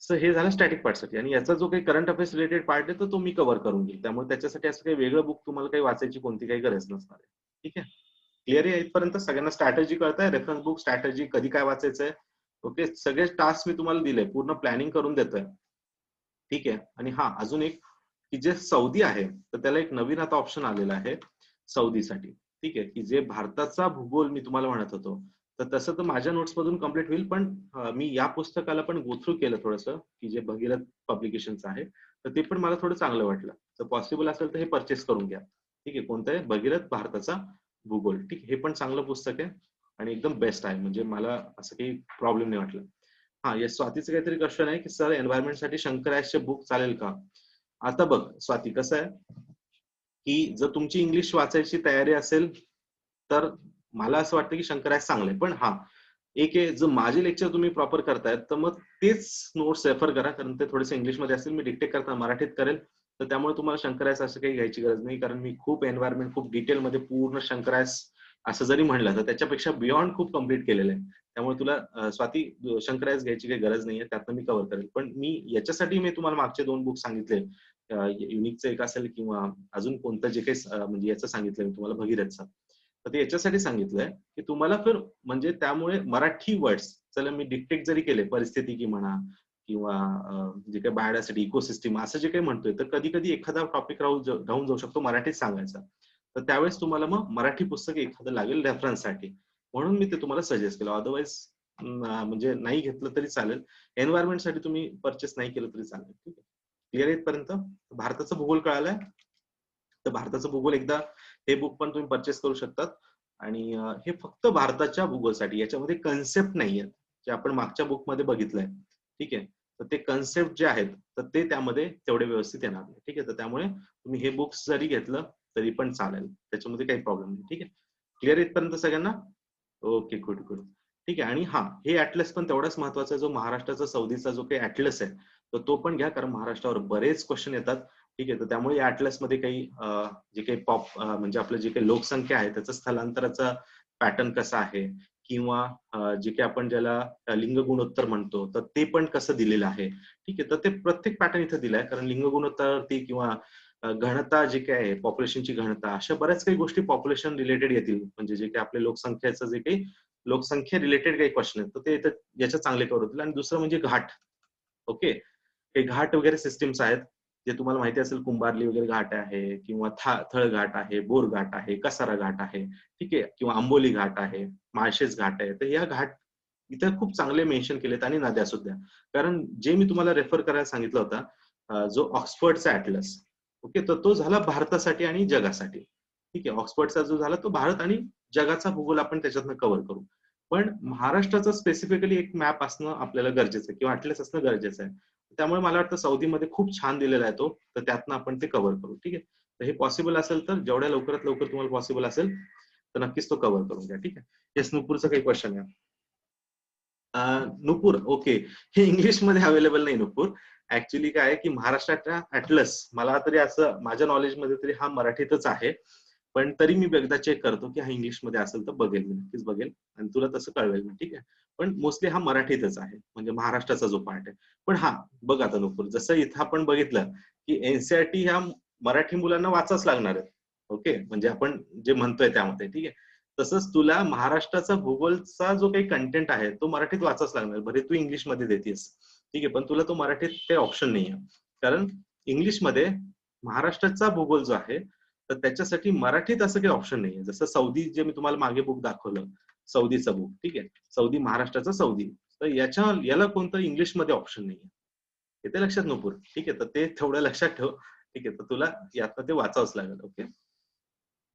सो हे झालं स्टॅटिक पार्टसाठी. आणि याचा जो काही करंट अफेअर्स रिलेटेड पार्ट आहे तो मी कव्हर करून घेईल, त्यामुळे त्याच्यासाठी असं काही वेगळं बुक तुम्हाला काही वाचायची कोणती काही गरज नसणार आहे. ठीक आहे, क्लिअर आहे इथपर्यंत? सगळ्यांना स्ट्रॅटेजी कळताय? रेफरन्स बुक, स्ट्रॅटेजी, कधी काय वाचायचंय, ओके, सगळे टास्क मी तुम्हाला दिले, पूर्ण प्लॅनिंग करून देतोय. ठीक आहे, आणि हा अजून एक की जे सौदी आहे तर त्याला एक नवीन आता ऑप्शन आलेला आहे सौदीसाठी. ठीक आहे, की जे भारताचा भूगोल मी तुम्हाला म्हणत होतो, तर तसं तर माझ्या नोट्स मधून कम्प्लीट होईल, पण मी या पुस्तकाला पण गो थ्रू केलं थोडंसं, की जे भगीरथ पब्लिकेशनचं आहे, तर ते पण मला थोडं चांगलं वाटलं. तर पॉसिबल असेल तर हे परचेस करून घ्या. ठीक आहे, कोणतं आहे? भगीरथ भारताचा भूगोल. ठीक, हे पण चांगलं पुस्तक आहे आणि एकदम बेस्ट आहे, म्हणजे मला असं काही प्रॉब्लेम नाही वाटलं. हा, या स्वातीचं काहीतरी क्वेश्चन आहे की सर एन्व्हायरमेंट साठी शंकरायचे बुक चालेल का? आता बघ स्वाती, कसं आहे की जर तुमची इंग्लिश वाचायची तयारी असेल तर मला असं वाटतं की शंकरायस चांगले, पण हा एक आहे, जर माझे लेक्चर तुम्ही प्रॉपर करतायत तर मग तेच नोट्स रेफर करा, कारण ते थोडेसे इंग्लिशमध्ये असेल, मी डिक्टेट करताना मराठीत करेल, तर त्यामुळे तुम्हाला शंकरायस असं काही घ्यायची गरज नाही, कारण मी खूप एन्व्हायरमेंट खूप डिटेलमध्ये पूर्ण शंकरायस असं जरी म्हणलं तर त्याच्यापेक्षा बियॉन्ड खूप कम्प्लीट केलेलं आहे. त्यामुळे तुला स्वाती शंकरायस घ्यायची काही गरज नाहीये, त्यातनं मी कव्हर करेल. पण मी याच्यासाठी मी तुम्हाला मागचे 2 बुक सांगितले, युनिकचं एक असेल किंवा अजून कोणतं जे काही म्हणजे याचं सांगितलं मी तुम्हाला भगीरथचं, तर ते याच्यासाठी सांगितलंय की तुम्हाला फिर म्हणजे त्यामुळे मराठी वर्ड्स, चला मी डिक्टेट जरी केले परिस्थिती की म्हणा किंवा जे काही बायोडायव्हर्सिटी इकोसिस्टम असं जे काही म्हणतोय, तर कधी कधी एखादा टॉपिक राहून जाऊ शकतो मराठीत सांगायचा, तर त्यावेळेस तुम्हाला मग मराठी पुस्तक एखादं लागेल रेफरन्ससाठी, म्हणून मी ते तुम्हाला सजेस्ट केलं. अदरवाईज म्हणजे नाही घेतलं तरी चालेल, एन्व्हायरमेंटसाठी तुम्ही परचेस नाही केलं तरी चालेल. ठीक आहे, क्लिअर इथपर्यंत? भारताचं भूगोल कळालंय? तर भारताचं भूगोल एकदा हे बुक पण तुम्ही परचेस करू शकतात. आणि हे फक्त भारताच्या भूगोलसाठी, याच्यामध्ये कन्सेप्ट नाहीये जे आपण मागच्या बुक मध्ये बघितलंय. ठीक आहे, तर ते कन्सेप्ट जे आहेत तर ते त्यामध्ये तेवढे व्यवस्थित येणार नाही. ठीक आहे, तर त्यामुळे तुम्ही हे बुक्स जरी घेतलं तरी पण चालेल, त्याच्यामध्ये काही प्रॉब्लेम नाही. ठीक आहे, क्लिअर इथपर्यंत सगळ्यांना? Okay, good good. ठीक आहे, आणि हा हे ऍटलस पण तेवढाच महत्वाचा आहे, जो महाराष्ट्राचा सौदीचा जो काही ऍटलस आहे तर तो पण घ्या, कारण महाराष्ट्रावर बरेच क्वेश्चन येतात. ठीक आहे, तर त्यामुळे या ऍटलस मध्ये काही जे काही म्हणजे आपलं जे काही लोकसंख्या आहे त्याचं स्थलांतराचा पॅटर्न कसा आहे, किंवा जे काही आपण ज्याला लिंग गुणोत्तर म्हणतो तर ते पण कसं दिलेलं आहे. ठीक आहे, तर ते प्रत्येक पॅटर्न इथं दिलाय, कारण लिंग गुणोत्तरवरती किंवा घनता जे काय आहे, पॉप्युलेशनची घनता, अशा बऱ्याच काही गोष्टी पॉप्युलेशन रिलेटेड येतील, म्हणजे जे काही आपल्या लोकसंख्येचं जे काही लोकसंख्ये रिलेटेड काही क्वेश्चन आहेत तर ते इथं याच्यात चांगले कव्हर होतील. आणि दुसरं म्हणजे घाट. ओके, हे घाट वगैरे सिस्टीम्स आहेत, जे तुम्हाला माहिती असेल, कुंभारली वगैरे घाट आहे, किंवा थळ घाट आहे, बोर घाट आहे, कसारा घाट आहे, ठीक आहे, किंवा आंबोली घाट आहे, माळशेज घाट आहे. तर या घाट इथे खूप चांगले मेन्शन केलेत, आणि नद्या सुद्धा. कारण जे मी तुम्हाला रेफर करायला सांगितलं होता जो ऑक्सफर्डचा ऍटलस, ओके, तर तो झाला भारतासाठी आणि जगासाठी. ठीक आहे, ऑक्सफर्डचा जो झाला तो भारत आणि जगाचा भूगोल आपण त्याच्यातनं कव्हर करू, पण महाराष्ट्राचं स्पेसिफिकली एक मॅप असणं आपल्याला गरजेचं आहे, किंवा ऍटलस असणं गरजेचं आहे. त्यामुळे मला वाटतं सौदीमध्ये खूप छान दिलेला आहे तो, तर त्यातनं आपण ते कव्हर करू. ठीक आहे, तर हे पॉसिबल असेल तर जेवढ्या लवकरात लवकर तुम्हाला पॉसिबल असेल तर नक्कीच तो कव्हर करून घ्या. ठीक आहे. येस, नुपूरचं काही क्वेश्चन आहे? नुपूर, ओके. हे इंग्लिश मध्ये अवेलेबल नाही नुपूर. ऍक्च्युली काय आहे की महाराष्ट्राच्या ऍटलस, मला तरी असं माझ्या नॉलेजमध्ये तरी हा मराठीतच आहे. पण तरी मी एकदा चेक करतो की हा इंग्लिश मध्ये असेल तर बघेल, मी नक्कीच बघेल आणि तुला तसं कळवेल मी. ठीक आहे. पण मोस्टली हा मराठीतच आहे, म्हणजे महाराष्ट्राचा जो पार्ट आहे. पण हा बघ आता नुपूर, जसं इथं आपण बघितलं की एनसीईआरटी ह्या मराठी मुलांना वाचाच लागणार आहे. ओके, म्हणजे आपण जे म्हणतोय त्यामध्ये. ठीक आहे. तसंच तुला महाराष्ट्राचा भूगोलचा जो काही कंटेंट आहे तो मराठीत वाचाच लागणार, भले तू इंग्लिश मध्ये देतेस. ठीक आहे. पण तुला तो मराठीत काही ऑप्शन नाहीये, कारण इंग्लिशमध्ये महाराष्ट्राचा भूगोल जो आहे तर त्याच्यासाठी मराठीत असं काही ऑप्शन नाहीये. जसं सौदी, जे मी तुम्हाला मागे बुक दाखवलं, सौदीचं बुक. ठीक आहे. सौदी, महाराष्ट्राचा सौदी. तर याला कोणतं इंग्लिश मध्ये ऑप्शन नाहीये. येते लक्षात नुपूर? ठीक आहे. तर ते तेवढं लक्षात ठेव. ठीक आहे. तर तुला यातनं ते वाचावंच लागेल. ओके,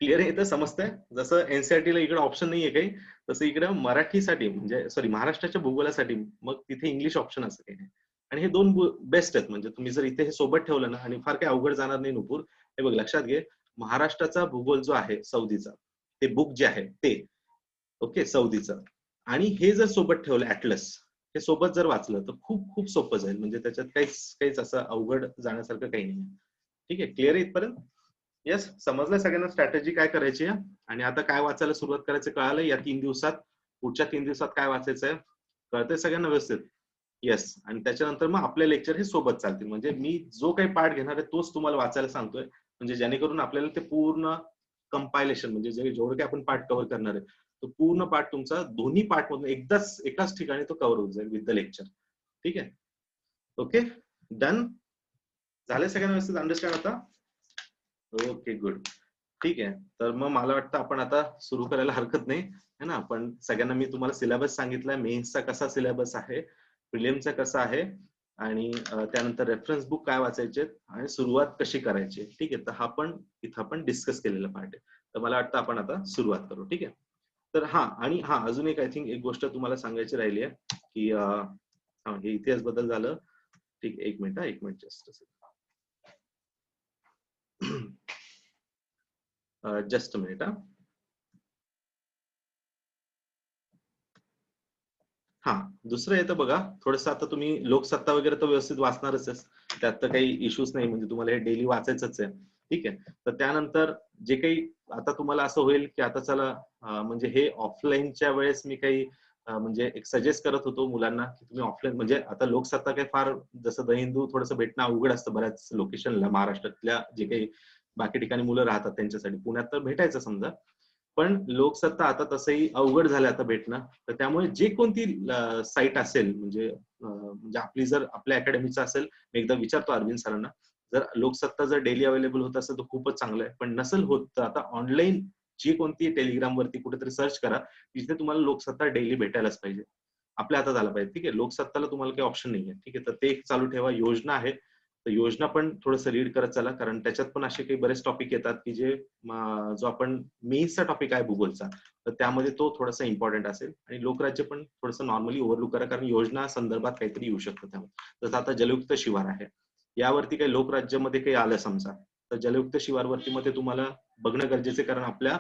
क्लिअर आहे? इथं समजतंय? जसं एनसीईआरटीला इकडे ऑप्शन नाहीये काही, तसं इकडे मराठीसाठी, म्हणजे सॉरी, महाराष्ट्राच्या भूगोलासाठी मग तिथे इंग्लिश ऑप्शन असं काही नाही. आणि हे दोन बेस्ट आहेत. म्हणजे तुम्ही जर इथे हे सोबत ठेवलं ना, आणि फार काही अवघड जाणार नाही नुपूर. हे बघ, लक्षात घे, महाराष्ट्राचा भूगोल जो आहे सौदीचा, ते बुक जे आहे ते, ओके, सौदीचं, आणि हे जर सोबत ठेवलं ऍटलस, हे सोबत जर वाचलं तर खूप खूप सोपं जाईल. म्हणजे त्याच्यात काहीच असं अवघड जाण्यासारखं काही नाही. ठीक आहे. क्लिअर आहे इथपर्यंत? येस, समजलं सगळ्यांना स्ट्रॅटेजी काय करायची आहे आणि आता काय वाचायला सुरुवात करायचं कळालं या 3 दिवसात? पुढच्या 3 दिवसात काय वाचायचं आहे कळतंय सगळ्यांना व्यवस्थित? येस. आणि त्याच्यानंतर मग आपले लेक्चर हे सोबत चालतील. म्हणजे मी जो काही पार्ट घेणार आहे तोच तुम्हाला वाचायला सांगतोय, म्हणजे जेणेकरून आपल्याला ते पूर्ण कंपायलेशन, म्हणजे जेवढं काही आपण पार्ट कव्हर करणार आहे तो पूर्ण पार्ट तुमचा दोन्ही पार्ट मधून एकाच ठिकाणी तो कव्हर होऊन जाईल विथ द लेक्चर. ठीक आहे. Okay, done. झाले सगळ्यांना व्यवस्थित अंडरस्टँड आता? Okay, good. ठीक आहे. तर मग मला वाटतं आपण आता सुरू करायला हरकत नाही, है ना? पण सगळ्यांना मी तुम्हाला सिलेबस सांगितलाय, मेन्सचा कसा सिलेबस आहे, प्रिलिमचा कसा आहे, आणि त्यानंतर रेफरन्स बुक काय वाचायचे आणि सुरुवात कशी करायची. ठीक आहे. तर हा पण इथं आपण डिस्कस केलेला पार्ट आहे. तर मला वाटतं आपण आता सुरुवात करू. ठीक आहे. तर आणि अजून एक, आय थिंक एक गोष्ट तुम्हाला सांगायची राहिली आहे की हे इतिहास बद्दल झालं. ठीक, एक मिनिट जस्ट जस्ट मिनिट. दुसरं येतं बघा, थोडंसं आता तुम्ही लोकसत्ता वगैरे तर व्यवस्थित वाचणारच आहे, त्यात तर काही इश्यूज नाही, म्हणजे तुम्हाला हे डेली वाचायचंच आहे. ठीक आहे. तर त्यानंतर जे काही आता तुम्हाला असं होईल की आता चला, म्हणजे हे ऑफलाईनच्या वेळेस मी काही म्हणजे एक सजेस्ट करत होतो मुलांना की तुम्ही ऑफलाईन, म्हणजे आता लोकसत्ता काही फार, जसं द हिंदू थोडंसं भेटणं अवघड असतं बऱ्याच लोकेशनला, महाराष्ट्रातल्या जे काही बाकी ठिकाणी मुलं राहतात त्यांच्यासाठी, पुण्यात तर भेटायचं समजा, पण लोकसत्ता आता तसंही अवघड झालं आता भेटणं. तर त्यामुळे जे कोणती साईट असेल, म्हणजे आपली जर आपल्या अकॅडमीचं असेल, मी एकदा विचारतो अरविंद सरांना, जर लोकसत्ता जर डेली अवेलेबल होत असेल तर खूपच चांगलं आहे. पण नसेल होत तर आता ऑनलाईन जी कोणती टेलिग्राम वरती कुठेतरी सर्च करा, तिथे तुम्हाला लोकसत्ता डेली भेटायलाच पाहिजे, आपल्या हातात आला पाहिजे. ठीक आहे. लोकसत्ताला तुम्हाला काही ऑप्शन नाहीये. ठीक आहे. तर ते एक चालू ठेवा. योजना आहे, तर योजना पण थोडंसं रीड करत चला, कारण त्याच्यात पण असे काही बरेच टॉपिक येतात की जे जो आपण मेन्सचा टॉपिक आहे भूगोलचा, तर त्यामध्ये तो थोडासा इम्पॉर्टंट असेल. आणि लोकराज्य पण थोडंसं नॉर्मली ओव्हरलुक करा, कारण योजना संदर्भात काहीतरी येऊ शकतं त्यामध्ये. जसं आता जलयुक्त शिवार आहे, यावरती काही लोकराज्यामध्ये काही आलं समजा, तर जलयुक्त शिवारवरती मध्ये तुम्हाला बघणं गरजेचं आहे, कारण आपल्या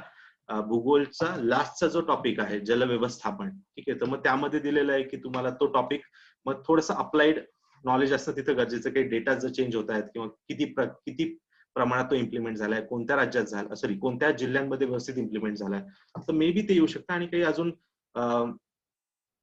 भूगोलचा लास्टचा जो टॉपिक आहे जलव्यवस्थापन, ठीक आहे, तर मग त्यामध्ये दिलेलं आहे की तुम्हाला तो टॉपिक मग थोडंसं अप्लाइड नॉलेज असतं तिथं गरजेचं, काही डेटा जर चेंज होत आहेत किंवा किती प्रमाणात तो इम्प्लिमेंट झालाय, कोणत्या राज्यात झाला, सॉरी कोणत्या जिल्ह्यांमध्ये व्यवस्थित इम्प्लिमेंट झालाय, तर मे बी ते येऊ शकतं. आणि काही अजून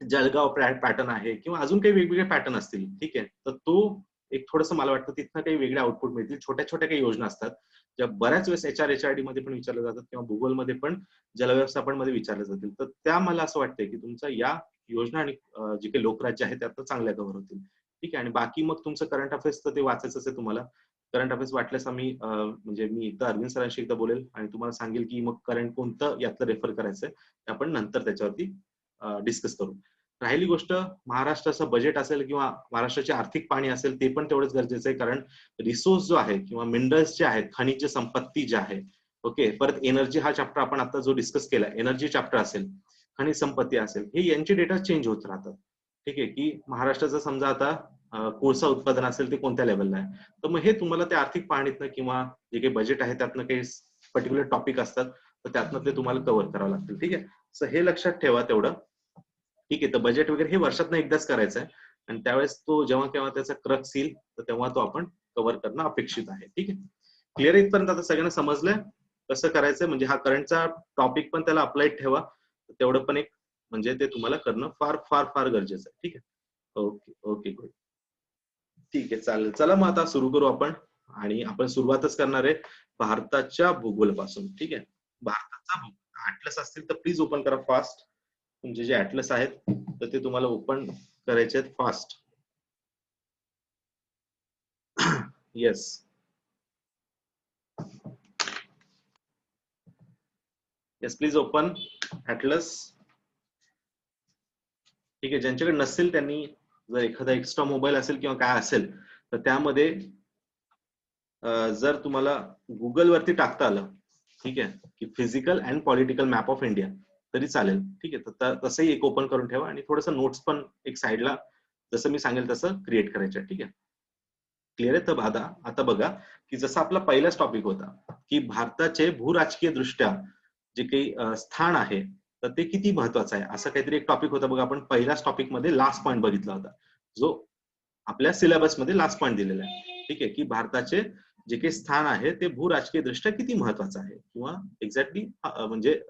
जळगाव पॅटर्न आहे किंवा अजून काही वेगवेगळे पॅटर्न असतील. ठीक आहे. तर तो एक थोडंसं मला वाटतं तिथनं काही वेगळे आउटपुट मिळतील. छोट्या छोट्या काही योजना असतात ज्या बऱ्याच वेळेस HRD मध्ये पण विचारल्या जातात किंवा भूगोलमध्ये पण जलव्यवस्थापन मध्ये विचारल्या जातील. तर त्या मला असं वाटतंय की तुमच्या या योजना आणि जे काही लोकराज्य आहे त्यात चांगल्या कव्हर होतील. ठीक आहे. आणि बाकी मग तुमचं करंट अफेअर्स तर ते वाचायचंच आहे तुम्हाला. करंट अफेअर्स वाटल्यास आम्ही म्हणजे मी एकदा अरविंद सरांशी एकदा बोलेल आणि तुम्हाला सांगेल की मग करंट कोणतं यातलं रेफर करायचंय, आपण नंतर त्याच्यावरती डिस्कस करू. राहिली गोष्ट महाराष्ट्राचं बजेट असेल किंवा महाराष्ट्राची आर्थिक पाणी असेल, ते पण तेवढंच गरजेचं आहे, कारण रिसोर्स जो आहे किंवा मिनरल्स जे आहेत, खनिज संपत्ती जे आहे, ओके, परत एनर्जी हा चॅप्टर आपण आता जो डिस्कस केला, एनर्जी चॅप्टर असेल, खनिज संपत्ती असेल, हे यांचे डेटा चेंज होत राहतात. ठीक आहे. की महाराष्ट्राचं समजा आता कोळसा उत्पादन असेल ते कोणत्या लेवलला आहे, तर मग हे तुम्हाला त्या आर्थिक पाहणीतनं किंवा जे काही बजेट आहे त्यातनं काही पर्टिक्युलर टॉपिक असतात, तर त्यातनं ते तुम्हाला कव्हर करावं लागतील. ठीक आहे, सो हे लक्षात ठेवा तेवढं. ठीक आहे, तर बजेट वगैरे हे वर्षातनं एकदाच करायचं आहे आणि त्यावेळेस तो जेव्हा केव्हा त्याचा क्रक्स येईल तर तेव्हा तो आपण कव्हर करणं अपेक्षित आहे. ठीक आहे, क्लिअर इथपर्यंत आता सगळ्यांना समजलंय कसं करायचं, म्हणजे हा करंटचा टॉपिक पण त्याला अप्लाइड ठेवा, तेवढं पण एक म्हणजे ते तुम्हाला करणं फार फार फार गरजेचं आहे. ठीक आहे, ओके ओके गुड. ठीक आहे, चालेल. चला मग आता सुरू करू आपण. आणि आपण सुरुवातच करणार आहे भारताच्या भूगोलापासून. ठीक आहे, भारताचा ऍटलस असतील तर प्लीज ओपन करा फास्ट. तुमचे जे ऍटलस आहेत तर ते तुम्हाला ओपन करायचे आहेत fast. Yes, yes, please open atlas. ठीक आहे, ज्यांच्याकडे नसेल त्यांनी जर एखादा एक्स्ट्रा मोबाईल असेल किंवा काय असेल तर त्यामध्ये जर तुम्हाला गुगल वरती टाकता आलं, ठीक आहे, की physical and political map of India तरी चालेल. ठीक आहे, तर तसंही एक ओपन करून ठेवा आणि थोडंसं नोट्स पण एक साईडला जसं मी सांगेल तसं क्रिएट करायचं. ठीक आहे, क्लिअर आहे. तर आता बघा की जसं आपला पहिलाच टॉपिक होता की भारताचे भूराजकीय दृष्ट्या जे काही स्थान आहे तर ते किती महत्वाचं आहे, असं काहीतरी एक टॉपिक होता बघा. आपण पहिल्याच टॉपिक मध्ये लास्ट पॉईंट बघितला होता, जो आपल्या सिलेबस मध्ये लास्ट पॉईंट दिलेला आहे. ठीक आहे, की भारताचे जे काही स्थान आहे ते भूराजकीय दृष्ट्या किती महत्वाचं आहे, किंवा एक्झॅक्टली म्हणजे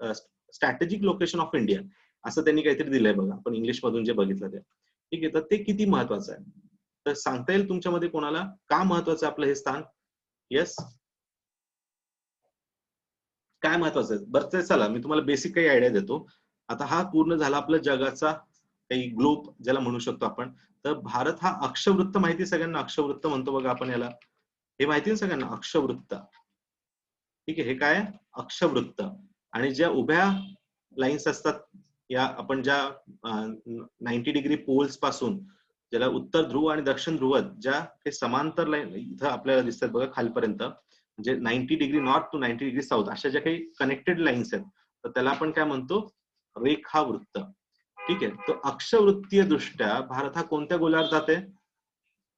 स्ट्रॅटेजिक लोकेशन ऑफ इंडिया असं त्यांनी काहीतरी दिलंय बघा, आपण इंग्लिश मधून जे बघितलं ते. ठीक आहे, तर ते किती महत्वाचं आहे, तर सांगता येईल तुमच्यामध्ये कोणाला का महत्वाचं आहे आपलं हे स्थान? येस, काय महत्वाचं आहे? बरं, चला मी तुम्हाला बेसिक काही आयडिया देतो. आता हा पूर्ण झाला आपला जगाचा काही ग्लोब ज्याला म्हणू शकतो आपण. तर भारत हा अक्षवृत्त, माहिती सगळ्यांना अक्षवृत्त म्हणतो बघा आपण याला, हे माहिती ना सगळ्यांना अक्षवृत्त. ठीक आहे, हे काय अक्षवृत्त. आणि ज्या उभ्या लाईन्स असतात या आपण ज्या 90 डिग्री पोल्स पासून, ज्याला उत्तर ध्रुव आणि दक्षिण ध्रुव, ज्या हे समांतर लाईन इथं आपल्याला दिसतात बघा खालपर्यंत, म्हणजे 90 degree north to 90 degree south अशा ज्या काही कनेक्टेड लाईन्स आहेत तर त्याला आपण काय म्हणतो, रेखावृत्त. ठीक आहे, तो अक्षवृत्तीय दृष्ट्या भारत हा कोणत्या गोलावर जाते?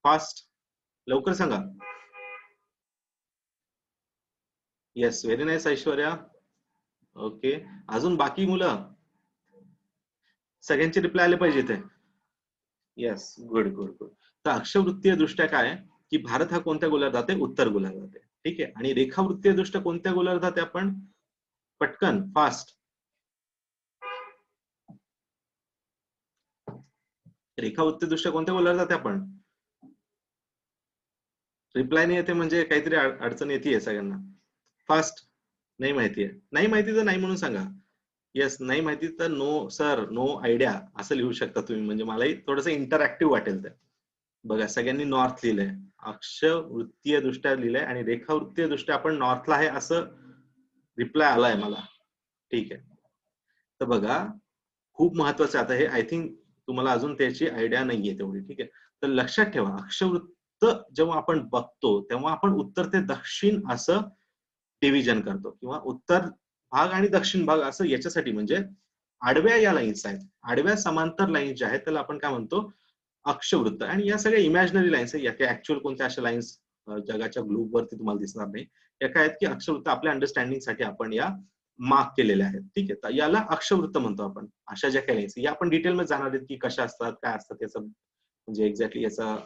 फास्ट, लवकर सांगा. Yes, very nice Aishwarya. Okay, अजून बाकी मुलं सगळ्यांचे रिप्लाय आले पाहिजे इथे. Yes, good good good. तर अक्षवृत्तीय दृष्ट्या काय की भारत हा कोणत्या गोलावर जाते? उत्तर गोलावर जाते. ठीक आहे, आणि रेखावृत्तीय दृष्ट्या कोणत्या गोलावर जाते आपण? पटकन फास्ट. रेखावृत्तीय दृष्ट्या कोणत्या गोलावर जाते आपण? रिप्लाय नाही येते म्हणजे काहीतरी अडचण येते सगळ्यांना. फास्ट. नाही माहितीये, नाही माहिती तर नाही म्हणून सांगा. येस, नाही माहिती तर नो सर, नो आयडिया असं लिहू शकता तुम्ही, म्हणजे मलाही थोडंसं इंटरॅक्टिव्ह वाटेल ते. बघा सगळ्यांनी नॉर्थ लिहिलंय, अक्षवृत्तीय दृष्ट्या लिहिलंय, आणि रेखावृत्तीय दृष्ट्या आपण नॉर्थला आहे असं रिप्लाय आलाय मला. ठीक आहे, तर बघा खूप महत्वाचं आता हे, आय थिंक तुम्हाला अजून त्याची आयडिया नाहीये तेवढी. ठीक आहे, तर लक्षात ठेवा अक्षवृत्त जेव्हा आपण बघतो तेव्हा आपण उत्तर ते दक्षिण असं डिव्हिजन करतो, किंवा उत्तर भाग आणि दक्षिण भाग असं याच्यासाठी, म्हणजे आडव्या या लाईन्स आहेत, आडव्या समांतर लाईन्स ज्या आहेत त्याला आपण काय म्हणतो, अक्षवृत्त. आणि या सगळ्या इमॅजिनरी लाईन्स आहेत, या काही ऍक्च्युअल कोणत्या अशा लाईन्स जगाच्या ग्लोब वरती तुम्हाला दिसणार नाही. या काय आहेत की अक्षवृत्त आपल्या अंडरस्टँडिंग साठी आपण या मार्क केलेल्या आहेत. ठीक आहे, तर याला अक्षवृत्त म्हणतो आपण. अशा ज्या काही लाईन्स या आपण डिटेलमध्ये जाणार आहेत की कशा असतात, काय असतात, त्याचं म्हणजे एक्झॅक्टली याचा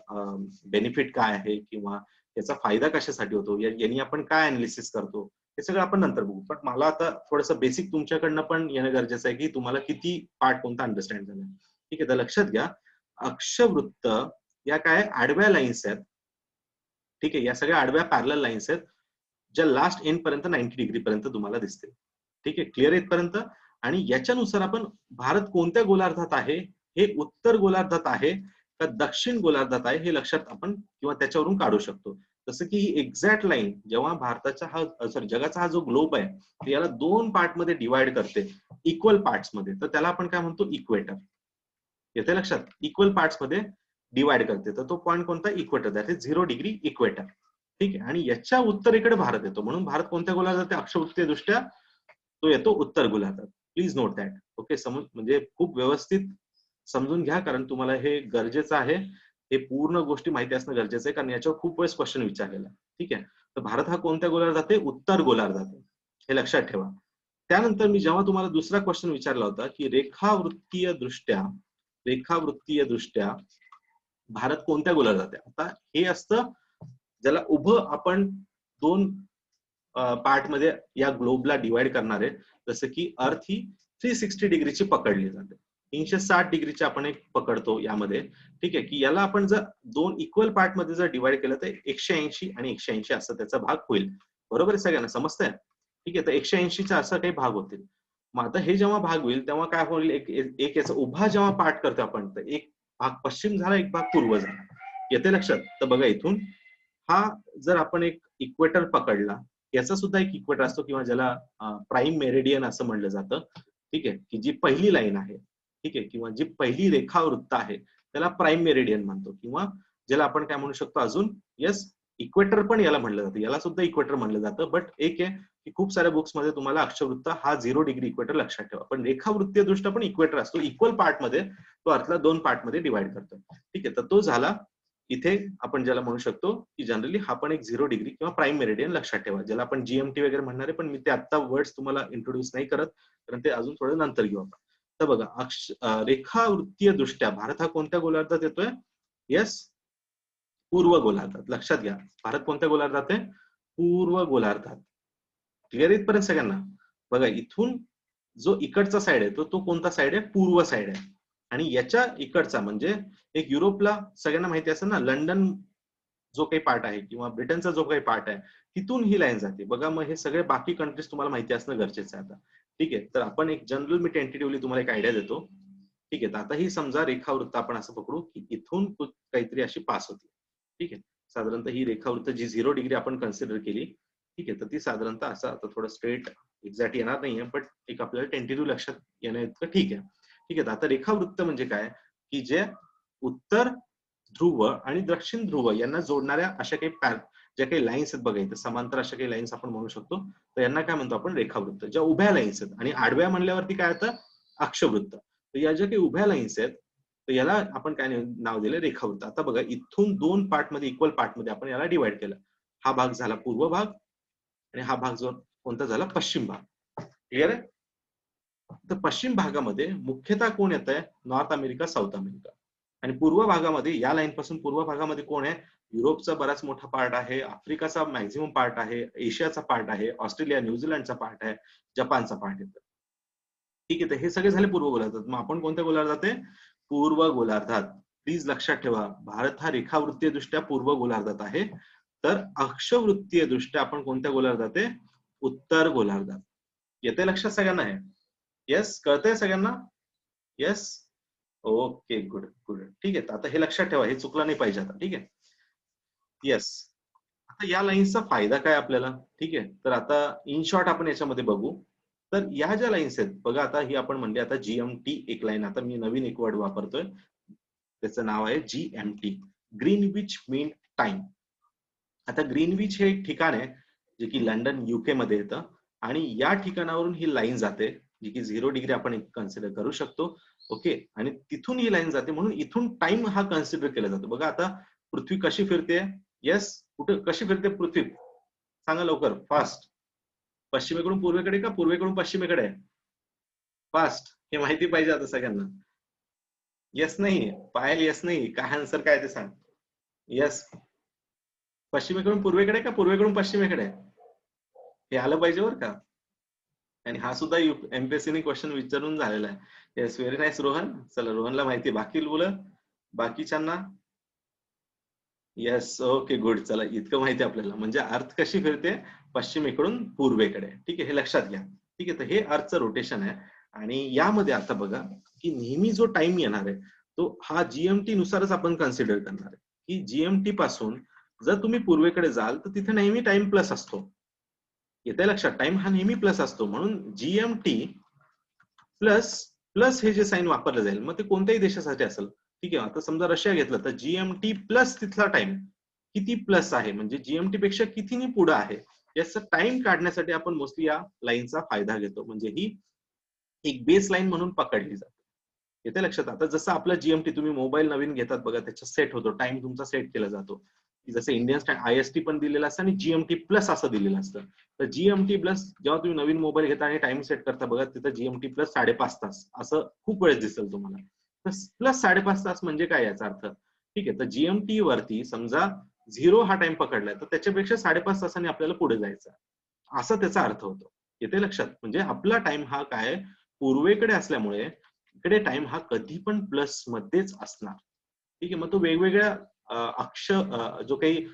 बेनिफिट काय आहे, किंवा याचा फायदा कशासाठी होतो, यांनी आपण काय अनालिसिस करतो, हे सगळं आपण नंतर बघू. पण मला आता थोडंसं बेसिक तुमच्याकडनं पण येणं गरजेचं आहे की तुम्हाला किती पार्ट कोणता अंडरस्टँड झाला. ठीक आहे, तर लक्षात घ्या अक्षवृत्त या काय आडव्या लाईन्स आहेत. ठीक आहे, या सगळ्या आडव्या पॅरलल लाईन्स आहेत ज्या लास्ट एंड पर्यंत 90 डिग्री पर्यंत तुम्हाला दिसतील. ठीक आहे, क्लिअर इथपर्यंत. आणि याच्यानुसार आपण भारत कोणत्या गोलार्धात आहे, हे उत्तर गोलार्धात आहे का दक्षिण गोलार्धात आहे, हे लक्षात आपण किंवा त्याच्यावरून काढू शकतो. जसं की ही एक्झॅक्ट लाईन जेव्हा भारताचा हा सॉरी जगाचा हा जो ग्लोब आहे याला दोन पार्ट मध्ये डिवाइड करते, इक्वल पार्ट्स मध्ये, तर त्याला आपण काय म्हणतो, इक्वेटर. येते लक्षात, इक्वल पार्ट्स मध्ये डिवाइड करते, तर तो पॉईंट कोणता, equator, that is 0 degree equator. ठीक आहे, आणि याच्या उत्तरेकडे भारत येतो, म्हणून भारत कोणत्या गोलार्धात अक्षवृत्तीय दृष्ट्या तो येतो उत्तर गोलार्धात. Please note that. ओके, म्हणजे खूप व्यवस्थित समजून घ्या, कारण तुम्हाला हे गरजेचं आहे, हे पूर्ण गोष्टी माहिती असणं गरजेचं आहे, कारण याच्यावर खूप वेळेस क्वेश्चन विचारलेला आहे. ठीक आहे, तर भारत हा कोणत्या गोलार्धात आहे, उत्तर गोलार्धात आहे, हे लक्षात ठेवा. त्यानंतर मी जेव्हा तुम्हाला दुसरा क्वेश्चन विचारला होता की रेखावृत्तीय दृष्ट्या भारत कोणत्या गोलाला जाते, आता हे असतं ज्याला उभं आपण दोन पार्ट मध्ये या ग्लोबला डिवाइड करणार आहे. जसं की अर्थ ही 360 डिग्रीची पकडली जाते, 360 डिग्रीची आपण एक पकडतो यामध्ये. ठीक आहे, की याला आपण जर दोन इक्वल पार्ट मध्ये जर डिवाइड केलं तर 180 आणि 180 असं त्याचा भाग होईल. बरोबर आहे, सगळ्यांना समजतंय? ठीक आहे, तर 180चा असा काही भाग होतील. मग आता हे जेव्हा भाग होईल तेव्हा काय होईल, एक याचा उभा जेव्हा पार्ट करतो आपण तर एक भाग पश्चिम झाला, एक भाग पूर्व झाला. येते लक्षात? तर बघा इथून हा जर आपण एक इक्वेटर पकडला, याचा सुद्धा एक इक्वेटर असतो किंवा ज्याला प्राईम मेरिडियन असं म्हणलं जातं. ठीक आहे, की जी पहिली लाईन आहे, ठीक आहे, किंवा जी पहिली रेखावृत्त आहे त्याला प्राईम मेरिडियन म्हणतो, किंवा ज्याला आपण काय म्हणू शकतो अजून, येस, इक्वेटर पण याला म्हणलं जातं, याला सुद्धा इक्वेटर म्हणलं जातं. बट एक आहे की खूप साऱ्या बुक्स मध्ये तुम्हाला अक्षवृत्त हा 0 डिग्री इक्वेटर लक्षात ठेवा, पण रेखावृत्तीय दृष्ट्या पण इक्वेटर असतो, इक्वल पार्ट मध्ये तो अर्थला दोन पार्ट मध्ये डिवाइड करतो. ठीक आहे, तर तो झाला इथे आपण ज्याला म्हणू शकतो की जनरली हा पण एक 0 डिग्री किंवा प्राईम मेरिडियन लक्षात ठेवा, ज्याला आपण जीएमटी वगैरे म्हणणार आहे, पण मी ते आता वर्ड्स तुम्हाला इंट्रोड्यूस नाही करत, कारण ते अजून थोडं नंतर घेऊ आपण. तर बघा, रेखावृत्तीय दृष्ट्या भारत हा कोणत्या गोलार्धात येतोय? येस, पूर्व गोलार्धात. लक्षात घ्या, भारत कोणत्या गोलार्धात आहे? पूर्व गोलार्धात. क्लिअर इथपर्यंत सगळ्यांना? बघा इथून जो इकडचा साइड आहे तो कोणता साइड आहे? पूर्व साइड आहे. आणि याच्या इकडचा म्हणजे एक युरोपला सगळ्यांना माहिती असेल ना, लंडन जो काही पार्ट आहे किंवा ब्रिटनचा जो काही पार्ट आहे तिथून ही लाईन जाते. बघा, मग हे सगळे बाकी कंट्रीज तुम्हाला माहिती असणं गरजेचं आहे आता. ठीक आहे, तर आपण एक जनरल मी टेंटेटिव्हली तुम्हाला एक आयडिया देतो. ठीक आहे, तर आता ही समजा रेखावृत्त आपण असं पकडू की इथून काहीतरी अशी पास होती. ठीक आहे, साधारणतः ही रेखावृत्त जी 0 डिग्री आपण कन्सिडर केली, ठीक आहे, तर ती साधारणतः असं आता थोडं स्ट्रेट एक्झॅक्ट येणार नाहीये, बट एक आपल्याला टेंटेटिव्ह लक्षात येण्या इतकं ठीक आहे. ठीक आहे, तर आता रेखावृत्त म्हणजे काय, की जे उत्तर ध्रुव आणि दक्षिण ध्रुव यांना जोडणाऱ्या अशा काही ज्या काही लाईन्स आहेत बघा इथे, समांतर अशा काही लाईन्स आपण म्हणू शकतो, तर यांना काय म्हणतो आपण? रेखावृत्त. ज्या उभ्या लाईन्स आहेत, आणि आडव्या म्हणल्यावरती काय होतं? अक्षवृत्त. तर या ज्या काही उभ्या लाईन्स आहेत तर याला आपण काय नाव दिलं? रेखावृत्त. आता बघा, इथून दोन पार्ट मध्ये, इक्वल पार्ट मध्ये आपण याला डिवाइड केलं. हा भाग झाला पूर्व भाग आणि हा भाग जो कोणता झाला? पश्चिम भाग. क्लिअर आहे? तर पश्चिम भागामध्ये मुख्यतः कोण येत आहे? North America, south America. आणि पूर्व भागामध्ये, या लाईन पासून पूर्व भागामध्ये कोण आहे? युरोपचा बराच मोठा पार्ट आहे, आफ्रिकाचा मॅक्झिमम पार्ट आहे, एशियाचा पार्ट आहे, ऑस्ट्रेलिया न्यूझीलंडचा पार्ट आहे, जपानचा पार्ट येतो. ठीक आहे, तर हे सगळे झाले पूर्व गोलार्धात. मग आपण कोणत्या गोलार्धात आहे? पूर्व गोलार्धात. प्लीज लक्षात ठेवा, भारत हा रेखावृत्तीय दृष्ट्या पूर्व गोलार्धात आहे, तर अक्षवृत्तीय दृष्ट्या आपण कोणत्या गोलार्धात आहे? उत्तर गोलार्धात. येते लक्षात सगळ्यांना? आहे येस, कळतंय सगळ्यांना? Yes, okay, good good. ठीक आहे, आता हे लक्षात ठेवा, हे चुकलं नाही पाहिजे आता. ठीक आहे, येस. आता या लाईन्सचा फायदा काय आपल्याला? ठीक आहे, तर आता इन शॉर्ट आपण याच्यामध्ये बघू. तर या ज्या लाईन्स आहेत बघा, आता ही आपण म्हणले, आता जीएमटी एक लाईन, आता मी नवीन एक वर्ड वापरतोय, त्याचं नाव आहे जीएमटी, ग्रीनविच मीन टाइम. आता ग्रीनविच हे एक ठिकाण आहे जे की लंडन युके मध्ये येतं, आणि या ठिकाणावरून ही लाईन जाते जी की 0 डिग्री आपण कन्सिडर करू शकतो. ओके, आणि तिथून ही लाईन जाते, म्हणून इथून टाइम हा कन्सिडर केला जातो. बघा आता पृथ्वी कशी फिरते? येस, कुठे कशी फिरते पृथ्वी? सांगा लवकर, फास्ट. पश्चिमेकडून पूर्वेकडे का पूर्वेकडून पश्चिमेकडे? फास्ट. हे माहिती पाहिजे आता सगळ्यांना. येस नाही पायल, येस नाही, काय आन्सर काय ते सांग. येस, पश्चिमेकडून पूर्वेकडे का पूर्वेकडून पश्चिमेकडे? हे आलं पाहिजे बरं का. आणि हा सुद्धा एमपीएससीने क्वेश्चन विचारून झालेला आहे. Yes, very nice Rohan. चला, रोहनला माहिती, बाकी मुलं बाकीच्यांना? Yes, okay, good. चला, इतकं माहिती आपल्याला, म्हणजे अर्थ कशी फिरते? पश्चिमेकडून पूर्वेकडे. ठीक आहे, हे लक्षात घ्या. ठीक आहे, तर हे अर्थचं रोटेशन आहे. आणि यामध्ये आता बघा की नेहमी जो टाइम येणार आहे तो हा जीएमटी नुसारच आपण कन्सिडर करणार आहे, की जीएमटी पासून जर तुम्ही पूर्वेकडे जाल तर तिथे नेहमी टाइम प्लस असतो. येते लक्षात? टाइम हा नेहमी प्लस असतो, म्हणून जीएमटी प्लस प्लस हे जे साईन वापरलं जाईल, मग ते कोणत्याही देशासाठी असेल. ठीक आहे, आता समजा रशिया घेतलं तर जीएमटी प्लस तिथला टाइम किती प्लस आहे, म्हणजे जीएमटी पेक्षा कितीनी पुढे आहे, याचा टाइम काढण्यासाठी आपण मोस्टली या लाईनचा फायदा घेतो. म्हणजे ही एक बेस लाईन म्हणून पकडली जाते. येते लक्षात? आता जसं आपला जीएमटी तुम्ही मोबाईल नवीन घेतात बघा, त्याचा सेट होतो, टाइम तुमचा सेट केला जातो. जसं इंडियन IST पण दिलेलं असतं आणि GMT प्लस असं दिलेलं असतं. तर GMT प्लस जेव्हा तुम्ही नवीन मोबाईल घेता आणि टाइम सेट करता बघा, तिथं GMT प्लस 5.5 तास असं खूप वेळेस दिसेल तुम्हाला. तर प्लस 5.5 तास म्हणजे काय याचा अर्थ? ठीक आहे, तर GMT वरती समजा 0 हा टाइम पकडलाय, तर त्याच्यापेक्षा 5.5 तासांनी आपल्याला पुढे जायचं, असा त्याचा अर्थ होतो. येते लक्षात? म्हणजे आपला टाइम हा काय पूर्वेकडे असल्यामुळे इकडे टाइम हा कधी पण प्लस मध्येच असणार. ठीक आहे, मग तो वेगवेगळ्या जो काही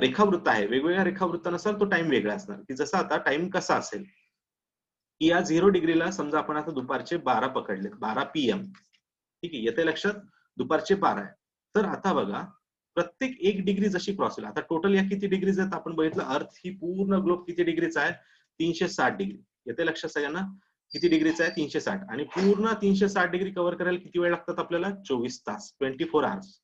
रेखावृत्त आहे, वेगवेगळ्या रेखावृत्तानुसार तो टाइम वेगळा असणार. की जसं आता टाइम कसा असेल की या 0 डिग्रीला समजा आपण आता दुपारचे 12 पकडले, 12 PM. ठीक आहे, येते लक्षात? दुपारचे 12 आहे. तर आता बघा, प्रत्येक 1 डिग्री जशी क्रॉस होईल, आता टोटल या किती डिग्रीज आहेत आपण बघितलं, अर्थ ही पूर्ण ग्लोब किती डिग्रीचा आहे? 360 डिग्री. येते लक्षात सगळ्यांना? किती डिग्रीचा आहे? 360. आणि पूर्ण 360 डिग्री कव्हर करायला किती वेळ लागतात आपल्याला? 24 तास, 24 आवर्स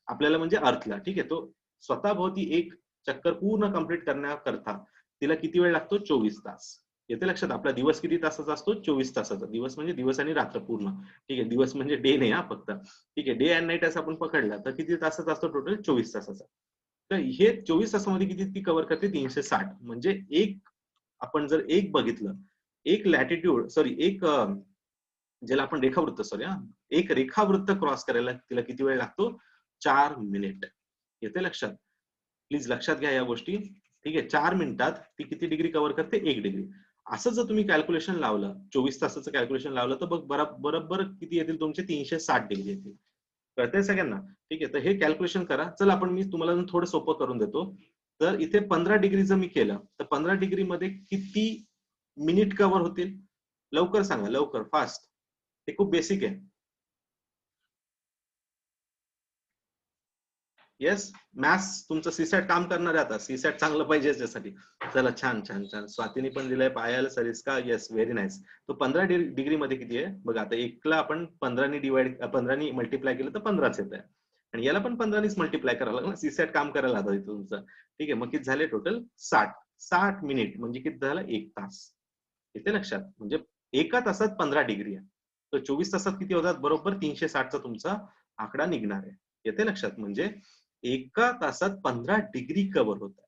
आपल्याला, म्हणजे अर्थला. ठीक आहे, तो स्वतःभोवती एक चक्कर पूर्ण कंप्लीट करण्याकरता तिला किती वेळ लागतो? 24 तास. येते लक्षात? आपला दिवस किती तासाचा असतो? 24 तासाचा. दिवस म्हणजे दिवस आणि रात्र पूर्ण. ठीक आहे, दिवस म्हणजे डे नाही हा फक्त. ठीक आहे, डे अँड नाईट असं आपण पकडला तर किती तासाचा असतो? टोटल 24 तासाचा. तर हे 24 तासामध्ये किती ती कव्हर करते? 360. म्हणजे एक, आपण जर एक बघितलं, एक लॅटिट्यूड सॉरी एक ज्याला आपण रेखावृत्त सॉरी एक रेखावृत्त क्रॉस करायला तिला किती वेळ लागतो? 4 मिनिट. येते लक्षात? प्लीज लक्षात घ्या या गोष्टी. ठीक आहे, 4 मिनिटात ती किती डिग्री कव्हर करते? 1 डिग्री. असं जर तुम्ही कॅल्क्युलेशन लावलं, 24 तासाचं कॅल्क्युलेशन लावलं, तर बघ बरोबर किती येतील तुमचे? 360 डिग्री येतील. कळतंय सगळ्यांना? ठीक आहे, तर हे कॅल्क्युलेशन करा. चला आपण मी तुम्हाला थोडं सोपं करून देतो. तर इथे 15 डिग्री जर मी केलं, तर 15 डिग्री मध्ये किती मिनिट कव्हर होतील? लवकर सांगा, लवकर, फास्ट. हे खूप बेसिक आहे. येस, मॅथ्स तुमचं सीसॅट काम करणार आहे आता. सीसॅट चांगलं पाहिजे त्यासाठी. चला, छान छान छान. स्वातीने पण दिलंय, पायल, सरिस्का, येस, व्हेरी नाईस. तो 15 डिग्री मध्ये किती आहे बघा. आता एकला आपण 15 मल्टिप्लाय केलं तर 15च येत आहे, आणि याला पण 15नीच मल्टिप्लाय करावं लागलं. सीसॅट काम करायला आता तुमचं. ठीक आहे, मग किती झाले टोटल? 60 मिनिट म्हणजे किती झालं? 1 तास. येते लक्षात? म्हणजे एका तासात 15 डिग्री आहे. तर 24 तासात किती होतात? बरोबर 360 चा तुमचा आकडा निघणार आहे. येते लक्षात? म्हणजे एका तासात 15 डिग्री कव्हर होत आहे.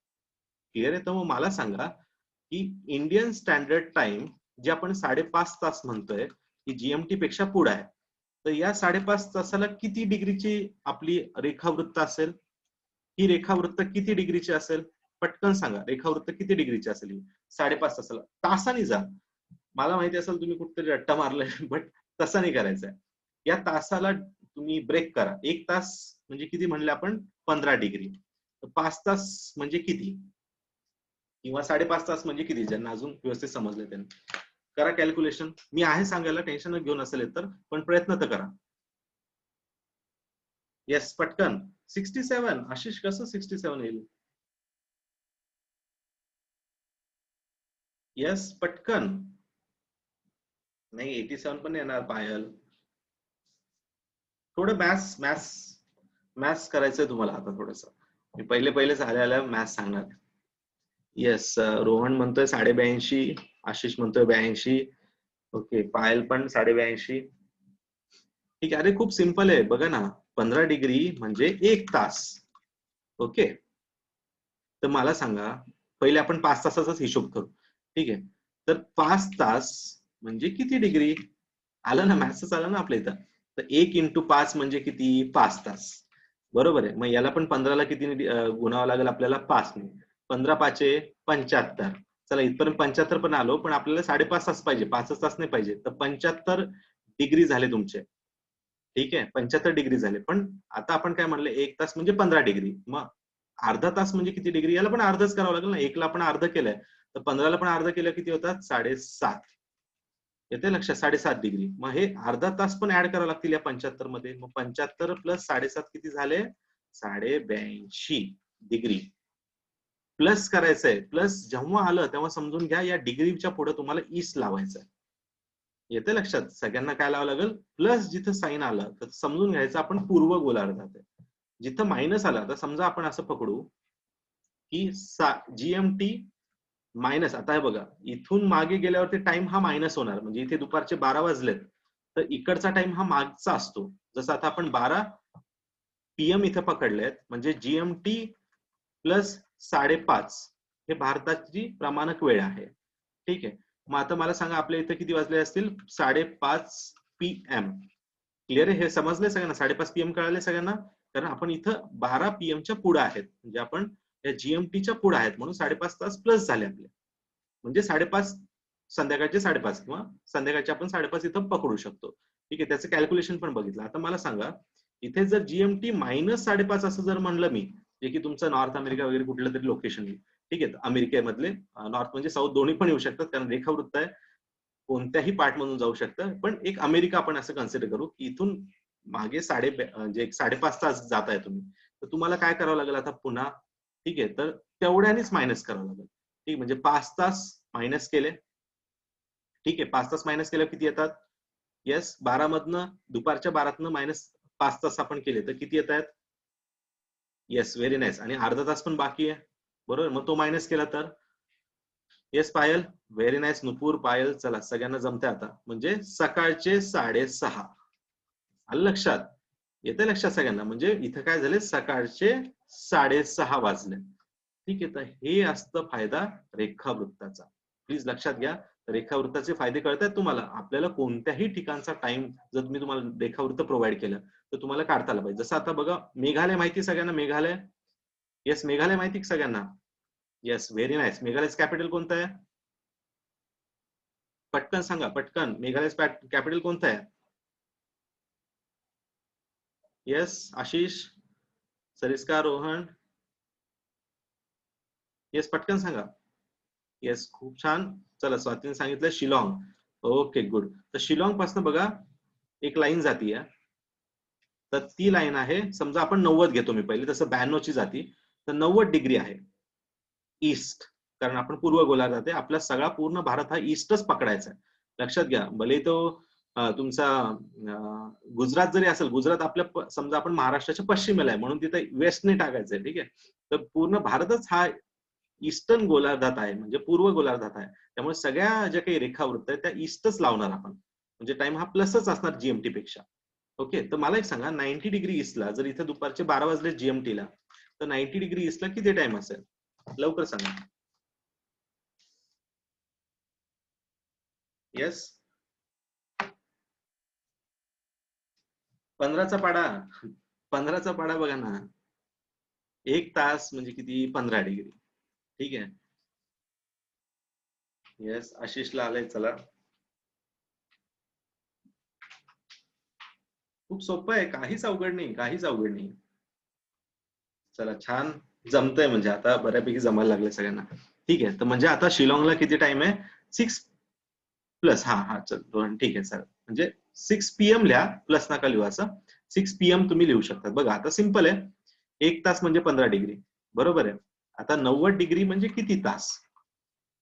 क्लिअर आहे? तर मग मला सांगा की इंडियन स्टँडर्ड टाइम जे आपण 5.5 तास म्हणतोय, की GMT पेक्षा पुढे आहे, तर या 5.5 तासाला किती डिग्रीची आपली रेखावृत्त असेल? ही रेखावृत्त किती डिग्रीची असेल? पटकन सांगा, रेखावृत्त किती डिग्रीची असेल? 5.5 तासाला तासाने जा. मला माहिती असेल तुम्ही कुठतरी रट्टा मारलाय, बट तसा नाही करायचा आहे. या तासाला तुम्ही ब्रेक करा. 1 तास म्हणजे किती म्हणले आपण? 15 डिग्री. 5 तास म्हणजे किती? किंवा 5.5 तास म्हणजे किती? ज्यांना अजून व्यवस्थित समजले त्यांनी करा कॅल्क्युलेशन. मी आहे सांगायला, टेन्शन घेऊन असेल तर, पण प्रयत्न तर करा. येस, पटकन. 67. आशिष, कसं 67 येईल? येस, पटकन. नाही, 87 पण येणार पायल. थोडं मॅथ्स मॅथ्स मॅथ्स करायचंय तुम्हाला आता थोडस. मी पहिले झालेल्या मॅथ्स सांगणार. येस, रोहन म्हणतोय 82. आशिष म्हणतोय 82. ओके, पायल पण 82. ठीक आहे. अरे खूप सिंपल आहे, बघा ना. 15 डिग्री म्हणजे 1 तास. ओके, तर मला सांगा, पहिले आपण 5 तासाचाच हिशोब करू. ठीक आहे, तर 5 तास म्हणजे किती डिग्री? आलं ना, मॅथ्सच आलं ना आपल्या इथं. तर 1 × 5 म्हणजे किती? 5 तास. बरोबर आहे. मग याला पण 15ला किती गुणावं लागेल आपल्याला? 5 ने. 15 5 75. चला, इथपर्यंत 75 पण आलो, पण आपल्याला 5.5 तास पाहिजे, 5 तास नाही पाहिजे. तर 75 डिग्री झाले तुमचे. ठीक आहे, 75 डिग्री झाले. पण आता आपण काय म्हणलं? 1 तास म्हणजे 15 डिग्री. मग अर्धा तास म्हणजे किती डिग्री? याला पण अर्धच करावं लागेल ना. 1ला आपण अर्ध केलंय, तर 15ला पण अर्ध केलं किती होतात? 7.5. येते लक्षात? 7.5 डिग्री. मग हे अर्धा तास पण ऍड करावं लागतील या 75 मध्ये. मग 75 प्लस 7.5 किती झाले? 82 डिग्री. प्लस करायचंय. प्लस जेव्हा आलं तेव्हा समजून घ्या, या डिग्रीच्या पुढे तुम्हाला ईस्ट लावायचंय. येते लक्षात? सगळ्यांना काय लावावं लागेल? प्लस जिथं साईन आलं तर समजून घ्यायचं आपण पूर्व गोलार्धात आहे. जिथं मायनस आला, तर समजा आपण असं पकडू की GMT मायनस. आता हे बघा, इथून मागे गेल्यावरती टाइम हा मायनस होणार. म्हणजे इथे दुपारचे 12 वाजलेत, तर इकडचा टाइम हा मागचा असतो. जसं आता आपण 12 PM इथे पकडलेत, म्हणजे GMT प्लस 5:30 हे भारताची प्रमाणक वेळ आहे. ठीक आहे. मग आता मला सांगा आपल्या इथे किती वाजले असतील? 5:30 PM. क्लिअर आहे? हे समजले सगळ्यांना? 5:30 PM कळाले सगळ्यांना? कारण आपण इथं 12 PM च्या पुढे आहेत, म्हणजे आपण या GMTच्या पुढे आहेत, म्हणून 5:30 तास प्लस झाले आपले. म्हणजे 5:30 संध्याकाळचे 5:30 किंवा संध्याकाळचे आपण 5:30 इथं पकडू शकतो. ठीक आहे. त्याचं कॅल्क्युलेशन पण बघितलं. आता मला सांगा इथे जर GMT मायनस 5:30 असं जर म्हणलं मी, जे की तुमचं नॉर्थ अमेरिका वगैरे कुठलं तरी लोकेशन, ठीक आहे, अमेरिकेमधले नॉर्थ म्हणजे साऊथ दोन्ही पण येऊ शकतात, कारण रेखावृत्त आहे, कोणत्याही पार्ट मधून जाऊ शकतं. पण एक अमेरिका आपण असं कन्सिडर करू की इथून मागे म्हणजे 5:30 तास जात आहे तुम्ही, तर तुम्हाला काय करावं लागेल आता पुन्हा? ठीक आहे, तर तेवढ्यानेच मायनस करावं लागेल. ठीक, म्हणजे 5 तास मायनस केले. ठीक आहे, 5 तास मायनस केल्यावर किती येतात? येस, 12 मधनं दुपारच्या 12तनं मायनस 5 तास आपण केले तर किती येत आहेत? Yes, very nice. आणि अर्धा तास पण बाकी आहे, बरोबर. मग तो मायनस केला तर येस पायल, व्हेरी नाईस. नुपूर, पायल, चला सगळ्यांना जमते आता. म्हणजे सकाळचे 6:30. आलं लक्षात? येते लक्षात सगळ्यांना? म्हणजे इथं काय झाले, सकाळचे 6:30 वाजले. ठीक आहे, तर हे असतं फायदा रेखावृत्ताचा. प्लीज लक्षात घ्या. रेखावृत्ताचे फायदे कळत आहेत तुम्हाला? आपल्याला कोणत्याही ठिकाणचा टाइम जर मी तुम्हाला रेखावृत्त प्रोव्हाइड केलं तर तुम्हाला काढता आलं पाहिजे. जसं आता बघा, मेघालय माहिती सगळ्यांना? मेघालय, येस, मेघालय माहिती सगळ्यांना? Yes, very nice. मेघालयचं कॅपिटल कोणतं आहे? पटकन सांगा, पटकन. मेघालयचं कॅपिटल कोणतं आहे? येस, आशिष, सरिस्का, रोहन, येस, पटकन सांगा. येस, खूप छान. चला, स्वातीने सांगितलं शिलॉंग. Okay, good. तर शिलॉंग पासून बघा एक लाईन जातीये, तर ती लाईन आहे, समजा आपण 90 घेतो मी पहिले, तसं 92 ची जाती, तर 90 डिग्री आहे ईस्ट, कारण आपण पूर्व गोलार्धात आहे. आपला सगळा पूर्ण भारत हा ईस्टच पकडायचा आहे. लक्षात घ्या. भले तो तुमचा गुजरात जरी असेल, गुजरात आपल्या समजा आपण महाराष्ट्राच्या पश्चिमेला आहे, म्हणून तिथे वेस्टने टाकायचंय. ठीक आहे, तर पूर्ण भारतच हा ईस्टर्न गोलार्धात आहे, म्हणजे पूर्व गोलार्धात आहे. त्यामुळे सगळ्या ज्या काही रेखावृत्त आहेत त्या ईस्टच लावणार आपण, म्हणजे टाइम हा प्लसच असणार जीएमटी पेक्षा. ओके, तर मला एक सांगा, 90 डिग्री ईस्टला जर इथे दुपारचे 12 वाजले जीएमटीला, तर 90 डिग्री ईस्टला किती टाइम असेल? लवकर सांगा. येस, 15चा पाडा. 15चा पाडा बघा ना, 1 तास म्हणजे किती? 15 डिग्री. ठीक आहे. येस, आशिषला आलंय. चला, खूप सोपं आहे, काहीच अवघड नाही, काहीच अवघड नाही. चला, छान जमतंय, म्हणजे आता बऱ्यापैकी जमायला लागले सगळ्यांना. ठीक आहे, तर म्हणजे आता शिलाँगला किती टाइम आहे? 6 प्लस. हा हा, चल, ठीक आहे सर. म्हणजे 6 PM लिहा, प्लस नका लिहू असं. 6 PM तुम्ही लिहू शकता. बघा आता सिंपल आहे. 1 तास म्हणजे 15 डिग्री, बरोबर आहे. आता 90 डिग्री म्हणजे किती तास?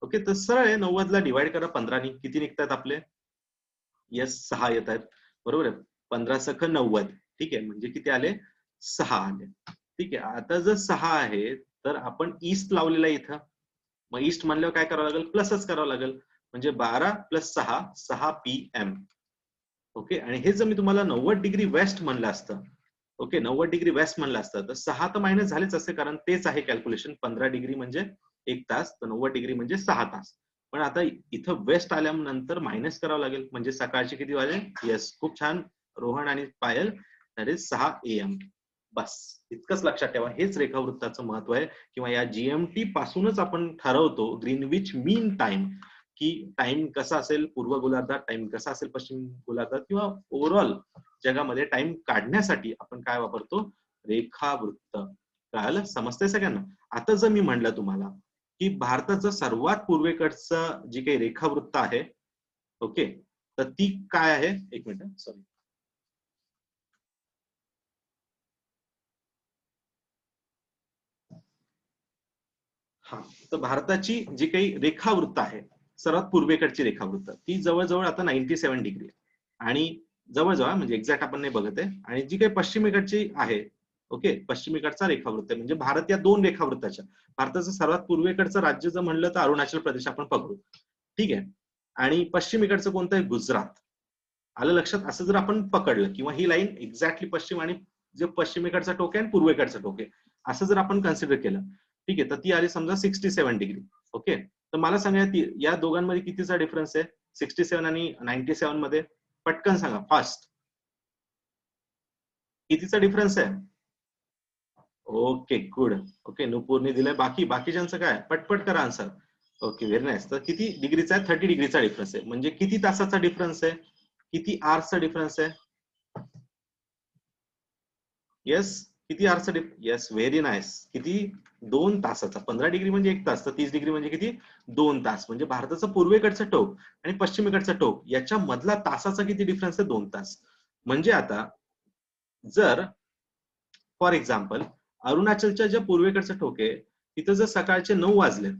ओके, तर सरळ आहे, 90 ला डिवाइड करा 15 नी, किती निघतात आपले? येस, 6 येत आहेत, बरोबर आहे. 15 सख 90. ठीक आहे, म्हणजे किती आले? 6 आले. ठीक आहे, आता जर 6 आहे तर आपण ईस्ट लावलेला इथं, मग ईस्ट म्हणल्यावर काय करावं लागेल? प्लसच करावं लागेल. म्हणजे 12 प्लस 6, 6 PM. ओके, आणि हे जर मी तुम्हाला 90 डिग्री वेस्ट म्हणलं असतं, ओके, 90 डिग्री वेस्ट म्हणलं असतं, तर 6 तर मायनस झालेच असते, कारण तेच आहे कॅल्क्युलेशन. 15 डिग्री म्हणजे 1 तास, तर 90 डिग्री म्हणजे 6 तास. पण आता इथं वेस्ट आल्यानंतर मायनस करावं लागेल, म्हणजे सकाळचे किती वाजले? येस, खूप छान रोहन आणि पायल, दॅट इज 6 AM. बस इतकंच लक्षात ठेवा. हेच रेखावृत्ताचं महत्व आहे, किंवा या जीएमटी पासूनच आपण ठरवतो ग्रीनविच मीन टाइम, की टाइम कसा असेल पूर्व गोलार्धात, टाइम कसा असेल पश्चिम गोलार्धात, किंवा ओव्हरऑल जगामध्ये टाइम काढण्यासाठी आपण काय वापरतो? रेखावृत्त. कळालं? समजतंय सगळ्यांना? आता जर मी म्हणलं तुम्हाला की भारताचं सर्वात पूर्वेकडचं जी काही रेखावृत्त आहे, ओके, तर ती काय आहे? एक मिनिट, सॉरी. हा, तर भारताची जी काही रेखावृत्त आहे, सर्वात पूर्वेकडची रेखावृत्त, ती जवळजवळ आता 97 डिग्री आहे. आणि जवळजवळ म्हणजे एक्झॅक्ट आपण नाही बघत आहे. आणि जी काही पश्चिमेकडची आहे, ओके, पश्चिमेकडचा रेखावृत्त आहे, म्हणजे भारत या 2 रेखावृत्ताच्या, भारताचं सर्वात पूर्वेकडचं राज्य जर म्हणलं तर अरुणाचल प्रदेश आपण पकडू. ठीक आहे, आणि पश्चिमेकडचं कोणतं आहे? गुजरात. आलं लक्षात? असं जर आपण पकडलं, किंवा ही लाईन एक्झॅक्टली पश्चिम, आणि जे पश्चिमेकडचं टोक आहे आणि पूर्वेकडचं टोक आहे, असं जर आपण कन्सिडर केलं, ठीक आहे, तर ती आली समजा 67 डिग्री. ओके, तर मला सांगा या दोघांमध्ये कितीचा डिफरन्स आहे 67 आणि 97 मध्ये? पटकन सांगा, फास्ट. कितीचा डिफरन्स आहे? Okay, good. ओके, नुपूरने दिलंय. बाकीच्यांचं काय? पटपट करा आन्सर. Okay, very nice. तर किती डिग्रीचा आहे? 30 डिग्रीचा डिफरन्स आहे. म्हणजे किती तासाचा डिफरन्स आहे? किती आवर्सचा डिफरन्स आहे? येस, किती आवर्सचा येस, व्हेरी नाईस. किती? 2 तासाचा. 15 डिग्री म्हणजे 1 तास, तर 30 डिग्री म्हणजे किती? 2 तास. म्हणजे भारताचं पूर्वेकडचं टोक आणि पश्चिमेकडचं टोक याच्या मधला तासाचा किती डिफरन्स आहे? 2 तास. म्हणजे आता जर फॉर एक्झाम्पल अरुणाचलच्या ज्या पूर्वेकडचं टोक आहे तिथं जर सकाळचे 9 वाजले,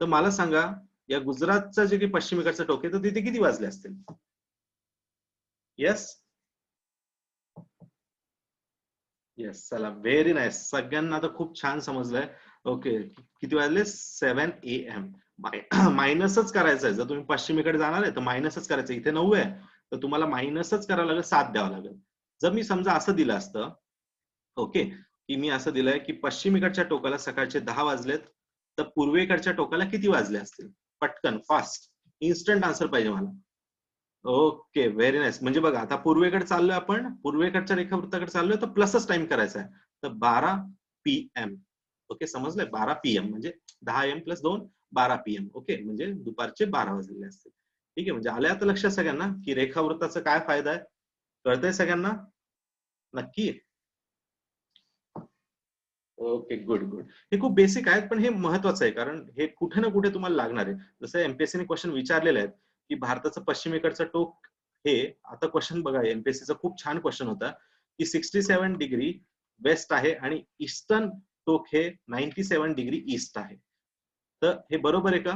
तर मला सांगा या गुजरातचं जे काही पश्चिमेकडचं टोक आहे तर तिथे किती वाजले असतील? येस येस, चला, व्हेरी नाईस. सगळ्यांना आता खूप छान समजलंय. ओके, किती वाजले? 7 AM. मायनसच करायचं आहे. जर तुम्ही पश्चिमेकडे जाणार आहे तर मायनसच करायचं. इथे 9 आहे तर तुम्हाला मायनसच करावं लागेल, 7 द्यावं लागेल. जर मी समजा असं दिलं असतं, ओके, की मी असं दिलंय की पश्चिमेकडच्या टोकाला सकाळचे 10 वाजलेत, तर पूर्वेकडच्या टोकाला किती वाजले असतील? पटकन, फास्ट, इन्स्टंट आन्सर पाहिजे मला. Okay, very nice. म्हणजे बघा, आता पूर्वेकडे चाललोय आपण, पूर्वेकडच्या रेखावृत्ताकडे चाललोय तर प्लसच टाइम करायचा आहे. तर 12 PM. ओके, समजलंय? 12 PM म्हणजे 10 AM प्लस 2, 12 PM. ओके, म्हणजे दुपारचे 12 वाजलेले असतील. ठीक आहे, म्हणजे आलं आता लक्षात सगळ्यांना की रेखावृत्ताचा काय फायदा आहे? कळतंय सगळ्यांना? नक्की. Okay, good good. हे खूप बेसिक आहेत पण हे महत्वाचं आहे, कारण हे कुठे ना कुठे तुम्हाला लागणार आहे. जसं एमपीएससीने क्वेश्चन विचारलेले आहेत की भारताचं पश्चिमेकडचं टोक हे, आता क्वेश्चन बघा, एमपीएससीचा खूप छान क्वेश्चन होता की 67 डिग्री वेस्ट आहे आणि ईस्टर्न टोक हे 97 डिग्री ईस्ट आहे. तर हे बरोबर आहे का?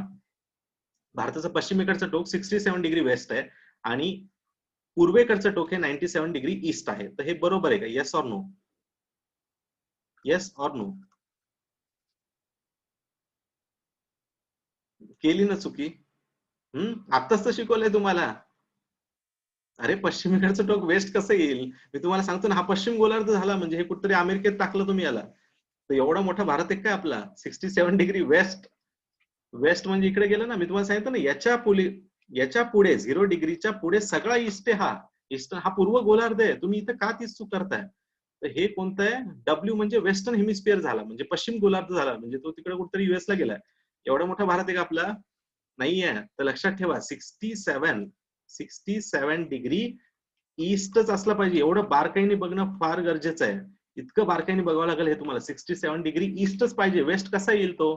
भारताचं पश्चिमेकडचं टोक 67 डिग्री वेस्ट आहे आणि पूर्वेकडचं टोक हे 97 डिग्री ईस्ट आहे. तर हे बरोबर आहे का? Yes or no? Yes or no? केली ना चुकी? आत्ताच तर शिकवलंय तुम्हाला. अरे, पश्चिमेकडचं टोक वेस्ट कसं येईल? मी तुम्हाला सांगतो ना, हा पश्चिम गोलार्ध झाला म्हणजे हे कुठेतरी अमेरिकेत टाकलं तुम्ही याला. तर एवढा मोठा भारत आहे काय आपला? 67 डिग्री वेस्ट. वेस्ट म्हणजे इकडे गेलं ना, मी तुम्हाला सांगितलं ना, याच्या पुढे 0 डिग्रीच्या पुढे सगळा ईस्ट आहे. हा ईस्ट, हा पूर्व गोलार्ध आहे. तुम्ही इथं का तीच चूक करताय? तर हे कोणतं आहे? डब्ल्यू म्हणजे वेस्टर्न हेमिस्फिअर झाला, म्हणजे पश्चिम गोलार्ध झाला, म्हणजे तो तिकडे कुठेतरी US ला गेलाय. एवढा मोठा भारत आहे का आपला? नाहीये. तर लक्षात ठेवा, 67 डिग्री ईस्टच असला पाहिजे. एवढं बारकाईने बघणं फार गरजेचं आहे. इतकं बारकाईने बघावं लागेल हे तुम्हाला. 67 डिग्री ईस्टच पाहिजे. वेस्ट कसा येईल तो?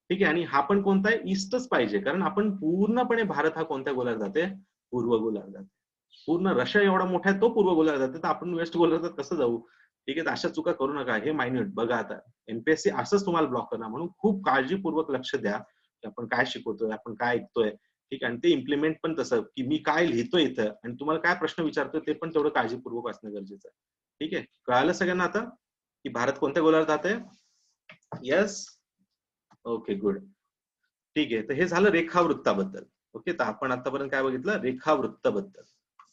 ठीक आहे, आणि हा पण कोणता आहे? ईस्टच पाहिजे, कारण आपण पूर्णपणे भारत हा कोणत्या गोलार्धात आहे? पूर्व गोलार्धात. पूर्ण रशिया एवढा मोठा आहे तो पूर्व गोलार्धात आहे, तर आपण वेस्ट गोलार्धात कसं जाऊ? ठीक आहे, तर अशा चुका करू नका. हे मायन्यूट बघा. आता एमपीएससी असंच तुम्हाला ब्लॉक करणार, म्हणून खूप काळजीपूर्वक लक्ष द्या की आपण काय शिकवतोय, आपण काय ऐकतोय. ठीक आहे, आणि ते इम्प्लिमेंट पण तसं की मी काय लिहितोय इथं आणि तुम्हाला काय प्रश्न विचारतोय ते पण तेवढं काळजीपूर्वक असणं गरजेचं आहे. ठीक आहे, कळालं सगळ्यांना आता की भारत कोणत्या गोलार्धात आहे? येस. Okay, good. ठीक आहे, तर हे झालं रेखावृत्ताबद्दल. ओके, तर आपण आतापर्यंत काय बघितलं? रेखावृत्ताबद्दल.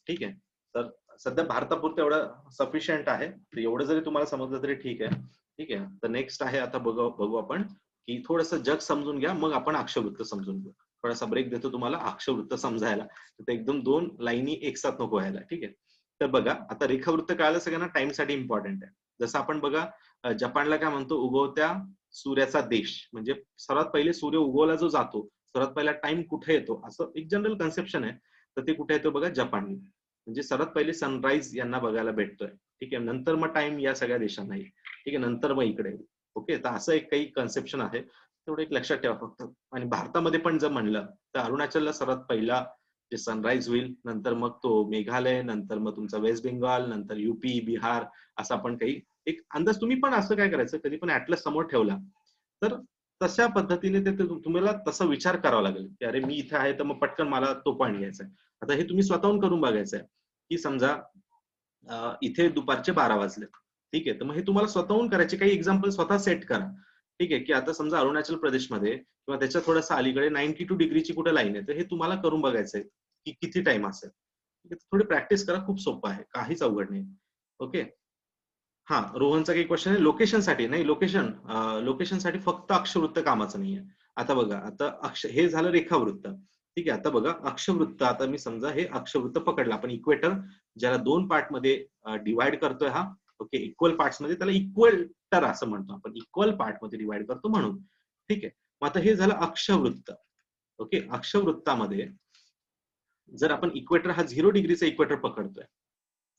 ठीक आहे, तर सध्या भारतापुरतं एवढं सफिशियंट आहे. तर एवढं जरी तुम्हाला समजलं तरी ठीक आहे. ठीक आहे, तर नेक्स्ट आहे, आता बघू आपण की थोडंसं जग समजून घ्या, मग आपण अक्षवृत्त समजून घेऊ. थोडासा ब्रेक देतो तुम्हाला अक्षवृत्त समजायला, तर एकदम 2 लाईनी एकसाथ नको व्हायला. ठीक आहे, तर बघा, आता रेखावृत्त कळालं सगळ्यांना, टाइम साठी इम्पॉर्टंट आहे. जसं आपण बघा, जपानला काय म्हणतो? उगवत्या सूर्याचा देश. म्हणजे सर्वात पहिले सूर्य उगवला जो जातो, सर्वात पहिला टाइम कुठे येतो, असं एक जनरल कन्सेप्शन आहे. तर ते कुठे येतो बघा? जपान. म्हणजे सर्वात पहिले सनराईज यांना बघायला भेटतोय. ठीक आहे, नंतर मग टाइम या सगळ्या देशांना येईल. ठीक आहे, नंतर मग इकडे. ओके, तर असं एक काही कन्सेप्शन आहे, तेवढं एक लक्षात ठेवा फक्त. आणि भारतामध्ये पण जर म्हणलं तर अरुणाचलला सर्वात पहिला जे सनराईज होईल, नंतर मग तो मेघालय, नंतर मग तुमचा वेस्ट बेंगॉल, नंतर युपी, बिहार, असं आपण काही एक अंदाज. तुम्ही पण असं काय करायचं, कधी पण ऍटलस समोर ठेवला तर तशा पद्धतीने ते तुम्हाला तसा विचार करावा लागेल की अरे, मी इथे आहे तर मग पटकन मला तो पॉईंट घ्यायचा आहे. आता हे तुम्ही स्वतःहून करून बघायचं आहे की समजा इथे दुपारचे 12 वाजले. ठीक आहे, तर मग हे तुम्हाला स्वतःहून करायचे. काही एक्झाम्पल स्वतः सेट करा. ठीक आहे, की आता समजा अरुणाचल प्रदेशमध्ये किंवा त्याच्या थोडंसं अलीकडे 92 डिग्रीची कुठे लाईन आहे, तर हे तुम्हाला करून बघायचंय की किती टाइम असेल. ठीक आहे, थोडी प्रॅक्टिस करा, खूप सोपं आहे, काहीच अवघड नाही. ओके, हा रोहनचा काही क्वेश्चन आहे लोकेशन साठी नाही. लोकेशन साठी फक्त अक्षवृत्त कामाचं नाहीये. आता बघा, आता हे झालं रेखावृत्त. ठीक आहे, आता बघा अक्षवृत्त. आता मी समजा हे अक्षवृत्त पकडलं आपण, इक्वेटर ज्याला दोन पार्ट मध्ये डिवाइड करतोय हा. ओके, इक्वल पार्ट्स मध्ये त्याला इक्वेटर असं म्हणतो आपण, इक्वल पार्ट मध्ये डिवाइड करतो म्हणून. ठीक आहे, मग आता हे झालं अक्षवृत्त. ओके, अक्षवृत्तामध्ये जर आपण इक्वेटर हा 0 डिग्रीचा इक्वेटर पकडतोय,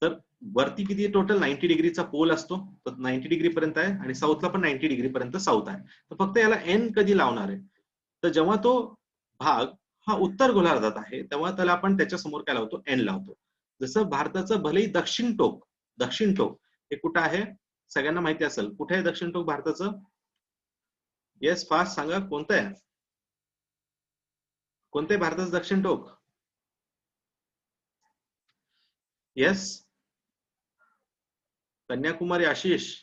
तर वरती किती टोटल 90 डिग्रीचा पोल असतो, तर 90 डिग्री पर्यंत आहे, आणि साऊथला पण 90 डिग्री पर्यंत साऊथ आहे. तर फक्त याला एन कधी लावणार आहे, तर जेव्हा तो भाग हा उत्तर गोलार्धात आहे तेव्हा त्याला आपण त्याच्या समोर काय लावतो, एन लावतो. जसं भारताचं भलेही दक्षिण टोक हे कुठं आहे सगळ्यांना माहिती असेल, कुठे आहे दक्षिण टोक भारताचं? येस, फास्ट सांगा, कोणतं आहे? कोणतं आहे भारताचं दक्षिण टोक? येस, कन्याकुमारी. आशिष,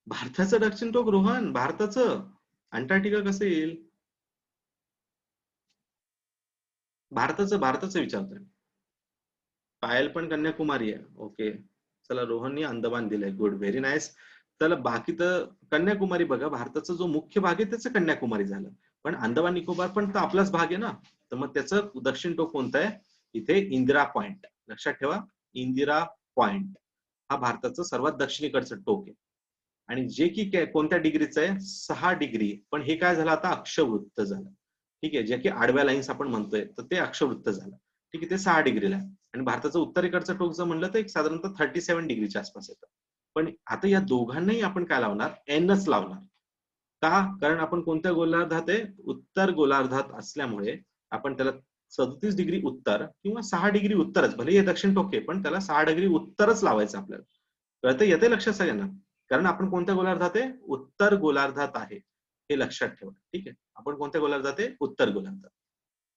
भारताचं दक्षिण टोक रोहन, भारताचं. अंटार्क्टिका कसं येईल? भारताचं विचारतोय. पायल पण कन्याकुमारी आहे. ओके, चला रोहननी अंदमान दिलंय, गुड, व्हेरी नाईस. चला बाकी तर कन्याकुमारी बघा, भारताचा जो मुख्य भाग आहे त्याचं कन्याकुमारी झालं, पण अंदमान निकोबार पण तर आपलाच भाग आहे ना. तर मग त्याचं दक्षिण टोक कोणतं आहे? इथे इंदिरा पॉइंट, लक्षात ठेवा, इंदिरा पॉइंट हा भारताचं सर्वात दक्षिणेकडचं टोक आहे. आणि जे की कोणत्या डिग्रीचं आहे? 6 डिग्री. पण हे काय झालं आता? अक्षवृत्त झालं. ठीक आहे, जे की आडव्या लाईन्स आपण म्हणतोय, तर ते अक्षवृत्त झालं. ठीक आहे, ते 6 डिग्रीला आहे. आणि भारताचं उत्तरेकडचं टोक जर म्हणलं तर एक साधारणतः 37 डिग्रीच्या आसपास येतं. पण आता या दोघांनाही आपण काय लावणार? एनच लावणार. का? कारण आपण कोणत्या गोलार्धात आहे? उत्तर गोलार्धात असल्यामुळे आपण त्याला 37 डिग्री उत्तर किंवा 6 डिग्री उत्तरच, भले हे दक्षिण टोक आहे पण त्याला 6 डिग्री उत्तरच लावायचं आपल्याला. कळतं? येते लक्षात सगळ्यांना? कारण आपण कोणत्या गोलार्धात आहे? उत्तर गोलार्धात आहे, हे लक्षात ठेवा. ठीक आहे, आपण कोणत्या गोलार्धात आहे? उत्तर गोलार्धात.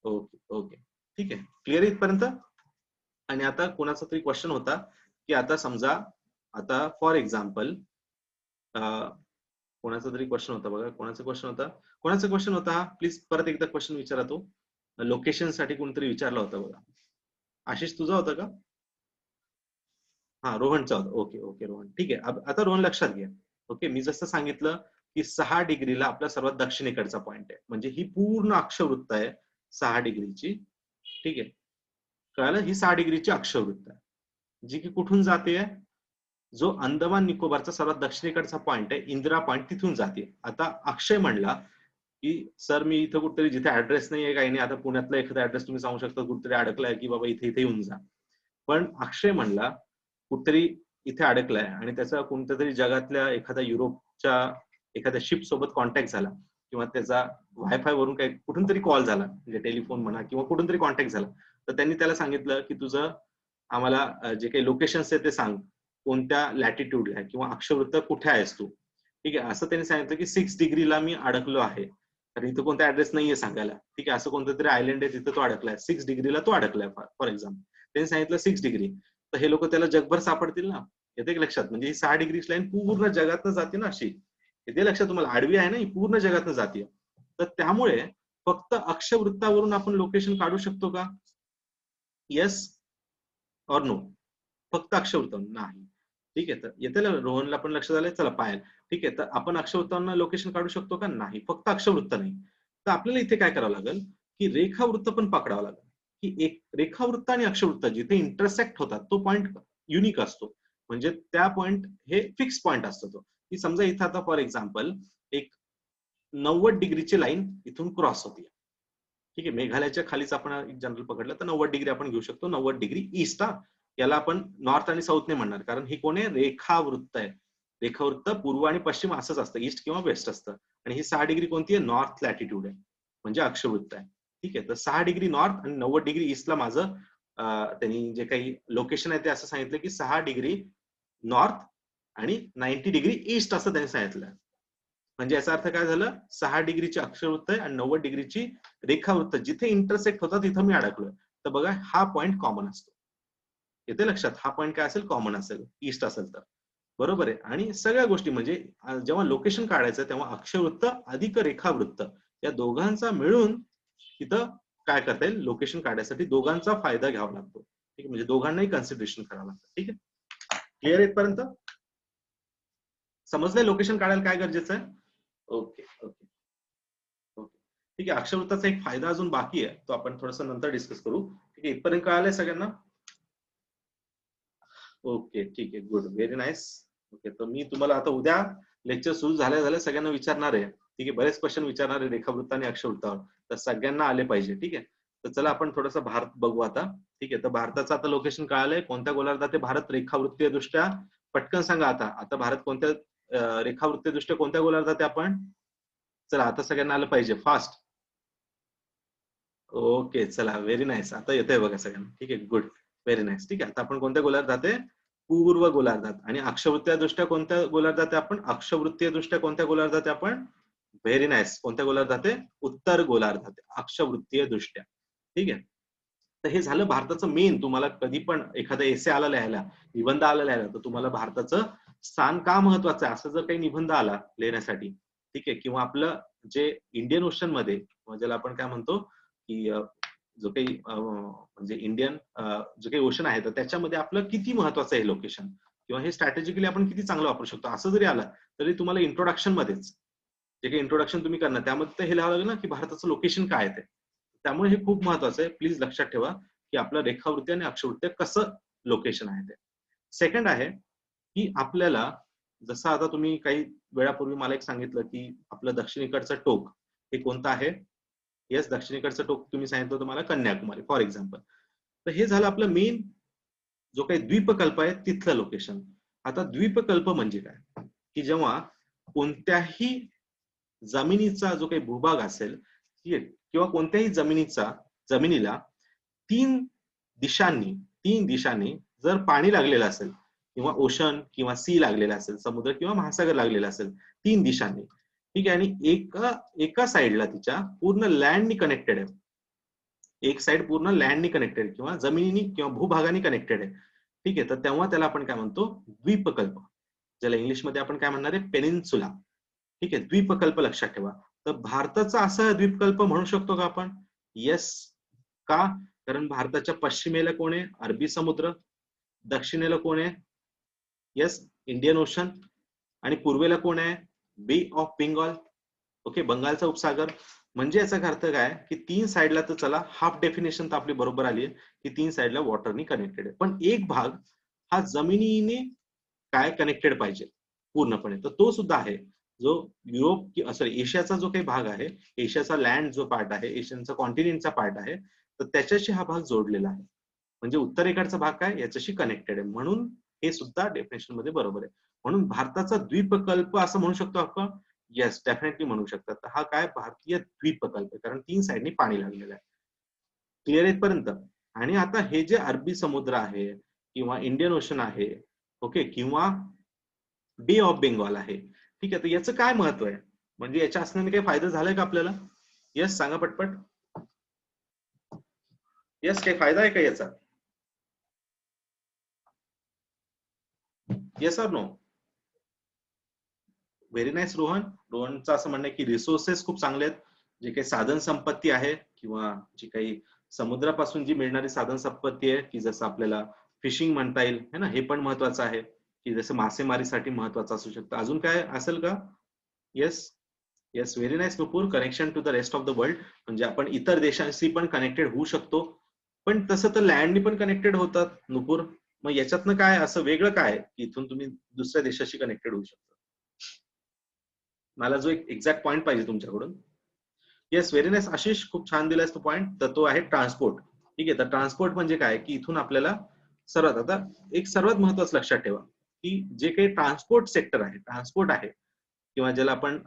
ओके ओके, ठीक आहे, क्लिअर इथपर्यंत? आणि आता कोणाचा तरी क्वेश्चन होता की आता समजा, आता फॉर एक्झाम्पल कोणाचा तरी क्वेश्चन होता बघा, कोणाचा क्वेश्चन होता हा? प्लीज परत एकदा क्वेश्चन विचारा. तो लोकेशन साठी कोणतरी विचारला होता बघा. आशिष तुझा होता का? हा, रोहनचा होता. ओके ओके रोहन, ठीक आहे. आता रोहन लक्षात घ्या. ओके, मी जसं सांगितलं की 6 डिग्रीला आपला सर्वात दक्षिणेकडचा पॉइंट आहे, म्हणजे ही पूर्ण अक्षवृत्त आहे 6 डिग्रीची. ठीक आहे, कळालं? ही 6 डिग्रीची अक्षवृत्त आहे, जी की कुठून जाते? जो अंदमान निकोबारचा सर्वात दक्षिणेकडचा पॉइंट आहे, इंदिरा पॉइंट, तिथून जाते. आता अक्षय म्हणला की सर मी इथं कुठेतरी, जिथे ऍड्रेस नाही आहे काही नाही, आता पुण्यातला एखादा ऍड्रेस तुम्ही सांगू शकता कुठेतरी अडकलाय की बाबा इथे इथे येऊन जा. पण अक्षय म्हणला कुठतरी इथे अडकलाय आणि त्याचा कोणत्या तरी जगातल्या एखाद्या युरोपच्या एखाद्या शिप सोबत कॉन्टॅक्ट झाला, किंवा त्याचा वायफाय वरून काही कुठून तरी कॉल झाला, म्हणजे टेलिफोन म्हणा किंवा कुठून तरी कॉन्टॅक्ट झाला. तर त्यांनी त्याला सांगितलं की तुझं आम्हाला जे काही लोकेशन आहे ते सांग, कोणत्या लॅटिट्यूडला आहे किंवा अक्षवृत्त कुठे आहेस तू. ठीक आहे, असं त्यांनी सांगितलं की 6 डिग्रीला मी अडकलो आहे, तर इथं कोणता ऍड्रेस नाहीये सांगायला. ठीक आहे, असं कोणतं तरी आयलंड आहे तिथं तो अडकलाय, 6 डिग्रीला तो अडकलाय फॉर एक्झाम्पल. त्यांनी सांगितलं 6 डिग्री, तर हे लोक त्याला जगभर सापडतील ना. येते की लक्षात? म्हणजे ही 6 डिग्री लाईन पूर्ण जगातनं जाते ना अशी. येते लक्षात तुम्हाला? आडवी आहे ना ही, पूर्ण जगातनं जाते. तर त्यामुळे फक्त अक्षवृत्तावरून आपण लोकेशन काढू शकतो का? येस और नो? फक्त अक्षवृत्त नाही. ठीक आहे, तर येते रोहनला पण लक्षात आलंय. चला पायल, ठीक आहे, तर आपण अक्षवृत्तांना लोकेशन काढू शकतो का? नाही, फक्त अक्षवृत्त नाही. तर आपल्याला इथे काय करावं लागेल की रेखावृत्त पण पकडावं लागेल, की एक रेखावृत्त आणि अक्षवृत्त जिथे इंटरसेक्ट होतात तो पॉइंट युनिक असतो, म्हणजे त्या पॉइंट हे फिक्स पॉइंट असतो तो. की समजा इथं आता फॉर एक्झाम्पल एक 90 डिग्रीची लाईन इथून क्रॉस होती. ठीक आहे, मेघालयाच्या खालीच आपण एक जनरल पकडलं तर 90 डिग्री आपण घेऊ शकतो, 90 डिग्री ईस्ट. हा, याला आपण नॉर्थ आणि साऊथ नाही म्हणणार, कारण हे कोण आहे? रेखावृत्त आहे. रेखावृत्त पूर्व आणि पश्चिम असंच असतं, ईस्ट किंवा वेस्ट असतं. आणि ही 6 डिग्री कोणती आहे? नॉर्थ लॅटिट्यूड आहे, म्हणजे अक्षवृत्त आहे. ठीक आहे, तर 6 डिग्री नॉर्थ आणि 90 डिग्री ईस्टला माझं त्यांनी जे काही लोकेशन आहे ते असं सांगितलं की 6 डिग्री नॉर्थ आणि 90 डिग्री ईस्ट असं त्यांनी सांगितलं. म्हणजे याचा अर्थ काय झालं? 6 डिग्रीची अक्षवृत्त आहे आणि 90 डिग्रीची रेखावृत्त, जिथे इंटरसेक्ट होतात तिथं मी अडकलोय. तर बघा हा पॉइंट कॉमन असतो. येते लक्षात? हा पॉइंट काय असेल? कॉमन असेल, ईस्ट असेल तर. बरोबर आहे. आणि सगळ्या गोष्टी म्हणजे जेव्हा लोकेशन काढायचं तेव्हा अक्षवृत्त अधिक रेखावृत्त या दोघांचा मिळून तिथं काय करता येईल? लोकेशन काढण्यासाठी दोघांचा फायदा घ्यावा लागतो. ठीक आहे, म्हणजे दोघांनाही कन्सिडरेशन करावं लागतं. ठीक आहे, क्लिअर इथपर्यंत? समजलंय लोकेशन काढायला काय गरजेचं आहे? ओके ओके ओके ठीक आहे. अक्षरवृत्ताचा एक फायदा अजून बाकी आहे, तो आपण थोडस नंतर डिस्कस करू. ठीक आहे, इथपर्यंत कळालंय सगळ्यांना? ओके ठीक आहे, गुड, व्हेरी नाईस. ओके, तर मी तुम्हाला आता उद्या लेक्चर सुरू झाल्या सगळ्यांना विचारणार आहे. ठीक आहे, बरेच क्वेश्चन विचारणार आहे रेखावृत्त आणि अक्षवृत्तावर, तर सगळ्यांना आले पाहिजे. ठीक आहे, तर चला आपण थोडंसं भारत बघू आता. ठीक आहे, तर भारताचं आता लोकेशन कळालंय, कोणत्या गोलार्धात आहे भारत रेखावृत्तीय दृष्ट्या. पटकन सांगा आता, आता भारत कोणत्या रेखावृत्तीय दृष्ट्या कोणत्या गोलार्धात आहे आपण? चला आता सगळ्यांना आलं पाहिजे, फास्ट. ओके चला, व्हेरी नाईस, आता येतंय बघा सगळ्यांना. ठीक आहे, गुड, व्हेरी नाईस. ठीक आहे, आता आपण कोणत्या गोलार्धात आहे? पूर्व गोलार्धात. आणि अक्षवृत्तीय दृष्ट्या कोणत्या गोलार्धात आहे आपण? अक्षवृत्तीय दृष्ट्या कोणत्या गोलार्धात आहे आपण? व्हेरी नाईस, कोणत्या गोलार्धात आहे? उत्तर गोलार्धात आहे, अक्षवृत्तीय दृष्ट्या. ठीक आहे, तर हे झालं भारताचं मेन. तुम्हाला कधी पण एखादा एसे आला लिहायला, निबंध आला लिहायला, तर तुम्हाला भारताचं स्थान का महत्वाचं आहे असं जर काही निबंध आला लिहिण्यासाठी, ठीक आहे, किंवा आपलं जे इंडियन ओशन मध्ये, ज्याला आपण काय म्हणतो की जो काही म्हणजे इंडियन जो काही ओशन आहे, तर त्याच्यामध्ये आपलं किती महत्वाचं आहे लोकेशन, किंवा हे स्ट्रॅटेजिकली आपण किती चांगलं वापरू शकतो, असं जरी आलं तरी तुम्हाला इंट्रोडक्शन मध्येच जे काही इंट्रोडक्शन तुम्ही करणार त्यामध्ये हे लिहावं लागेल ना की भारताचं लोकेशन काय आहे ते. त्यामुळे हे खूप महत्वाचं आहे. प्लीज लक्षात ठेवा की आपलं रेखावृत्ती आणि अक्षवृत्ती कसं लोकेशन आहे ते. सेकंड आहे की आपल्याला, जसं आता तुम्ही काही वेळापूर्वी मला एक सांगितलं की आपलं दक्षिणेकडचं टोक हे कोणतं आहे? येस, दक्षिणेकडचं टोक तुम्ही सांगितलं होतं मला, कन्याकुमारी फॉर एक्झाम्पल. तर हे झालं आपलं मेन जो काही द्वीपकल्प आहे तिथलं लोकेशन. आता द्वीपकल्प म्हणजे काय? की जेव्हा कोणत्याही जमिनीचा जो काही भूभाग असेल किंवा कोणत्याही जमिनीला तीन दिशांनी जर पाणी लागलेलं असेल, किंवा ओशन किंवा सी लागलेला असेल, समुद्र किंवा महासागर लागलेला असेल, तीन दिशांनी, ठीक आहे, आणि एका साइडला तिच्या पूर्ण लँडनी कनेक्टेड आहे, एक साइड पूर्ण लँडनी कनेक्टेड किंवा जमिनीनी किंवा भूभागाने कनेक्टेड आहे. ठीक आहे, तर तेव्हा त्याला आपण काय म्हणतो? द्वीपकल्प, ज्याला इंग्लिशमध्ये आपण काय म्हणणार आहे? पेनिन्सुला. ठीक आहे, द्वीपकल्प लक्षात ठेवा. तर भारताचा असा द्वीपकल्प म्हणू शकतो का आपण? येस. का? कारण भारताच्या पश्चिमेला कोण आहे? अरबी समुद्र. दक्षिणेला कोण आहे? Yes, Indian ocean. आणि पूर्वेला कोण आहे? बे ऑफ बेंगॉल. ओके, बंगालचा उपसागर. म्हणजे याचा अर्थ काय की तीन साइडला, तर चला हाफ डेफिनेशन तर आपली बरोबर आली आहे की तीन साइडला वॉटरनी कनेक्टेड आहे, पण एक भाग हा जमिनीने काय कनेक्टेड पाहिजे पूर्णपणे, तर तो सुद्धा आहे जो युरोप सॉरी एशियाचा जो काही भाग आहे, एशियाचा लँड जो पार्ट आहे, एशियनचा कॉन्टिनेंटचा पार्ट आहे, तर त्याच्याशी हा भाग जोडलेला आहे. म्हणजे उत्तरेकडचा भाग काय याच्याशी कनेक्टेड आहे, म्हणून हे सुद्धा डेफिनेशन मध्ये बरोबर आहे. म्हणून भारताचा द्वीपकल्प असं म्हणू शकतो आपण. येस, डेफिनेटली म्हणू शकतात. हा काय भारतीय द्वीपकल्प आहे, कारण तीन साइडनी पाणी लागलेलं आहे. क्लिअर इथपर्यंत? आणि आता हे जे अरबी समुद्र आहे किंवा इंडियन ओशन आहे, ओके, किंवा बे ऑफ बेंगॉल आहे, ठीक आहे, तर याचं काय महत्व आहे? म्हणजे याच्या असण्याने काही फायदा झालाय का आपल्याला? येस, सांगा पटपट. येस, काही फायदा आहे का याचा? Yes or no? Very nice Rohan. रोहनचं असं म्हणणं आहे की रिसोर्सेस खूप चांगले आहेत, जे काही साधन संपत्ती आहे किंवा जी काही समुद्रापासून जी मिळणारी साधन संपत्ती आहे, की जसं आपल्याला फिशिंग म्हणता येईल है ना, हे पण महत्वाचं आहे, की जसं मासेमारीसाठी महत्वाचं असू शकतं. अजून काय असेल का? Yes. Yes, very nice Nupur. Connection to the rest of the world, म्हणजे आपण इतर देशांशी पण कनेक्टेड होऊ शकतो. पण तसं तर लँडनी पण कनेक्टेड होतात नुपूर. मग याच्यातनं काय असं वेगळं काय की इथून तुम्ही दुसऱ्या देशाशी कनेक्टेड होऊ शकता? मला जो एक एक्झॅक्ट पॉइंट पाहिजे तुमच्याकडून. येस, व्हेरी नाईस आशिष, खूप छान दिलायस तो पॉइंट. तर तो आहे ट्रान्सपोर्ट. ठीक आहे, तर ट्रान्सपोर्ट म्हणजे काय की इथून आपल्याला सर्वात महत्वाचं लक्षात ठेवा की जे काही ट्रान्सपोर्ट आहे किंवा ज्याला आपण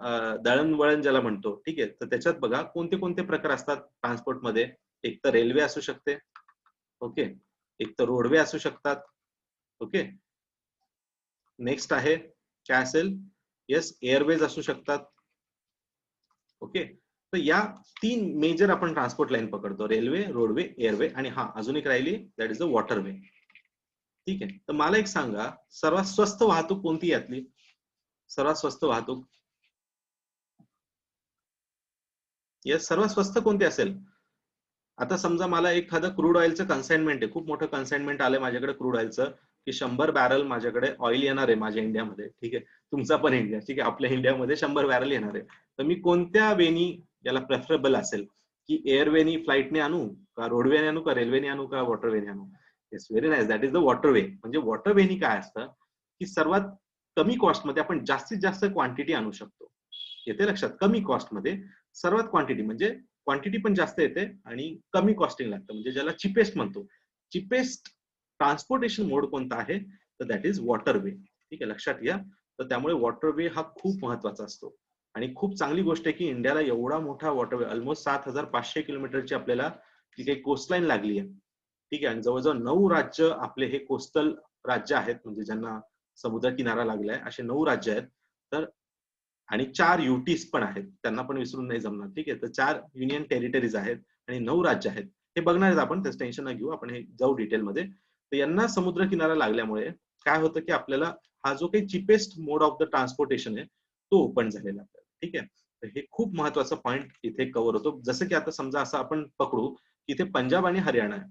दळणवळण ज्याला म्हणतो, ठीक आहे, तर त्याच्यात बघा कोणते कोणते प्रकार असतात ट्रान्सपोर्ट मध्ये. एक तर रेल्वे असू शकते, ओके, एक तर रोडवे असू शकतात, ओके, नेक्स्ट आहे काय असेल? येस, एअरवेज असू शकतात, ओके. तर या तीन मेजर आपण ट्रान्सपोर्ट लाईन पकडतो, रेल्वे, रोडवे, एअरवे, आणि हा अजून एक राहिली, दॅट इज द वॉटरवे. ठीक आहे, तर मला एक सांगा, सर्वात स्वस्त वाहतूक कोणती यातली? सर्वात स्वस्त वाहतूक, येस, सर्वात स्वस्त कोणती असेल? आता समजा मला एखादं क्रूड ऑइलचं कन्साइनमेंट आहे, खूप मोठं कन्साइनमेंट आलंय माझ्याकडे क्रूड ऑइलचं, की 100 बॅरल माझ्याकडे ऑइल येणार आहे माझ्या इंडियामध्ये, ठीक आहे, तुमचा पण इंडिया, ठीक आहे, आपल्या इंडियामध्ये 100 बॅरल येणार आहे, तर मी कोणत्या वेनी याला प्रेफरेबल असेल, की एअरवेनी फ्लाईटने आणू का रोडवेने आणू का रेल्वेने आणू का वॉटरवेने आणू? Yes, very nice, that is the waterway. म्हणजे वॉटरवेनी काय असतं की सर्वात कमी कॉस्टमध्ये आपण जास्तीत जास्त क्वांटिटी आणू शकतो. येते लक्षात? कमी कॉस्टमध्ये सर्वात क्वांटिटी, म्हणजे क्वांटिटी पण जास्त येते आणि कमी कॉस्टिंग लागतं, म्हणजे ज्याला चिपेस्ट म्हणतो. चिपेस्ट ट्रान्सपोर्टेशन मोड कोणता आहे, तर दॅट इज वॉटरवे. ठीक आहे, लक्षात घ्या. तर त्यामुळे वॉटरवे हा खूप महत्वाचा असतो आणि खूप चांगली गोष्ट आहे की इंडियाला एवढा मोठा वॉटरवे, ऑलमोस्ट 7,500 किलोमीटरची आपल्याला ती काही कोस्टलाईन लागली आहे. ठीक आहे, आणि जवळजवळ 9 राज्य आपले हे कोस्टल राज्य आहेत, म्हणजे ज्यांना समुद्र किनारा लागलाय असे 9 राज्य आहेत. तर आणि 4 युटीज पण आहेत, त्यांना पण विसरून नाही जमणार. ठीक आहे, तर 4 युनियन टेरिटरीज आहेत आणि 9 राज्य आहेत. हे बघणार आहेत आपण, त्याचं टेन्शन न घेऊ, आपण हे जाऊ डिटेलमध्ये. तर यांना समुद्र किनारा लागल्यामुळे काय होतं की आपल्याला हा जो काही cheapest mode of the transportation आहे तो ओपन झालेला आहे. ठीक आहे, तर हे खूप महत्वाचा पॉईंट इथे कव्हर होतो. जसं की आता समजा असं आपण पकडू की इथे पंजाब आणि हरियाणा आहे.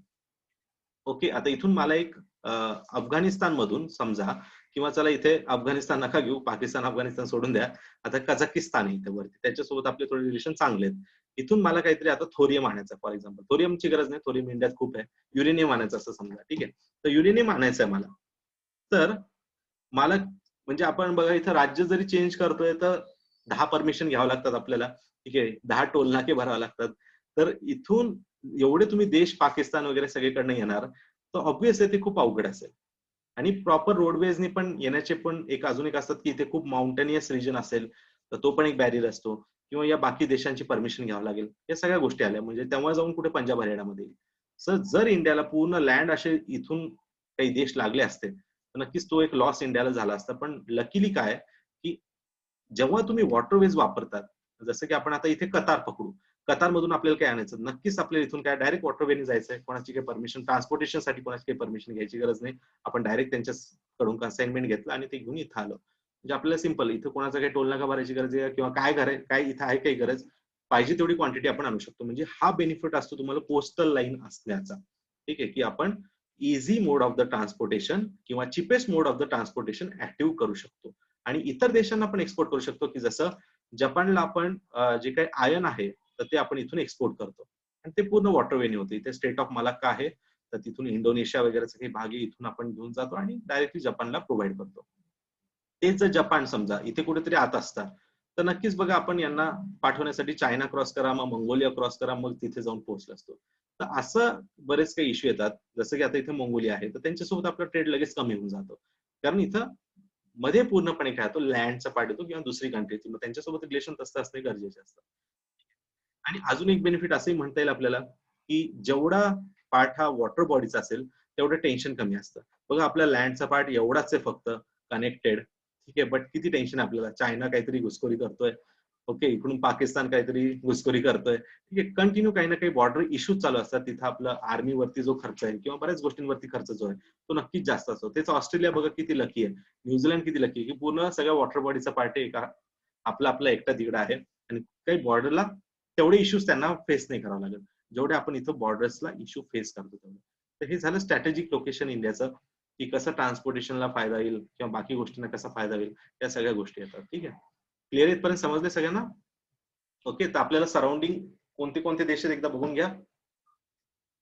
ओके, आता इथून मला एक अफगाणिस्तान मधून समजा, किंवा चला इथे अफगाणिस्तान नका घेऊ, पाकिस्तान अफगाणिस्तान सोडून द्या, आता कझाकिस्तान आहे इथे वरती, त्याच्यासोबत आपले थोडे रिलेशन चांगले आहेत. इथून मला काहीतरी आता थोरियम आणायचं, फॉर एक्झाम्पल, थोरियमची गरज नाही, थोरियम इंडियात खूप आहे, युरेनियम आणायचं असं समजा. ठीक आहे, तर युरेनियम आणायचं आहे मला. तर मला म्हणजे आपण बघा इथं राज्य जरी चेंज करतोय तर 10 परमिशन घ्यावं लागतात आपल्याला. ठीक आहे, 10 टोल नाके भरावे लागतात. तर इथून एवढे तुम्ही देश पाकिस्तान वगैरे सगळीकडनं येणार, तर ऑब्व्हियसली ते खूप अवघड असेल. आणि प्रॉपर रोडवेजनी पण येण्याचे पण एक अजून एक असतात की इथे खूप माउंटेनियस रिजन असेल तर तो पण एक बॅरियर असतो, किंवा या बाकी देशांची परमिशन घ्यावं लागेल. या सगळ्या गोष्टी आल्या, म्हणजे तेव्हा जाऊन कुठे पंजाब हरियाणामध्ये येईल. सर जर इंडियाला पूर्ण लँड असे इथून काही देश लागले असते तर नक्कीच तो एक लॉस इंडियाला झाला असता. पण लकीली काय की जेव्हा तुम्ही वॉटरवेज वापरतात, जसं की आपण आता इथे कतार पकडू, कतारमधून आपल्याला काय आणायचं, नक्कीच आपल्याला इथून काय डायरेक्ट वॉटरवेने जायचंय, कोणाची काही परमिशन, ट्रान्सपोर्टेशनसाठी कोणाची काही परमिशन घ्यायची गरज नाही. आपण डायरेक्ट त्यांच्याकडून कन्साइनमेंट घेतलं आणि ते घेऊन इथं आलो. म्हणजे आपल्याला सिंपल, इथं कोणाचा काही टोल नाका भरायची गरज आहे किंवा काय काय इथं आहे काही गरज, पाहिजे तेवढी क्वांटिटी आपण आणू शकतो. म्हणजे हा बेनिफिट असतो तुम्हाला कोस्टल लाईन असल्याचा. ठीक आहे, की आपण easy mode of the transportation किंवा cheapest mode of the transportation active करू शकतो आणि इतर देशांना पण एक्सपोर्ट करू शकतो. की जसं जपानला आपण जे काही आयर्न आहे तर ते आपण इथून एक्सपोर्ट करतो आणि ते पूर्ण वॉटरवेने होते. इथे स्टेट ऑफ मलाक्का आहे, तर तिथून इंडोनेशिया वगैरेचे काही भाग इथून आपण घेऊन जातो आणि डायरेक्टली जपानला प्रोव्हाइड करतो. तेच जर जपान समजा इथे कुठेतरी आत असतात, तर नक्कीच बघा आपण यांना पाठवण्यासाठी चायना क्रॉस करा, मग मंगोलिया क्रॉस करा, मग तिथे जाऊन पोहोचला असतो. तर असं बरेच काही इश्यू येतात. जसं की आता इथे मंगोलिया आहे, तर त्यांच्यासोबत आपला ट्रेड लगेच कमी होऊन जातो. कारण इथं मध्ये पूर्णपणे काय होतो, लँडचा पार्ट येतो किंवा दुसरी कंट्रीची, मग त्यांच्यासोबत रिलेशन तसं असणे गरजेचे असतं. आणि अजून एक बेनिफिट असंही म्हणता येईल आपल्याला, की जेवढा पार्ट हा वॉटर बॉडीचा असेल तेवढं टेन्शन कमी असतं. बघा आपला लँडचा पार्ट एवढाच आहे फक्त कनेक्टेड. ठीक आहे, बट किती टेन्शन आहे आपल्याला, चायना काहीतरी घुसखोरी करतोय, ओके, इकडून पाकिस्तान काहीतरी घुसखोरी करतोय. ठीक आहे, कंटिन्यू काही ना काही बॉर्डर इश्यूज चालू असतात. तिथं आपलं आर्मीवरती जो खर्च आहे किंवा बऱ्याच गोष्टींवरती खर्च जो आहे तो नक्कीच जास्त असतो. तेच ऑस्ट्रेलिया बघा किती लकी आहे, न्यूझीलंड किती लकी आहे, की पूर्ण सगळ्या वॉटर बॉडीचा पार्ट आहे, आपला आपला एकटा तिकडा आहे आणि काही बॉर्डरला तेवढे इश्यूज त्यांना फेस नाही करावं लागेल जेवढे आपण इथं बॉर्डर्सला इश्यू फेस करतो तेवढे. तर हे झालं स्ट्रॅटेजिक लोकेशन इंडियाचं, की कसं ट्रान्सपोर्टेशनला फायदा येईल किंवा बाकी गोष्टींना कसा फायदा होईल, या सगळ्या गोष्टी येतात. ठीक आहे, क्लिअर इथपर्यंत समजले सगळ्यांना? ओके, तर आपल्याला सराउंडिंग कोणते कोणते देश आहेत एकदा बघून घ्या.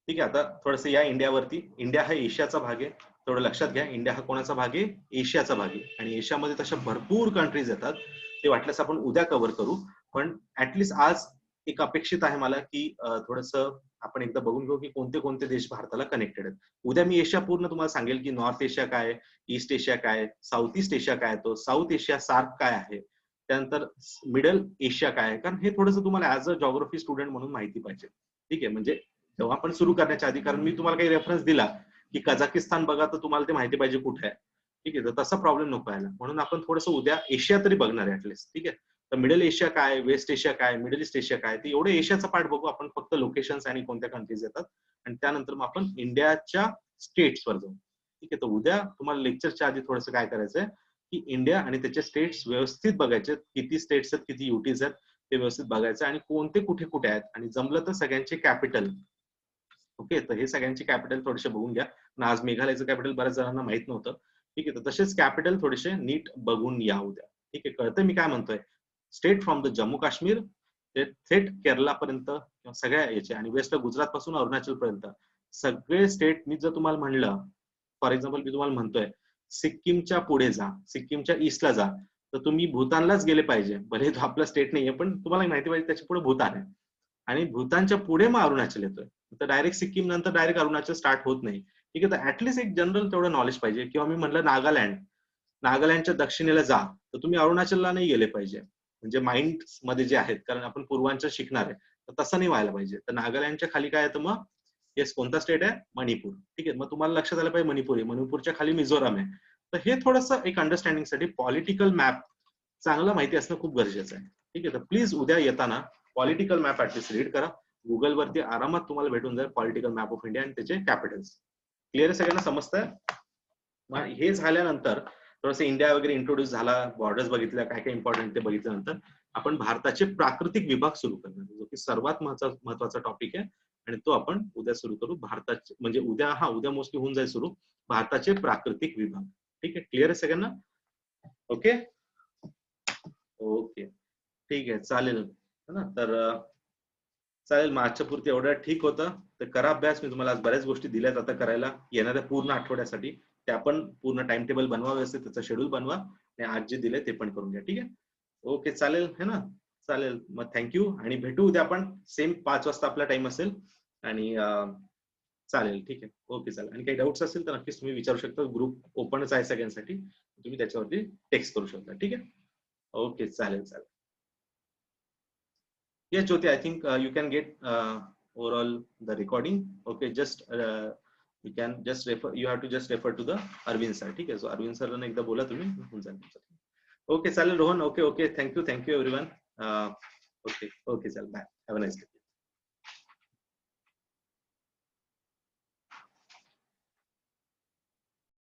ठीक आहे, आता थोडंसं या इंडियावरती. इंडिया हा एशियाचा भाग आहे, थोडं लक्षात घ्या. इंडिया हा कोणाचा भाग आहे, एशियाचा भाग आहे. आणि एशियामध्ये तशा भरपूर कंट्रीज येतात, ते वाटल्यास आपण उद्या कव्हर करू. पण ऍटलिस्ट आज एक अपेक्षित आहे मला की थोडंसं आपण एकदा बघून घेऊ की कोणते कोणते देश भारताला कनेक्टेड आहेत. उद्या मी एशिया पूर्ण तुम्हाला सांगेल की नॉर्थ एशिया काय, ईस्ट एशिया काय, साऊथ ईस्ट एशिया काय, तो साऊथ एशिया सार्क काय आहे, त्यानंतर मिडल एशिया काय आहे. कारण हे थोडंसं तुम्हाला ऍज अ जॉग्राफी स्टुडंट म्हणून माहिती पाहिजे. ठीक आहे, म्हणजे तेव्हा आपण सुरू करण्याच्या आधी, कारण मी तुम्हाला काही रेफरन्स दिला की कझाकिस्तान बघा तर तुम्हाला ते माहिती पाहिजे कुठे आहे. ठीक आहे, तर तसा प्रॉब्लेम नको यायला, म्हणून आपण थोडंसं उद्या एशिया तरी बघणार आहे ऍटलिस्ट. ठीक आहे, तर मिडल एशिया काय, वेस्ट एशिया काय, मिडल ईस्ट एशिया काय, ते एवढं एशियाचा पार्ट बघू आपण, फक्त लोकेशन्स आणि कोणत्या कंट्रीज येतात, आणि त्यानंतर मग आपण इंडियाच्या स्टेट्सवर जाऊ. ठीक आहे, तर उद्या तुम्हाला लेक्चरच्या आधी थोडंसं काय करायचंय की इंडिया आणि त्याचे स्टेट्स व्यवस्थित बघायचे, किती स्टेट्स आहेत, किती युटीज आहेत, ते व्यवस्थित बघायचं आणि कोणते कुठे कुठे आहेत, आणि जमलं तर सगळ्यांचे कॅपिटल. ओके, तर हे सगळ्यांची कॅपिटल थोडेसे बघून घ्या. आज मेघालयचं कॅपिटल बऱ्याच जणांना माहित नव्हतं. ठीक आहे, तर तसेच कॅपिटल थोडेसे नीट बघून या उद्या. ठीक आहे, कळतंय मी काय म्हणतोय? State from the Jammu Kashmir ते थेट केरलापर्यंत किंवा सगळ्या याचे, आणि वेस्ट गुजरात पासून अरुणाचल पर्यंत सगळे स्टेट मी जर तुम्हाला म्हणलं, फॉर एक्झाम्पल मी तुम्हाला म्हणतोय सिक्कीमच्या पुढे जा, सिक्कीमच्या ईस्टला जा, तर तुम्ही भूतानलाच गेले पाहिजे. भले तो आपला स्टेट नाहीये, पण तुम्हाला माहिती पाहिजे त्याच्या पुढे भूतान आहे, आणि भूतानच्या पुढे मग अरुणाचल येतोय. तर डायरेक्ट सिक्कीम नंतर डायरेक्ट अरुणाचल स्टार्ट होत नाही. ठीक आहे, तर ऍटलीस्ट एक जनरल तेवढं नॉलेज पाहिजे. किंवा मी म्हणलं नागालँड, नागालँडच्या दक्षिणेला जा, तर तुम्ही अरुणाचलला नाही गेले पाहिजे. म्हणजे माइंड मध्ये जे आहेत, कारण आपण पूर्वांचल शिकणार आहे, तर तसं नाही व्हायला पाहिजे. तर नागालँडच्या खाली काय येतं मग? येस, कोणता स्टेट आहे? मणिपूर. ठीक आहे, मग तुम्हाला लक्षात आलं पाहिजे मणिपूर, मणिपूरच्या खाली मिझोराम आहे. तर हे थोडंसं एक अंडरस्टँडिंगसाठी पॉलिटिकल मॅप चांगलं माहिती असणं खूप गरजेचं आहे. ठीक आहे, तर प्लीज उद्या येताना पॉलिटिकल मॅप ऍटलीस्ट रीड करा. गुगल वरती आरामात तुम्हाला भेटून जाईल पॉलिटिकल मॅप ऑफ इंडिया आणि त्याचे कॅपिटल्स. क्लिअर सगळ्यांना समजतंय? मग हे झाल्यानंतर थोडंसं इंडिया वगैरे इंट्रोड्यूस झाला, बॉर्डर्स बघितल्या, काय काय इम्पॉर्टंट ते बघितल्यानंतर आपण भारताचे प्राकृतिक विभाग सुरू करणार, जो की सर्वात महत्वाचा टॉपिक आहे. आणि तो आपण उद्या सुरू करू. भारताचे म्हणजे उद्या मोस्टली होऊन जाईल सुरू, भारताचे प्राकृतिक विभाग. ठीक आहे, क्लिअर आहे सगळ्यांना? ओके ओके, ठीक आहे, चालेल है ना. तर चालेल, मागच्या पुरती एवढं ठीक होतं. तर करा अभ्यास. मी तुम्हाला आज बऱ्याच गोष्टी दिल्यात आता करायला येणाऱ्या पूर्ण आठवड्यासाठी. ते आपण पूर्ण टाइम टेबल बनवा, व्यवस्थित त्याचं शेड्यूल बनवा, आणि आज जे दिले ते पण करून घ्या. ठीक आहे, ओके, चालेल है ना. चालेल, मग थँक्यू, आणि भेटू उद्या आपण सेम 5 वाजता आपला टाइम असेल. आणि चालेल, ठीक आहे, ओके, चालेल. आणि काही डाऊट्स असेल तर नक्कीच तुम्ही विचारू शकता. ग्रुप ओपनच आहे सगळ्यांसाठी, तुम्ही त्याच्यावरती टेक्स्ट करू शकता. ठीक आहे, ओके, चालेल चालेल. Yes, Jyoti, I think you can get overall the recording. Okay, just you can just refer. You have to just refer to the Arvind sir. ठीक आहे, so Arvind sir ने एकदा बोला तुम्ही, होऊन जाईल तुमचं. Okay, चालेल Rohan. Okay, okay, thank you everyone. Okay, okay, चालेल, bye. Have a nice day.